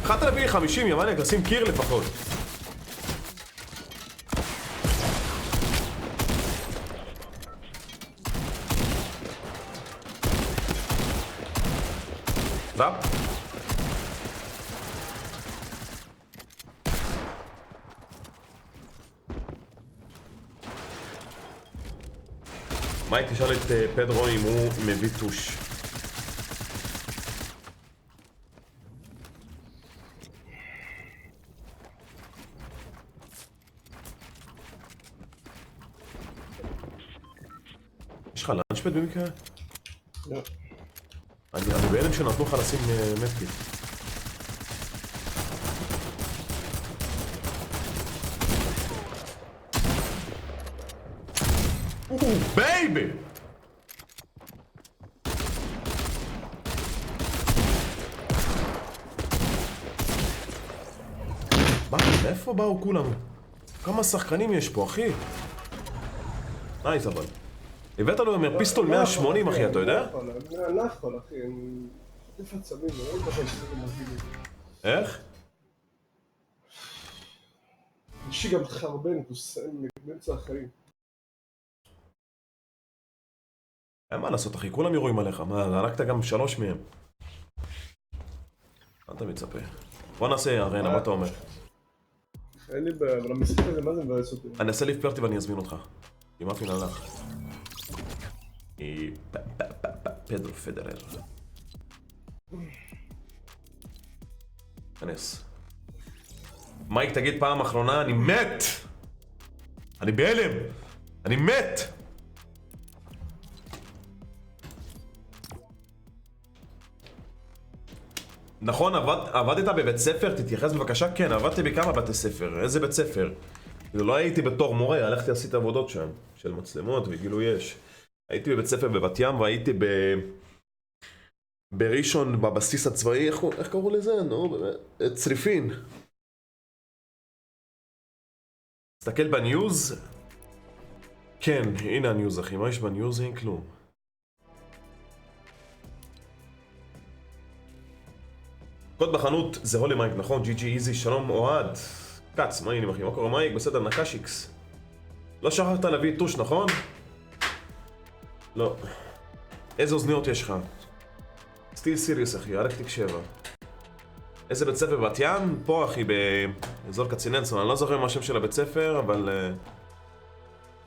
1050, ימנק, לשים קיר לפחות. טראפ? מייק, תשאל את פדרו אם הוא מביא טוש. יש לך לאנשפד במקרה? לא. אני בהלם שנתנו לך לשים מפקיט. בייבי! מאיפה באו כולם? כמה שחקנים יש פה, אחי? נייס אבל. הבאת לו מפיסטול 180, אחי, אתה יודע? אני לא יכול, אחי, אני חוטף עצבים, אני לא יודע שזה מרגיל לי. איך? יש לי גם חרבן, באמצע החיים. אין מה לעשות, אחי, כולם יורים עליך, מה, הרגת גם 3 מהם. מה אתה מצפה? בוא נעשה ארנה, מה אתה אומר? אין לי בעיה, אבל המשחק הזה, מה זה מבאס אותי? אני אעשה ליף פרטי ואני אזמין אותך. עם אפין הלך. פדרו פדרר. כנס. מייק, תגיד פעם אחרונה, אני מת! אני בהלם! אני מת! נכון, עבדת בבית ספר? תתייחס בבקשה. כן, עבדתי בכמה בתי ספר. איזה בית ספר? לא הייתי בתור מורה, הלכתי עשיתי עבודות שם, של מצלמות וגילוי אש. הייתי בבית ספר בבת ים והייתי בראשון, בבסיס הצבאי, איך קראו לזה? נו, באמת, צריפין. תסתכל בניוז. כן, הנה הניוז, אחי, מה יש בניוז? אין כלום. קוד בחנות זה הולי מייק, נכון? ג'י ג'י איזי, שלום אוהד. קץ, מה העניינים אחי? מה קורה מייק? בסדר, נקשיקס. לא שכחת להביא טוש, נכון? לא. איזה אוזניות יש לך? סטיל סיריוס אחי, ארק תיק 7. איזה בית ספר בת ים? פה אחי, באזור קציננסון. אני לא זוכר מה השם של הבית ספר, אבל...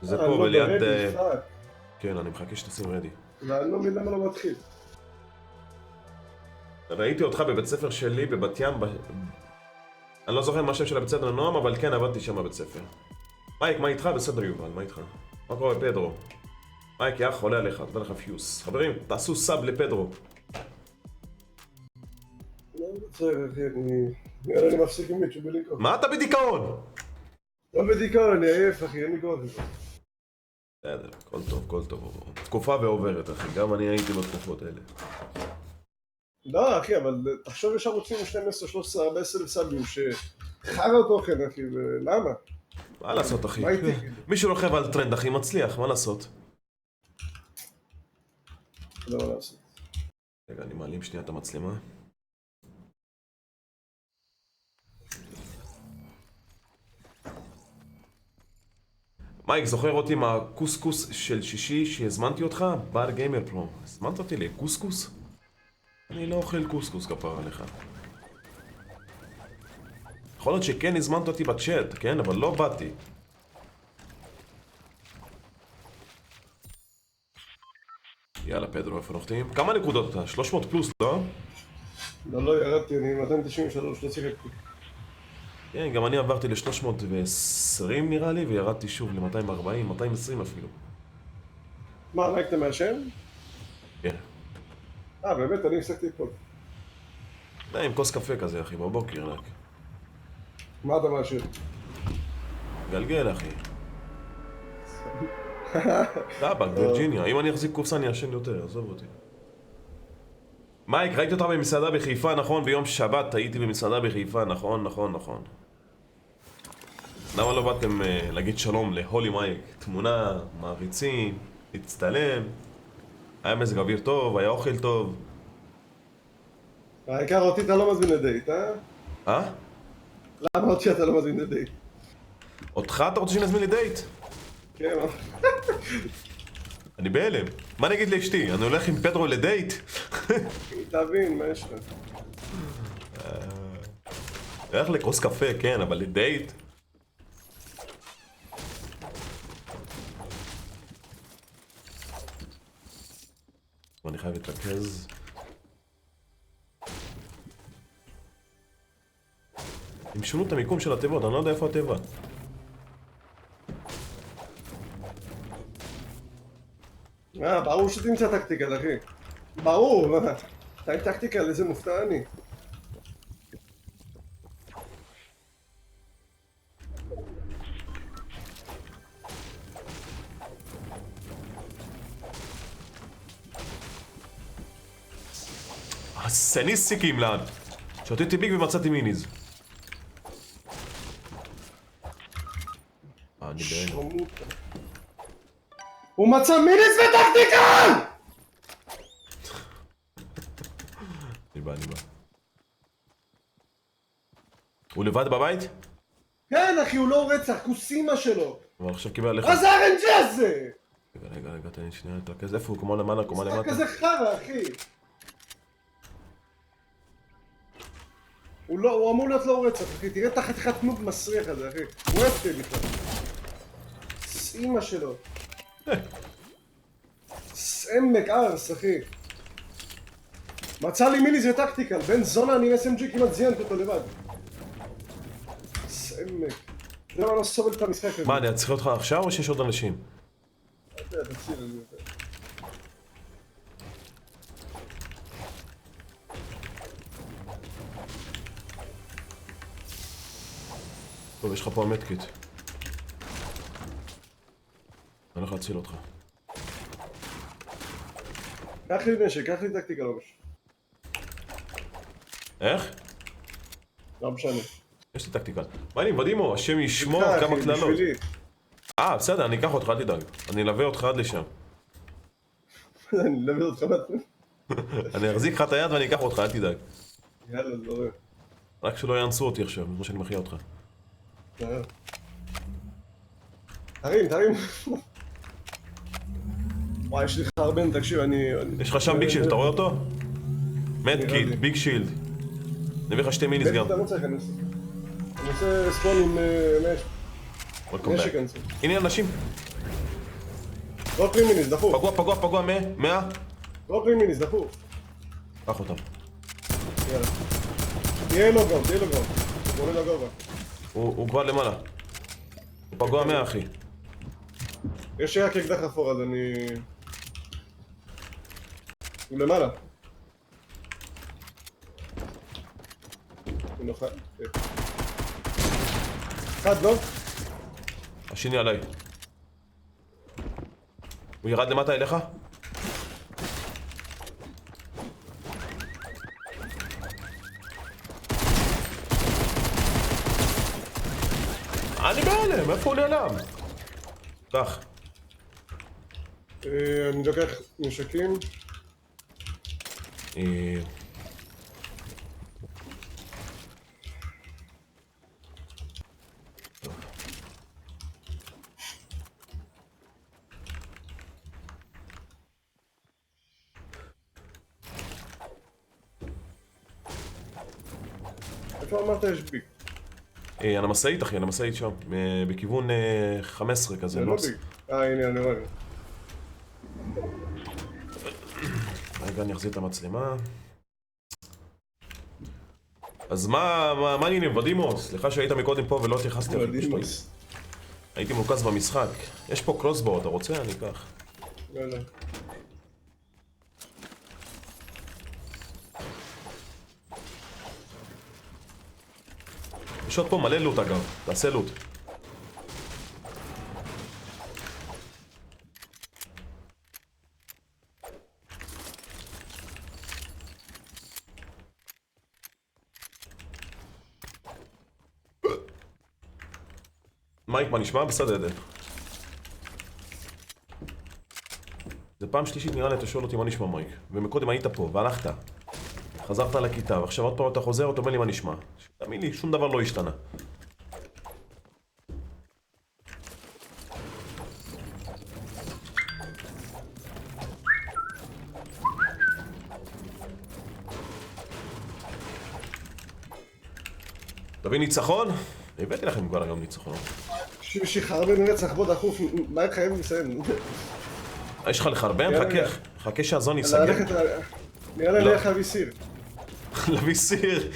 זה פה בליד... כן, אני מחכה שתשים רדי. ואני לא מבין למה לא מתחיל. ראיתי אותך בבית ספר שלי בבת ים, אני לא זוכר מה השם של הבית ספר נועם, אבל כן עבדתי שם בבית ספר. מייק, מה איתך? בסדר יובל, מה איתך? מה קורה פדרו? מייק, יח, עולה עליך, תודה לך פיוס. חברים, תעשו סאב לפדרו. לא בסדר אחי, נראה לי מפסיק עם מישהו בליקו. מה אתה בדיכאון? לא בדיכאון, אני עייף אחי, אין לי גודל. בסדר, כל טוב, כל טוב. תקופה ועוברת אחי, גם אני הייתי בתקופות האלה. לא אחי, אבל תחשוב יש ערוצים 12, 13, 14 סאבים שחרא תוכן אחי, ולמה? מה לעשות אחי? מה איתי? מי שרוכב על טרנד אחי מצליח, מה לעשות? לא מה לעשות. רגע, אני מעלים שנייה את המצלמה. מייק, זוכר אותי מהקוסקוס של שישי שהזמנתי אותך? בר גיימר פרו. הזמנת אותי לקוסקוס? אני לא אוכל קוסקוס כפרה עליך. יכול להיות שכן הזמנת אותי בצ'אט, כן? אבל לא באתי. יאללה פדרו, איפה נוחתים? כמה נקודות אתה? 300 פלוס, לא? לא, ירדתי, אני 293, לא שיחקתי. כן, גם אני עברתי ל-320 נראה לי, וירדתי שוב ל-240, 220 אפילו. מה, רק אתה מעשן? כן. באמת, אני הפסקתי אתמול. די, עם כוס קפה כזה, אחי, בבוקר רק. מה אתה מעשן? גלגל, אחי. טבק, וירג'יניה. אם אני אחזיק קופסה אני אשן יותר, עזוב אותי. מייק, ראיתי אותך במסעדה בחיפה, נכון? ביום שבת הייתי במסעדה בחיפה, נכון. למה לא באתם להגיד שלום להולי מייק? תמונה, מעריצים, להצטלם. היה מזג אוויר טוב, היה אוכל טוב. העיקר אותי אתה לא מזמין לדייט, אה? אה? למה אותי אתה לא מזמין לדייט? אותך אתה רוצה שנזמין לדייט? כן, אני בהלם. מה אני אגיד לאשתי? אני הולך עם פדרו לדייט? תבין, מה יש לך? הולך לכוס קפה, כן, אבל לדייט? אני חייב להתרכז. הם שינו את המיקום של התיבות, אני לא יודע איפה התיבה. ברור שתמצא טקטיקל, אחי. ברור, מה? אתה עם טקטיקל, איזה מופתע אני. הסניסיקים לאן. שתיתי ביג ומצאתי מיניז. אני בהלם. הוא מצא מיניס וטקטיקל! אני בא. הוא לבד בבית? כן, אחי, הוא לא רצח, כוסימה שלו. אבל עכשיו קיבל עליך. מה זה ה-RNG הזה? רגע, תן לי שנייה להתרכז. איפה הוא? קומה למעלה, קומה משחק למטה. כזה חרא, אחי. הוא אמור להיות לא רצח, אחי. תראה את החתיכת נוב מסריח הזה, אחי. הוא אפטי בכלל. אימא שלו. סעמק ארס, אחי. מצא לי מיניס וטקטיקל. בן זונה, אני SMG כמעט זיינתי אותו לבד. סעמק. אתה יודע מה, לא סובל את המשחק הזה. מה, אני אצליח אותך עכשיו או שיש עוד אנשים? תציל, אני יודע. טוב, יש לך פה המטקיט. אני הולך להציל אותך. קח לי נשק, קח לי טקטיקה לא משהו. איך? לא משנה. יש לי טקטיקל. מה אני ודימו, השם ישמור כמה אחי, קללות. בשבילי. בסדר, אני אקח אותך, אל תדאג. אני אלווה אותך עד לשם. אני אלווה אותך בעצמי. אני אחזיק לך את היד ואני אקח אותך, אל תדאג. יאללה, זורם. רק שלא יאנסו אותי עכשיו, כמו שאני מחיה אותך. תרים. וואי, יש לי חרבן, תקשיב, אני... יש לך שם ביג שילד, אתה רואה אותו? מדקיט, ביג שילד. אני אביא לך שתי מיניס גם. אתה לא צריך, אני עושה ספון עם נשק אני צריך. הנה אנשים. דרופ לי מיניס, דחוף. פגוע, 100. דרופ לי מיניס, דחוף. קח אותם. יאללה. תהיה לו גרום. הוא עולה לגובה. הוא כבר למעלה. הוא פגוע 100 אחי. יש רק אקדח אפור, אז אני... הוא למעלה. הוא נוכל. אחד, לא? השני עליי. הוא ירד למטה אליך? אני בהלם, איפה הוא נעלם? קח. אני לוקח נשקים. איפה אמרת יש ביג? על המשאית אחי, על המשאית שם, בכיוון 15 כזה, זה לא ביג. הנה, אני רואה. רגע, אני אחזיר את המצלמה. אז מה העניינים, ודימוס? סליחה שהיית מקודם פה ולא התייחסתי אפילו. ודימוס. הייתי מרוכז במשחק. יש פה קרוסבו, אתה רוצה? אני אקח. לא. יש עוד פה מלא לוט אגב, תעשה לוט. מייק, מה נשמע? בסדר. זה פעם שלישית נראה לי אתה שואל אותי מה נשמע מייק. ומקודם היית פה והלכת. חזרת לכיתה ועכשיו עוד פעם אתה חוזר אתה אומר לי מה נשמע. תאמין לי, שום דבר לא השתנה. תביא ניצחון? הבאתי לכם כבר היום ניצחון. שחרבן רצח בוא דחוף, מה הם חייבים לסיים? יש לך לחרבן? יאללה. חכה שהזון ייסגר. נראה לי נלך להביא סיר. להביא סיר.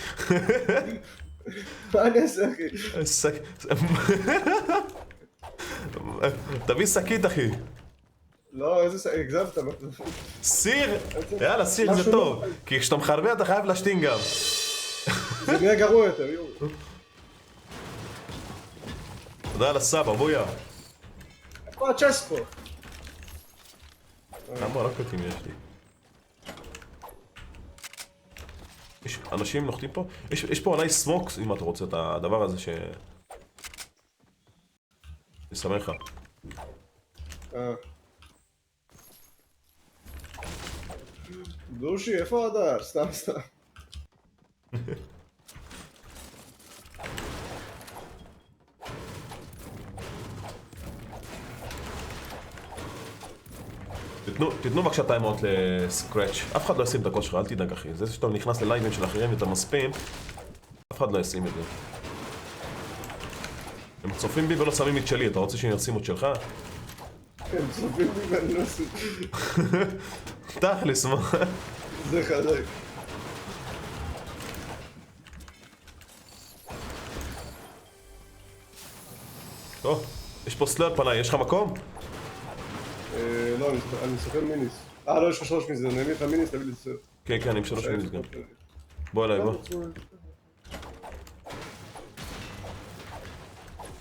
מה אני אעשה אחי? תביא שקית אחי. לא, איזה הגזמת. סיר? יאללה, סיר זה משהו טוב. לא- כי כשאתה מחרבן אתה חייב להשתין גם. זה נהיה גרוע יותר, יואו. תודה על הסבא, בויה. איפה הצ'סט פה? כמה רקטים יש לי? יש אנשים נוחתים פה? יש פה עליי סמוקס אם אתה רוצה את הדבר הזה ש... אני שמח לך. דושי, איפה הדר? סתם. תתנו בבקשה טיימאוט לסקרץ'. אף אחד לא ישים את הקוד שלך, אל תדאג אחי. זה שאתה נכנס ללייבים של אחרים ואתה מספים, אף אחד לא ישים את זה. הם צופים בי ולא שמים את שלי, אתה רוצה שהם ישימו את שלך? הם צופים לי ואני לא עושה. תכלס, מה? זה חזק. טוב, יש פה סלאפ עליי, יש לך מקום? לא, אני מסתכל מיניס. לא, יש לך 3 מזה, נהנה לך מיניס, תביא לי סר. כן, כן, אני עם 3 מיניס גם. בוא אליי, בוא.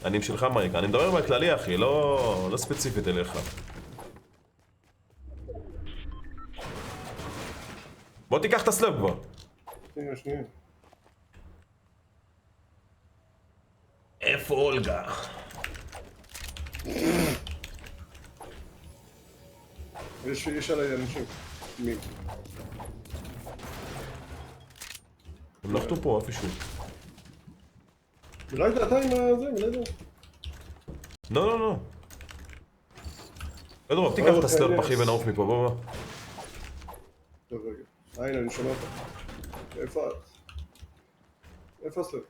אני עם שלך מייק, אני מדבר בכללי אחי, לא ספציפית אליך. בוא תיקח את הסלאפ כבר. שנייה. איפה אולגה? יש עליי אנשים. מי? הם נחתו פה איפשהו. לא יודע, אתה עם זה, לא יודע. לא. פדרו, תיקח את הסלאפ אחי ונעוף מפה, בוא. טוב, רגע. הנה, אני שומע אותך. איפה את? איפה הסלאפ?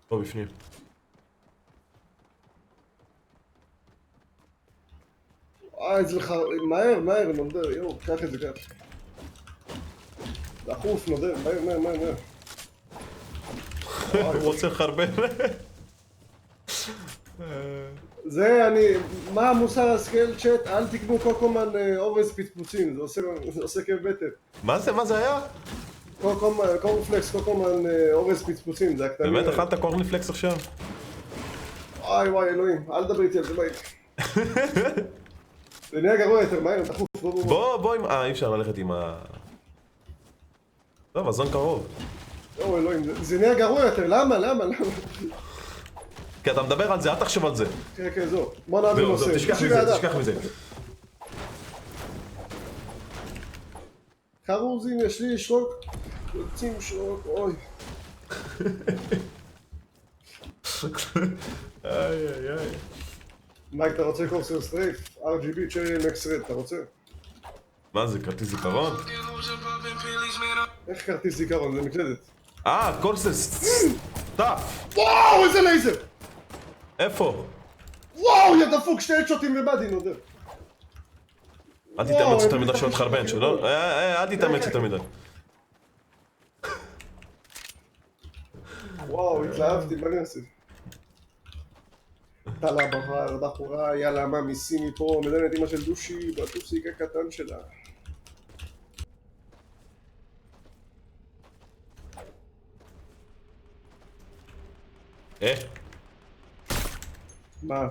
פה בפנים. זה לך, מהר, נודר, יואו, קח את זה, קח. דחוף, נודר, מהר. הוא רוצה לחרבן. זה מה המוסר השכל צ'אט? אל תקנו קוקומן אורז פצפוצים, זה עושה כאב בטן. מה זה היה? קורנפלקס, קוקומן אורז פצפוצים, זה הקטנים. באמת אכלת קורנפלקס עכשיו? וואי, אלוהים, אל דבר איתי על זה, מייק. זה נהיה גרוע יותר, מהר, דחוף, בוא. בוא עם... אי אפשר ללכת עם ה... טוב, הזון קרוב. יואו, אלוהים, זה נהיה גרוע יותר, למה? כי אתה מדבר על זה, אל תחשב על זה. כן, זהו. בוא נעביר נושא. תשכח מזה. חרוזים, יש לי שרוק. יוצאים שרוק, אוי. איי. מייק, אתה רוצה קורסר סטרייף? RGB, צ'רי מקס רד, אתה רוצה? מה זה, כרטיס זיכרון? איך כרטיס זיכרון? זה מקלדת. קורסס! טאף! וואו, איזה לייזר! איפה? וואו, יא דפוק, שתי הדשוטים ובאדי נודר. אל תתאמץ יותר מדי שלא תחרבן, שלא? אל תתאמץ יותר מדי. וואו, התלהבתי, מה אני אעשה? טלה בחורה, יאללה, מה, מיסים מפה, מדיינת אמא של דושי, בטוסיק הקטן שלה. מה?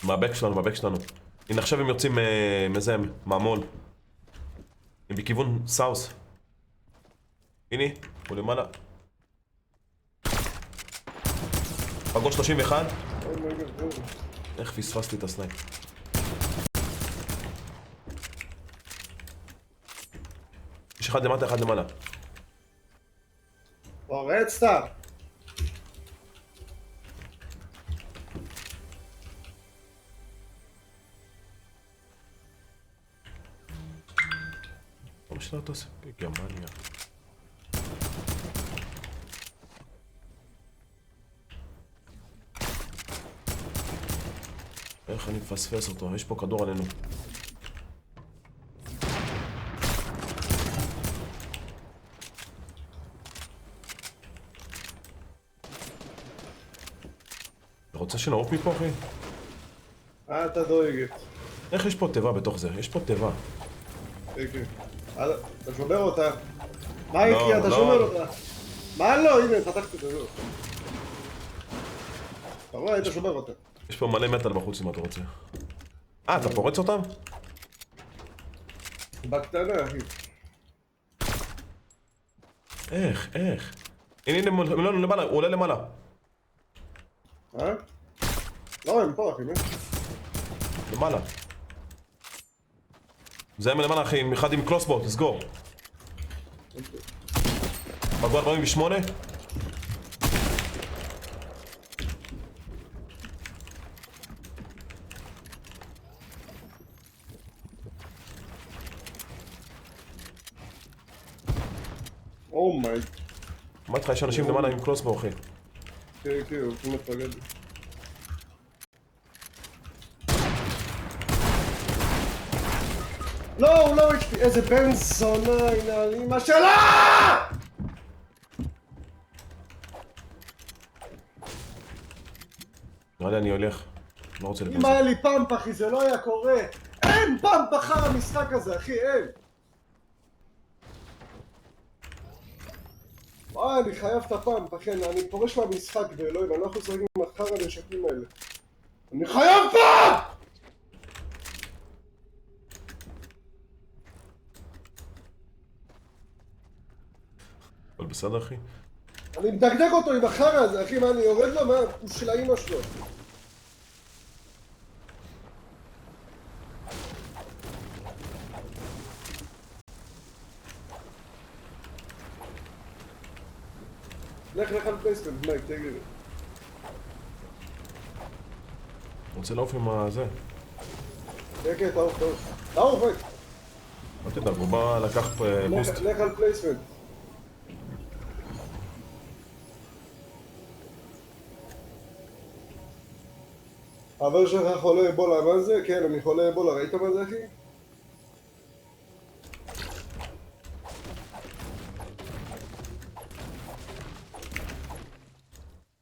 מהבק שלנו. הנה עכשיו הם יוצאים מאיזה מהמול. הם בכיוון סאוס. הנה, הוא למעלה. פגוש 31. איך פספסתי את הסנייפ. יש אחד למטה, אחד למעלה. פורצת! למה שלא אתה עושה בגרמניה? איך אני מפספס אותו? יש פה כדור עלינו. אתה רוצה שנעוף מפה, אחי? אתה דואגת. איך יש פה תיבה בתוך זה? יש פה תיבה. כן. אתה שובר אותה. מה איתי? לא, אתה לא. שובר אותה. מה לא? הנה, פתחתי את זה. אתה רואה, היית שובר אותה. יש פה מלא מטל בחוץ אם אתה רוצה. אתה פורץ אותם? בקטנה, אחי. איך? הנה, למעלה, הוא עולה למעלה. לא, הם פה, אחי, מה? למעלה. זה הם למעלה, אחי, אחד עם קלוסבוט, לסגור. פגוע 48. אומייי. אמרתי לך, יש אנשים למעלה עם קלוסבוט, אחי. כן, הוא כמעט פגע לי. לא, הוא לא HP, איזה בן זונה, הנה על אמא שלה! נראה לי אני הולך. לא רוצה אם לבז. היה לי פאמפ, אחי, זה לא היה קורה. אין פאמפ אחר המשחק הזה, אחי, אין. וואי, אני חייב את הפאמפ, אחי, אני פורש מהמשחק באלוהים, אני לא יכול לשחק עם אחר הנשקים האלה. אני חייב פאמפ! אבל בסדר, אחי? אני מדגדג אותו עם החרא הזה, אחי, מה, אני יורד לו? מה, הוא של האמא שלו. לך על פלייסמנט, מייק, תגיד לי. רוצה לעוף עם הזה. כן, תעוף, מייק. אל תדאג, הוא בא לקח בוסט. לך על פלייסמנט. חבר שלך חולה אבולה, מה זה? כן, אני חולה אבולה, ראית מה זה, אחי?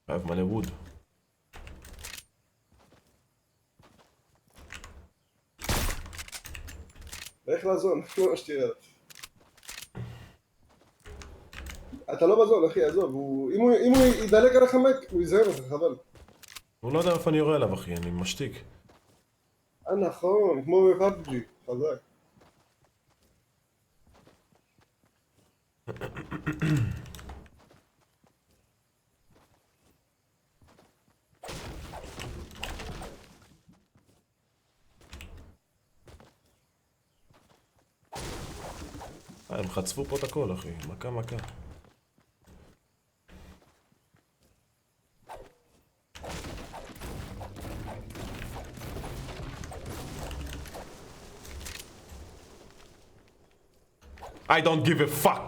חייב מלא ווד. לך לזון, לא מה שתראה. אתה לא בזון, אחי, עזוב, אם הוא ידלק עליך מק, הוא יזהר אותך, חבל. הוא לא יודע איפה אני יורה אליו, אחי, אני משתיק. נכון, כמו בפאבג'י, חזק. הם חצפו פה את הכל, אחי, מכה. I don't give a fuck!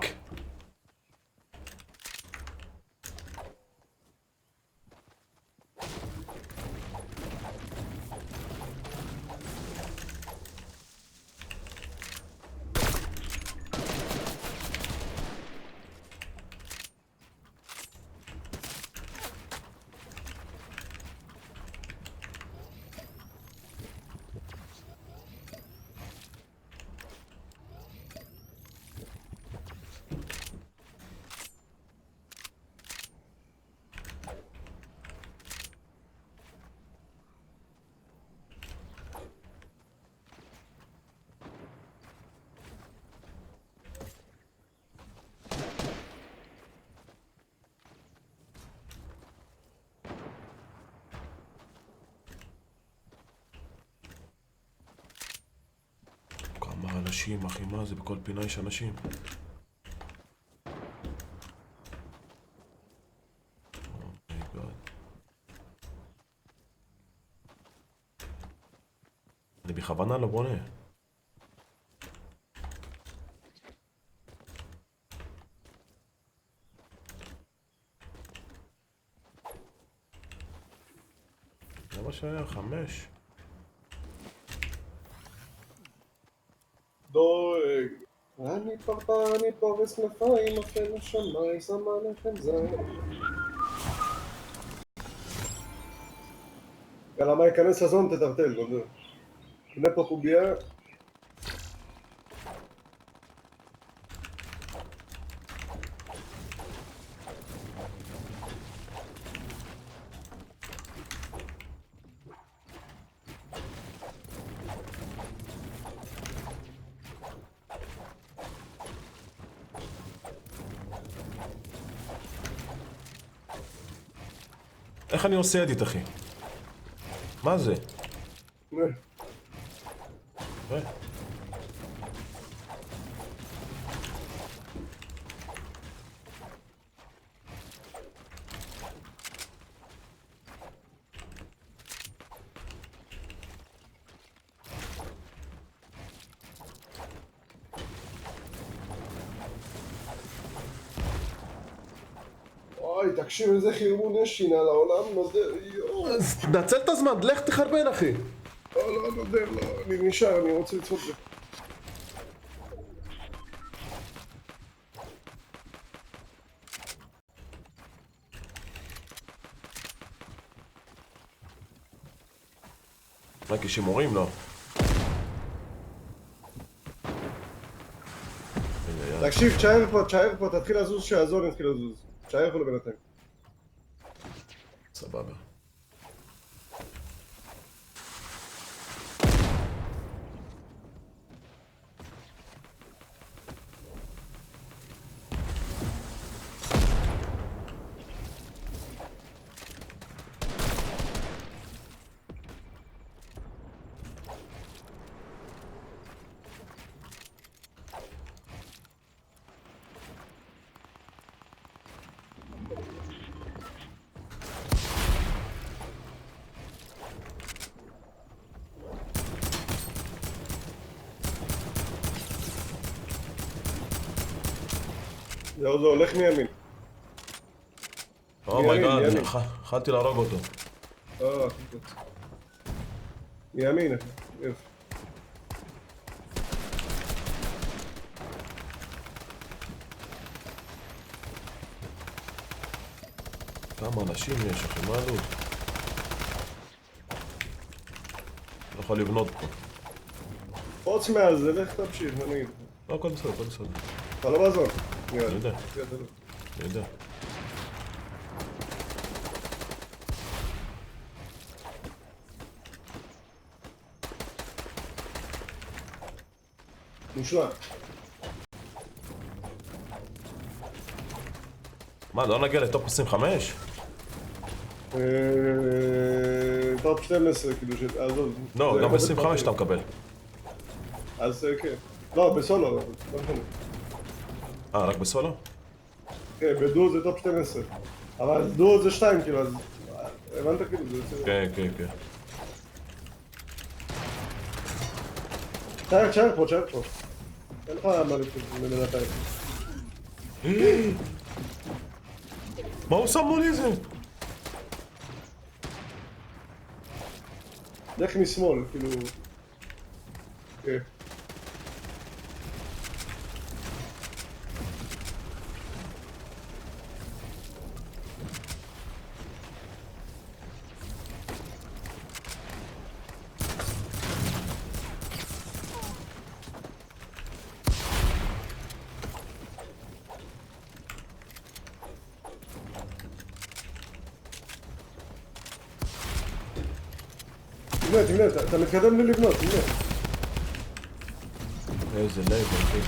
אנשים, אחי, מה זה? בכל פינה יש אנשים. אומייגאד. אני בכוונה לא בונה. זה מה שהיה, 5. דואג. אני פרפר, אני פורס כנפיים, אפל השמיים, שמה לכם זין. יאללה, מה ייכנס לזון תטרטל, גודל. קנה פה קובייה. איך אני עושה אדיט, אחי? מה זה? אה? אוי, תקשיב איזה חרמון יש שינה לעולם, נודר, יואו. אז תנצל את הזמן, לך תחרבן, אחי. לא, נודר, לא, אני נשאר, אני רוצה לצפות בזה. רק יש שימורים? לא. תקשיב, תשאר פה, תתחיל לזוז שהזון יתחיל לזוז. תשאר פה לבינתיים. סבבה. זהו, זה הולך מימין. אומייגאד, מימין. יכלתי להרוג אותו. הכי טוב. מימין, אחי. יופי. כמה אנשים יש, אחי, מה עלות? לא יכול לבנות פה. חוץ מהזה, לך תמשיך, אני אגיד לך. לא, הכל בסדר, הכל בסדר. אתה לא בזון. אני יודע, אני יודע. מושלם. מה, לא נגיע לטופ 25? טופ 12, כאילו, עזוב. לא, זה גם לא ב-25 אתה בפרטים. מקבל. אז כן. לא, בסולו, לא משנה. רק בסולו? כן, בדו זה טופ 12. אבל דו זה 2, כאילו, אז... הבנת כאילו, זה יוצא... כן, כן, כן. תשאר פה. אין לך מה לפני בינתיים. מה הוא שם מולי זה? לך משמאל, כאילו... כן. תבנה, אתה מתקדם לי לבנות, תבנה. איזה לב, אחי.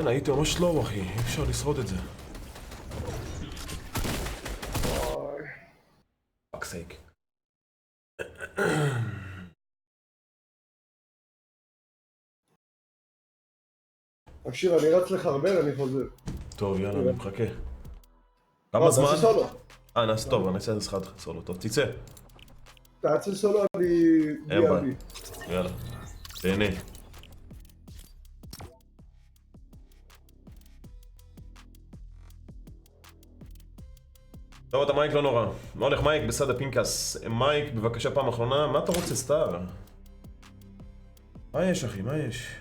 אין, הייתי ממש לא, אחי, אי אפשר לשרוד את זה. וואי. פאק סייק. תקשיב, אני רץ לחרבן, אני חוזר. טוב, יאללה, אני מחכה. לא, כמה זמן? תעשה סולו. נעשה טוב, אני אעשה משחק סולו. טוב, תצא. תעשה סולו, אני... אין בעיה. בי. יאללה. תהנה. טוב, אתה מייק לא נורא. מה הולך מייק? בסדר פינקס. מייק, בבקשה פעם אחרונה. מה אתה רוצה סטאר? מה יש אחי? מה יש?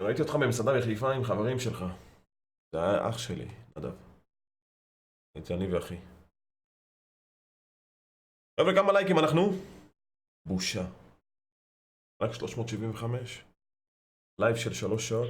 ראיתי אותך במסעדה בחיפה עם חברים שלך. זה היה אח שלי, נדב. הייתי אני ואחי. חבר'ה, כמה לייקים אנחנו? בושה. רק 375. לייב של 3 שעות.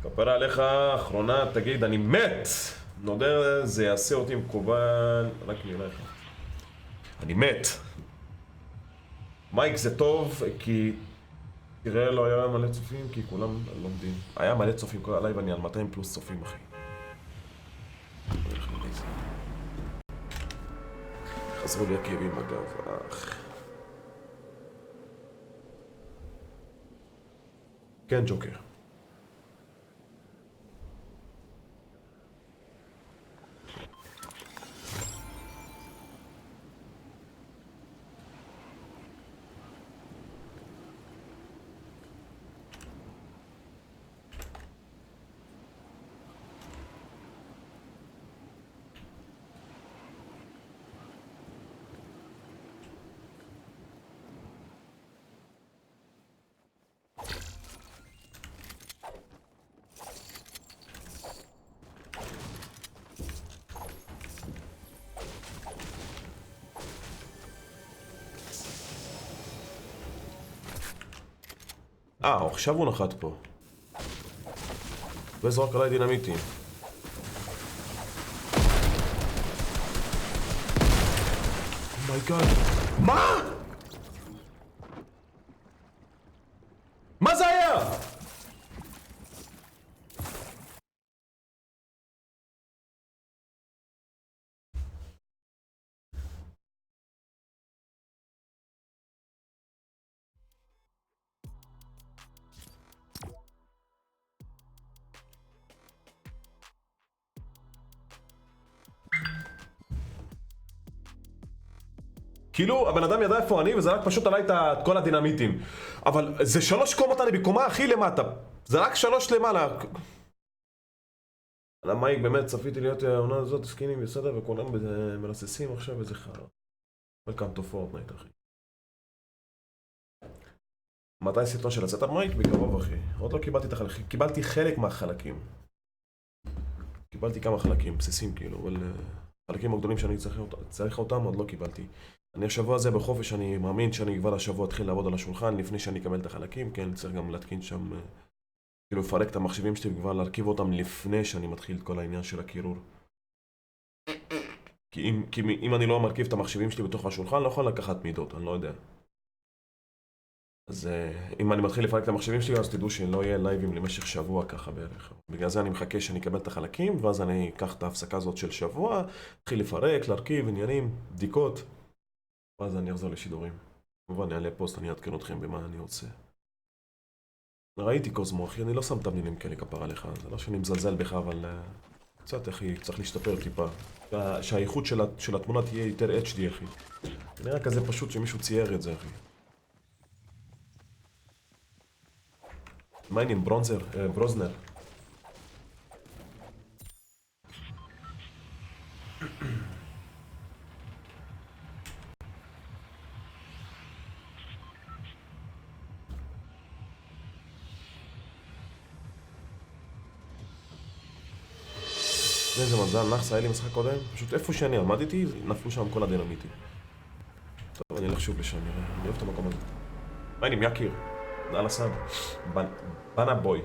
כפרה עליך, אחרונה, תגיד, אני מת! נודר, זה יעשה אותי מקובל... רק נראה לך. אני מת! מייק זה טוב, כי... תראה, לא היה מלא צופים, כי כולם לומדים. היה מלא צופים כל הלייב, אני על 200 פלוס צופים, אחי. חזרו לי הכאבים אגב, כן, ג'וקר. עכשיו הוא נחת פה. וזרוק עליי דינמיטים. אומייגאד. מה? מה זה היה? כאילו, הבן אדם ידע איפה אני, וזה רק פשוט עליי את כל הדינמיטים. אבל זה 3 קומות אני בקומה הכי למטה. זה רק 3 למעלה. על המייק באמת צפיתי להיות העונה הזאת, סקינים בסדר, וכולם מרססים עכשיו איזה חרא. Welcome to Fortnite, אחי. מתי סרטון של לצאת המייק? בקרוב, אחי. עוד לא קיבלתי את החלקים. קיבלתי חלק מהחלקים. קיבלתי כמה חלקים, בסיסים כאילו, אבל... החלקים הגדולים שאני צריך אותם עוד לא קיבלתי. אני השבוע הזה בחופש, אני מאמין שאני כבר השבוע אתחיל לעבוד על השולחן לפני שאני אקבל את החלקים, כן, צריך גם להתקין שם, כאילו לפרק את המחשבים שלי וכבר להרכיב אותם לפני שאני מתחיל את כל העניין של הקירור. כי אם אני לא מרכיב את המחשבים שלי בתוך השולחן, לא יכול לקחת מידות, אני לא יודע. אז אם אני מתחיל לפרק את המחשבים שלי, אז תדעו שלא יהיה לייבים למשך שבוע ככה בערך. בגלל זה אני מחכה שאני אקבל את החלקים, ואז אני אקח את ההפסקה הזאת של שבוע, אתחיל לפרק, להרכיב, עניינים, בדיקות, ואז אני אחזור לשידורים. כמובן, אני אעלה פוסט, אני אעדכן אתכם במה אני רוצה. ראיתי קוזמו, אחי, אני לא שם תמלילים כאלה כפרה עליך, זה לא שאני מזלזל בך, אבל קצת, אחי, צריך להשתפר טיפה. שהאיכות של התמונה תהיה יותר HD, אחי. זה נראה כזה פשוט שמישהו צייר את זה, אחי. מה העניין? ברוזנר. איזה מזל, נחס היה לי משחק קודם, פשוט איפה שאני עמדתי, נפלו שם כל הדינמיטים. טוב, אני אלך שוב לשם, נראה, אני אוהב את המקום הזה. מה העניין, יקיר? על הסד. בנה בוי.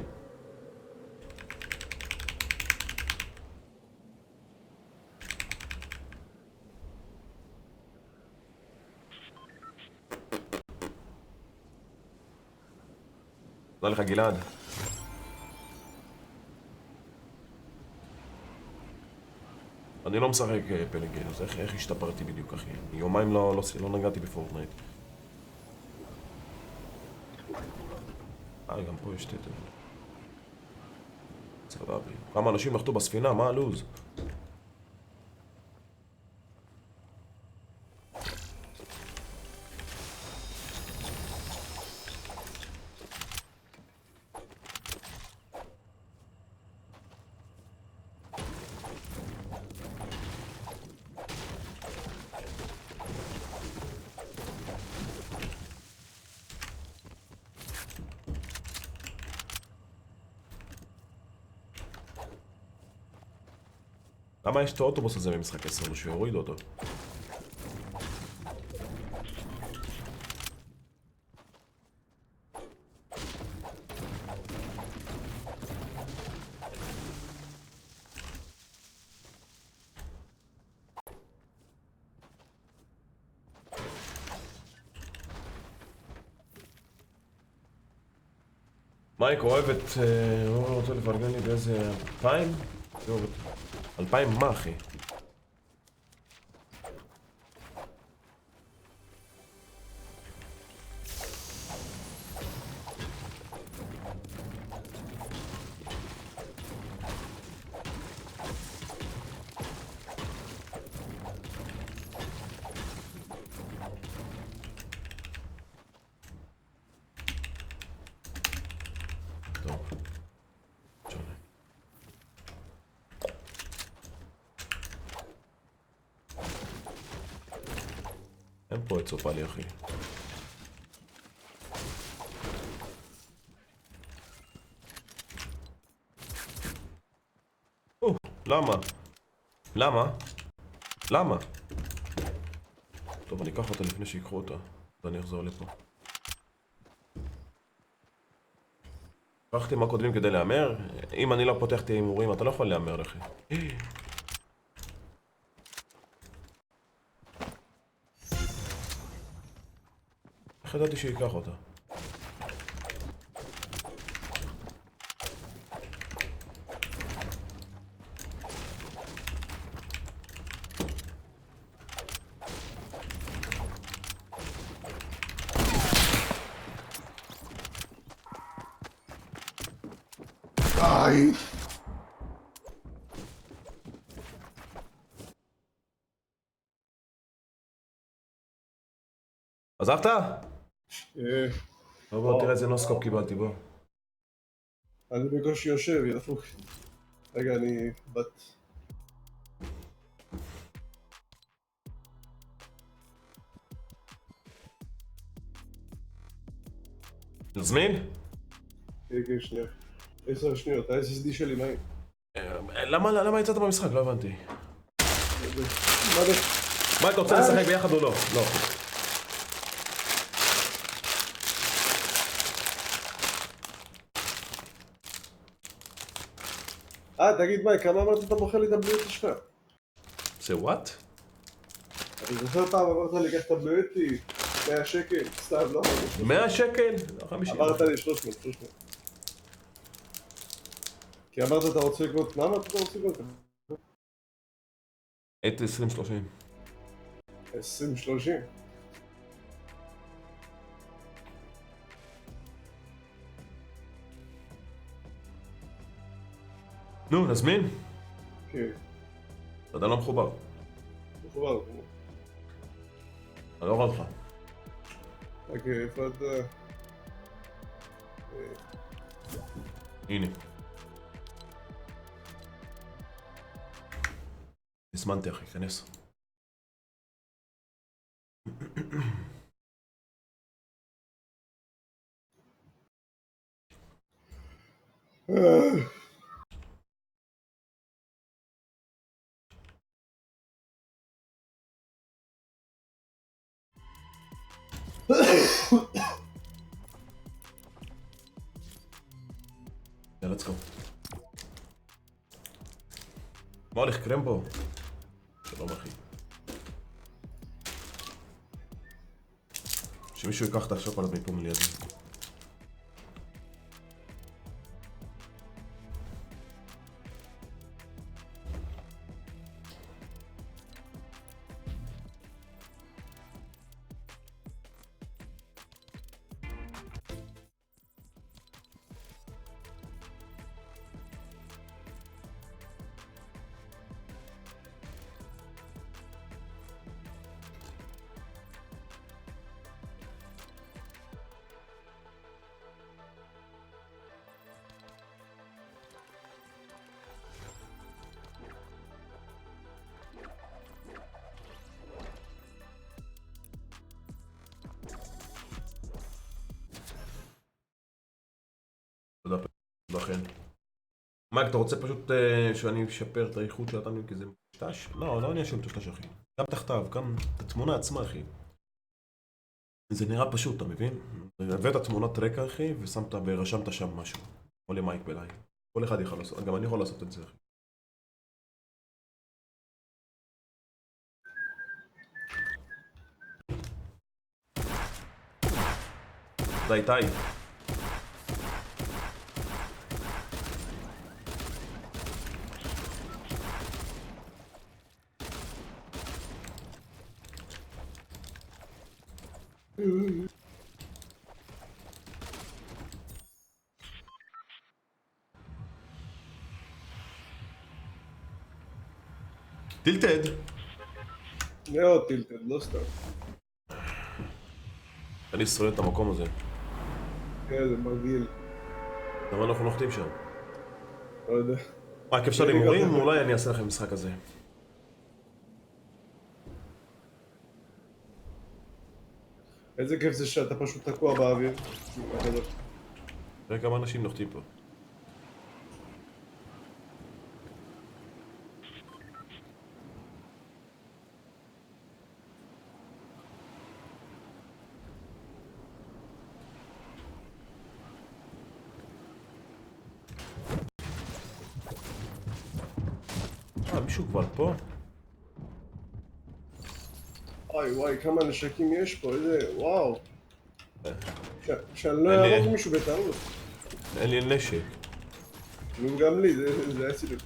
תודה לך גלעד. אני לא משחק פלגן, אז איך השתפרתי בדיוק, אחי? יומיים לא נגעתי בפורטנייט. גם פה יש טטר. סבבה. כמה אנשים נחתו בספינה, מה הלוז? למה יש את האוטובוס הזה במשחק 10? שיורידו אותו. מייק אוהב את... הוא רוצה לפרגן לי באיזה 2,000? 2,000 מה, אחי? אין פה את סופה לי, אחי. למה? למה? למה? טוב, אני אקח אותה לפני שיקחו אותה, ואני אחזור לפה. לקחתי מה קודמים כדי להמר? אם אני לא פותח את ההימורים, אתה לא יכול להמר, אחי. איך ידעתי שיקח אותה? די! עזבת? בוא תראה איזה נוסקופ קיבלתי, בוא. אני בקושי יושב, ידפוק. רגע, אני בת... נזמין? כן, שנייה. 10 שניות, ה-SSD שלי נעים. למה יצאת במשחק? לא הבנתי. מה זה? מה, אתה רוצה לשחק ביחד או לא? לא. תגיד מי, כמה אמרת אתה מוכר לי את הבלויטי שלך? זה וואט? אני זוכר פעם אמרת לי, קח את הבלויטי, 100 שקל, סתם, לא? 100 שקל? לא 50. אמרת לי 300. כי אמרת אתה רוצה לקנות, מה אמרת אתה רוצה לקנות? את 2030. 2030. נו, נזמין? כן, אתה עדיין לא מחובר. מחובר. אני לא רואה אותך. אוקיי, איפה אתה? הנה. הזמנתי אחי, כנס. יאללה, let's go. מה הולך קרמבו? שלום אחי. שמישהו ייקח את השוקולד מפה מלידי. תודה לכן. מייק, אתה רוצה פשוט שאני אשפר את האיכות של התמליל כי זה מטושטש? לא, לא עניין של מטושטש אחי. גם תחתיו, גם את התמונה עצמה אחי. זה נראה פשוט, אתה מבין? הבאת תמונת רקע אחי ושמת ורשמת שם משהו. או למייק בלייב. כל אחד יכול לעשות, גם אני יכול לעשות את זה אחי. די, די. טילטד. מאוד טילטד, לא סתם. אני שונא את המקום הזה. כן, זה מרגיל. למה אנחנו נוחתים שם? לא יודע. מה, כיף של הימורים? אולי אני אעשה לכם משחק הזה. איזה כיף זה שאתה פשוט תקוע באוויר. תראה כמה אנשים נוחתים פה. מישהו כבר פה? וואי, כמה נשקים יש פה, איזה... וואו. שאני לא אהרוג מישהו בטעות. אין לי נשק. נו, גם לי, זה היה סיבוב.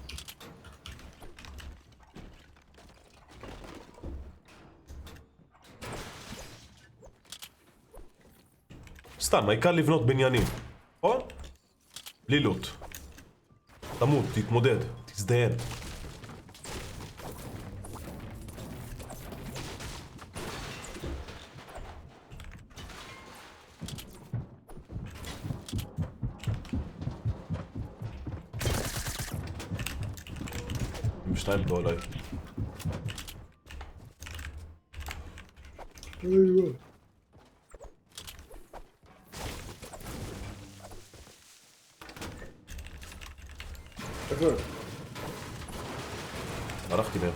סתם, העיקר לבנות בניינים. נכון? בלי לוט. תמות, תתמודד, תזדיין. שניים פה עליי. איפה? הלכתי מהם.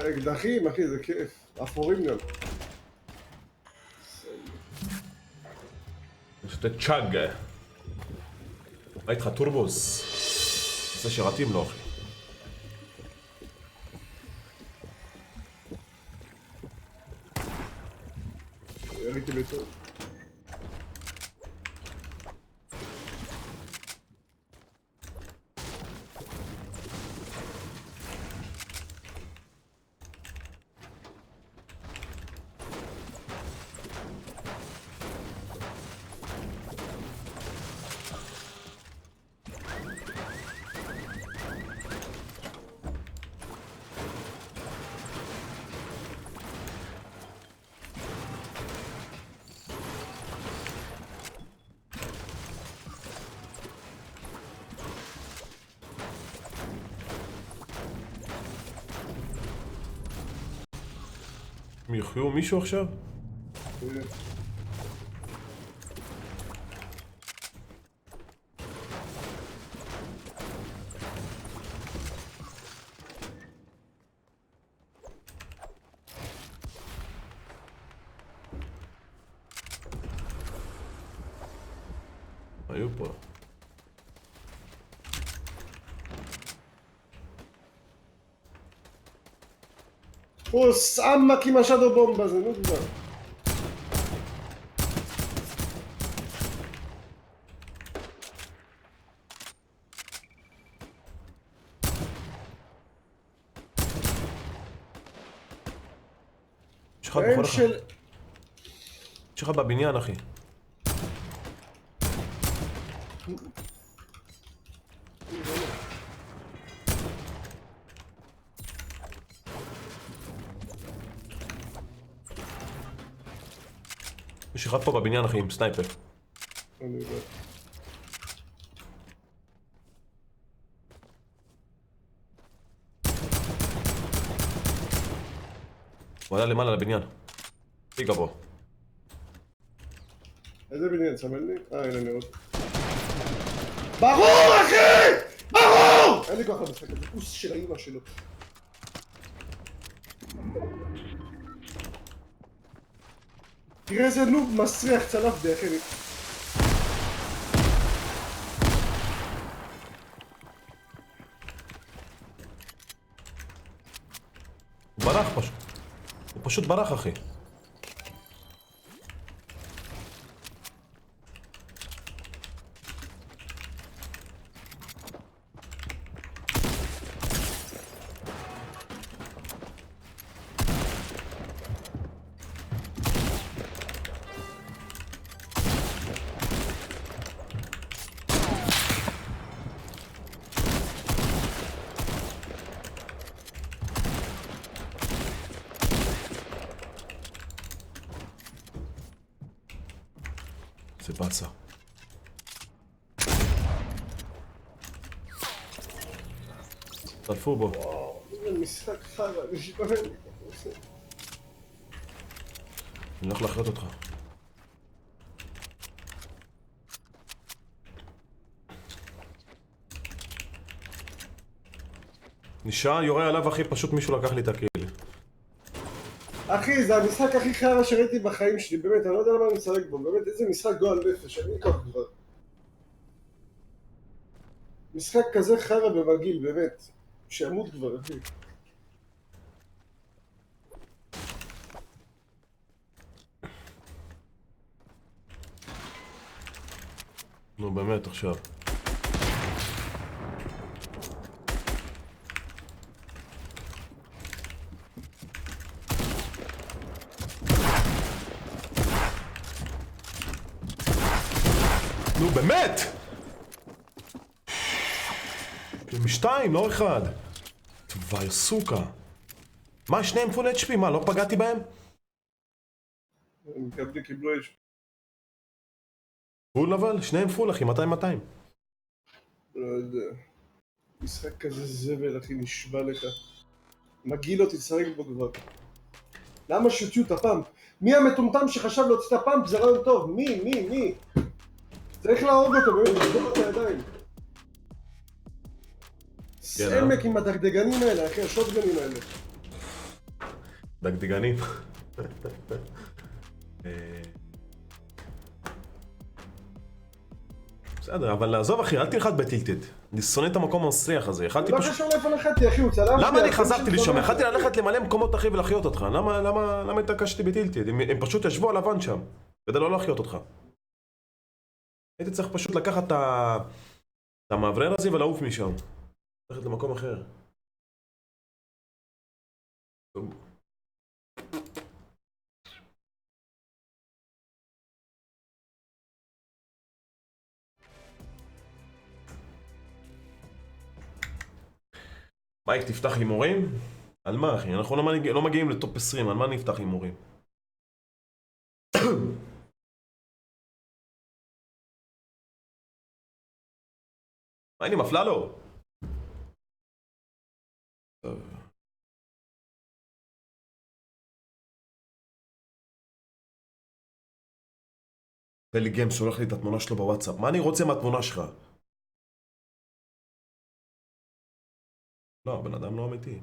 אקדחים, אחי, זה כיף. אפורים גם. יש את צ'אג. ראית לך טורבוס. זה שרתים לו אחי. יריתי בטוב. הם יחיו מישהו עכשיו? היו פה. פוס, עמק עם השאדו בומבה זה, נו כבר. יש לך בכל אין אחד. של... יש לך בבניין, אחי. יש אחד פה בבניין, אחי, עם סנייפר. אני יודע. הוא עלה למעלה לבניין. הכי גבוה. איזה בניין, סמל לי? הנה נראות. ברור אחי! ברור! אין לי כוח למשחק הזה, כוס של האמא שלו. תראה איזה נוב מסריח צלף בי אחי. הוא ברח פשוט. הוא פשוט ברח, אחי. זה בצע. טלפו בו. איזה משחק חרא, נשבע לי. אני הולך להחיות אותך. נשאר, יורה עליו, אחי, פשוט מישהו לקח לי את הקיל. אחי, זה המשחק הכי חרא שראיתי בחיים שלי, באמת, אני לא יודע למה אני משחק בו, באמת, איזה משחק גועל נפש, אני אקח כבר. משחק כזה חרא ומגעיל, באמת. שימות כבר, אחי. נו, באמת, עכשיו. נו, באמת! הם משתיים, לא אחד. תוואי סוכה. מה, שניהם פול HP? מה, לא פגעתי בהם? הם קיבלו אש. פול אבל? שניהם פול, אחי, 200-200. לא יודע. משחק כזה זבל, אחי, נשבע לך. מגעיל אותי, תשחק בו כבר. למה שהוציאו את הפאמפ? מי המטומטם שחשב להוציא את הפאמפ? זה רעיון טוב. מי? צריך להרוג אותו, באמת, לשבור לו את הידיים. סמק עם הדגדגנים האלה, אחי, השוטגנים האלה. דגדגנים. בסדר, אבל לעזוב, אחי, אל תלחת בטילטד. אני שונא את המקום המסריח הזה. יכלתי לא פשוט... קשור לאיפה נחתי, אחי, הוא צלם. למה אני חזרתי לשם? יכלתי ללכת למלא מקומות, אחי, ולחיות אותך. למה התעקשתי בטילטד? הם פשוט ישבו על לבן שם, כדי לא להחיות אותך. הייתי צריך פשוט לקחת את המאוורר הזה ולעוף משם. ללכת למקום אחר. מייק, תפתח הימורים? על מה, אחי? אנחנו לא מגיעים לטופ 20, על מה נפתח הימורים? מה, אני מפלה לו? טוב. פלי גיימס שולח לי את התמונה שלו בוואטסאפ. מה אני רוצה מהתמונה שלך? לא, הבן אדם לא אמיתי.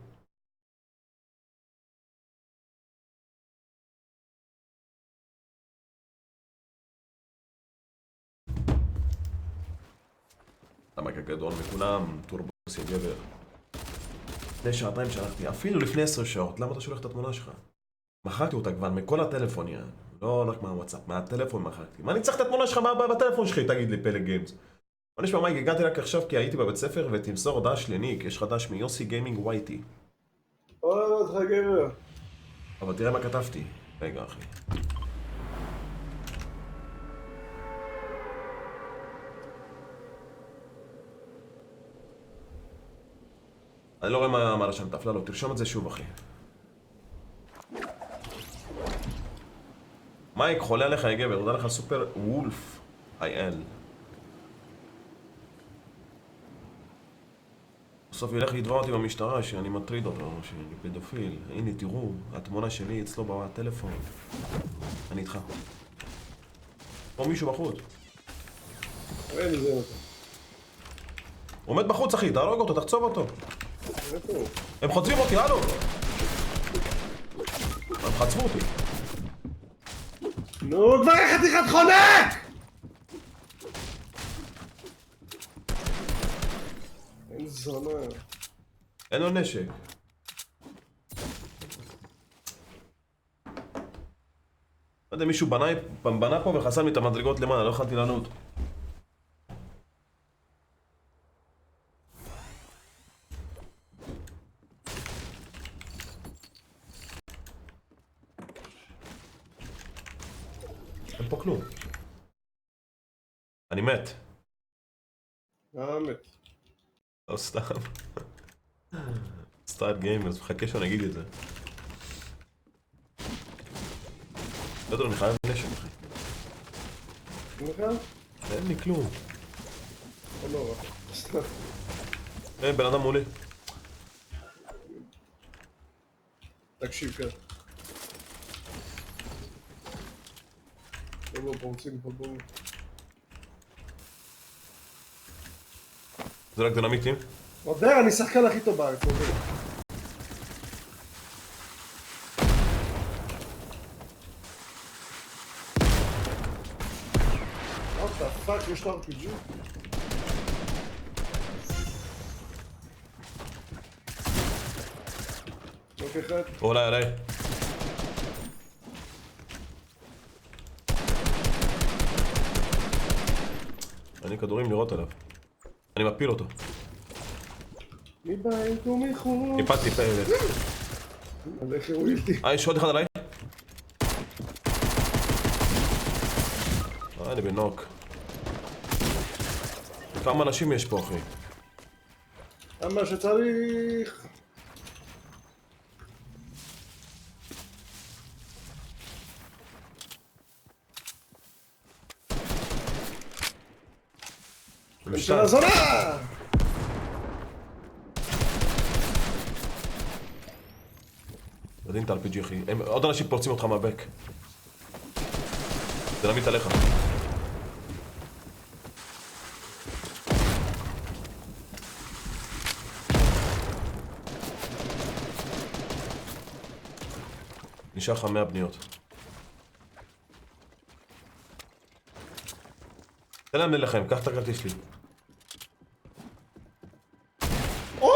למה כגדול מכולם, טורבוס יא גבר. לפני שעתיים שלחתי, אפילו לפני 10 שעות, למה אתה שולח את התמונה שלך? מחקתי אותה כבר מכל הטלפון, יא. לא רק מהוואטסאפ, מהטלפון מחקתי. מה אני צריך את התמונה שלך בטלפון שלך, תגיד לי, פלג גיימס. בוא נשמע מייק, הגעתי רק עכשיו כי הייתי בבית ספר ותמסור דש לניק, יש לך דש מיוסי גיימינג וייטי. אוהב אותך גבר. אבל תראה מה כתבתי. רגע אחי. אני לא רואה מה רשמת, אפללו, תרשום את זה שוב אחי. מייק, חולה עליך יא גבר, תודה לך סופר וולף איי-אל. בסוף ילך לתבוע אותי במשטרה שאני מטריד אותו, שאני פדופיל. הנה תראו, התמונה שלי אצלו בטלפון. אני איתך. פה מישהו בחוץ. אין לי זה אותו. הוא עומד בחוץ אחי, תהרוג אותו, תחצוב אותו. איפה הוא? הם חוצבים אותי, הלו! הם חצבו אותי. נו, כבר חתיכת חונק! אין זונה. אין לו נשק. לא יודע, מישהו בנה פה וחסם לי את המדרגות למעלה, לא יכולתי לענות. אין פה כלום. אני מת. האמת. לא סתם. סטארט גיימרס, מחכה שאני אגיד את זה. לא יודע, אני חייב נשק אחי. אין לך? אין לי כלום. או לא, סתם. בן אדם מולי. תקשיב, כן. לא פורצים פה בואו. זה רק דינמיטים. עובר, אני שחקן הכי טוב בארץ, עובר. what the fuck, יש לו RPG? אוקיי, אחד. אולי עליי. אני כדורים לראות עליו. אני מפיל אותו. מבית ומחוץ. הפלתי פה. אז איך הוא איתי? יש עוד אחד עליי? אני בנוק. כמה אנשים יש פה אחי? כמה שצריך. של הזונה! יודעים את ה-RPG אחי. עוד אנשים פורצים אותך מהבק. זה נמיט עליך. נשאר לך 100 בניות. תן להם ללחם, קח את הכרטיס שלי. אוי!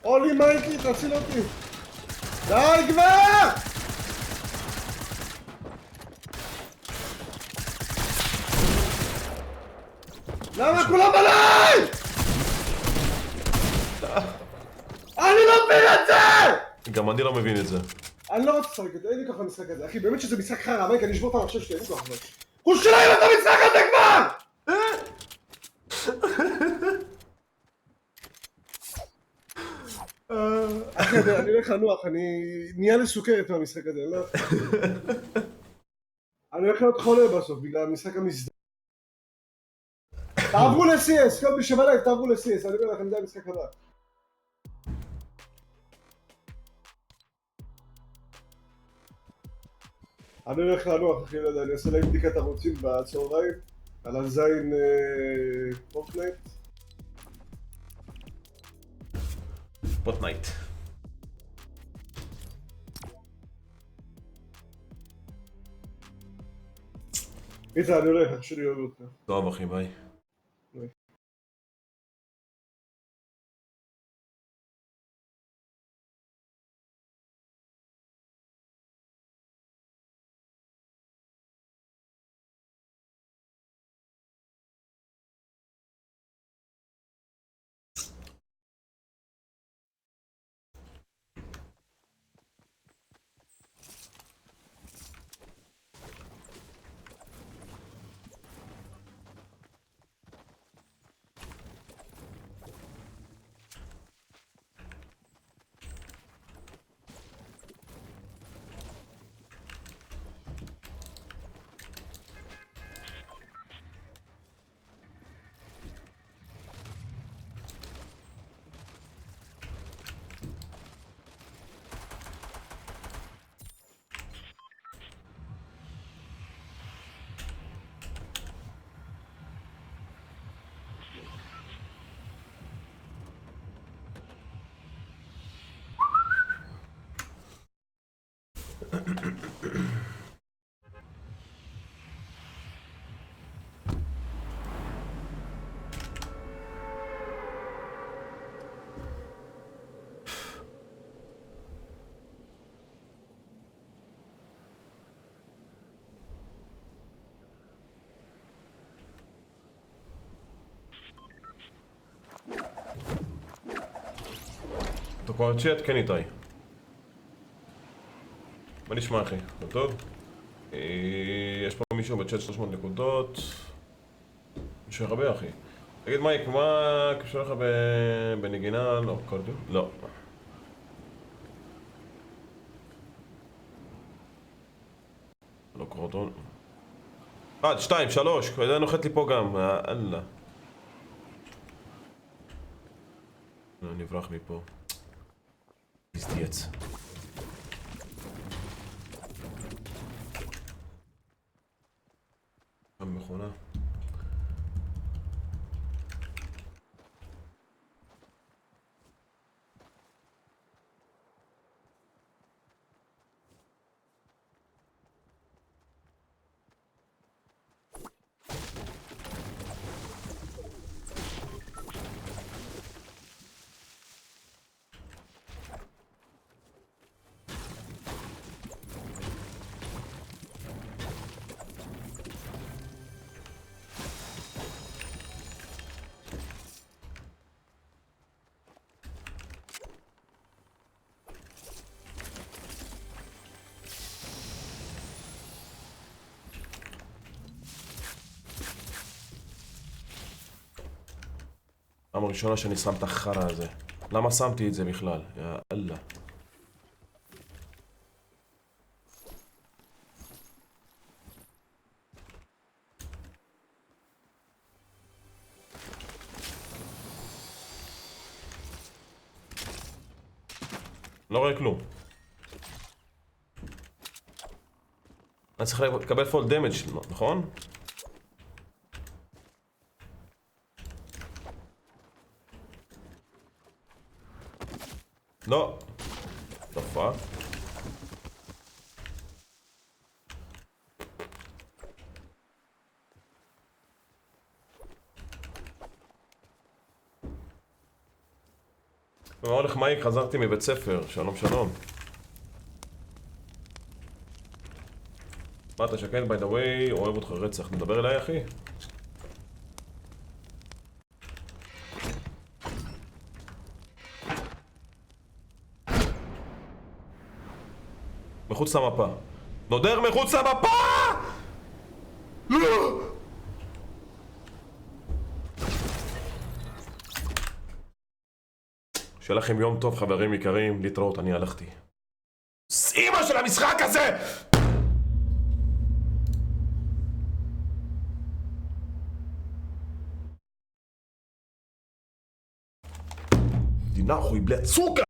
אולי מייקי, תציל אותי! די כבר! למה כולם עליי? אני לא מבין את זה! גם אני לא מבין את זה. אני לא רוצה לשחק את זה, אין לי כוח למשחק הזה. אחי, באמת שזה משחק חרא, מייק, אני אשבור את המחשב שלי, אין לי כוח לזה. הוא שלהם את המשחק הזה כבר! אחי, אני הולך לנוח, אני נהיה לי סוכרת מהמשחק הזה, לא? אני הולך להיות חולה בסוף, בגלל המשחק המזדהה. תעברו ל-CS, כל מי שבלייב תעברו ל-CS, אני אומר לכם, זה המשחק הבא. אני הולך לנוח, אחי, לא יודע, אני אעשה להם בדיקת ערוצים בצהריים, על הזין פורטנייט. פורטנייט. איתן, אני הולך, אח שלי אוהב אותך. טוב אחי, ביי. ביי. אתה כבר צ'אט? כן איתי. מה נשמע אחי? הכל טוב? יש פה מישהו בצ'אט 300 נקודות. מישהו הרבה אחי. תגיד מייק, מה קשור לך בנגינה? לא, קורדיו? לא. לא קורדון. 1, 2, 3, זה נוחת לי פה גם, אללה. נברח מפה. תסתייץ. גם מכונה. פעם הראשונה שאני שם את החרא הזה. למה שמתי את זה בכלל? יא אללה. לא רואה כלום. אני צריך לקבל פול דמג', נכון? לא. תופעה. מה הולך מייק? חזרתי מבית ספר. שלום שלום. מה אתה שקן? by the way, אוהב אותך רצח. מדבר אליי אחי? מחוץ למפה. נודר מחוץ למפה! לא! שיהיה לכם יום טוב חברים יקרים, להתראות, אני הלכתי. אמא של המשחק הזה! די נחוי בלי צוקה!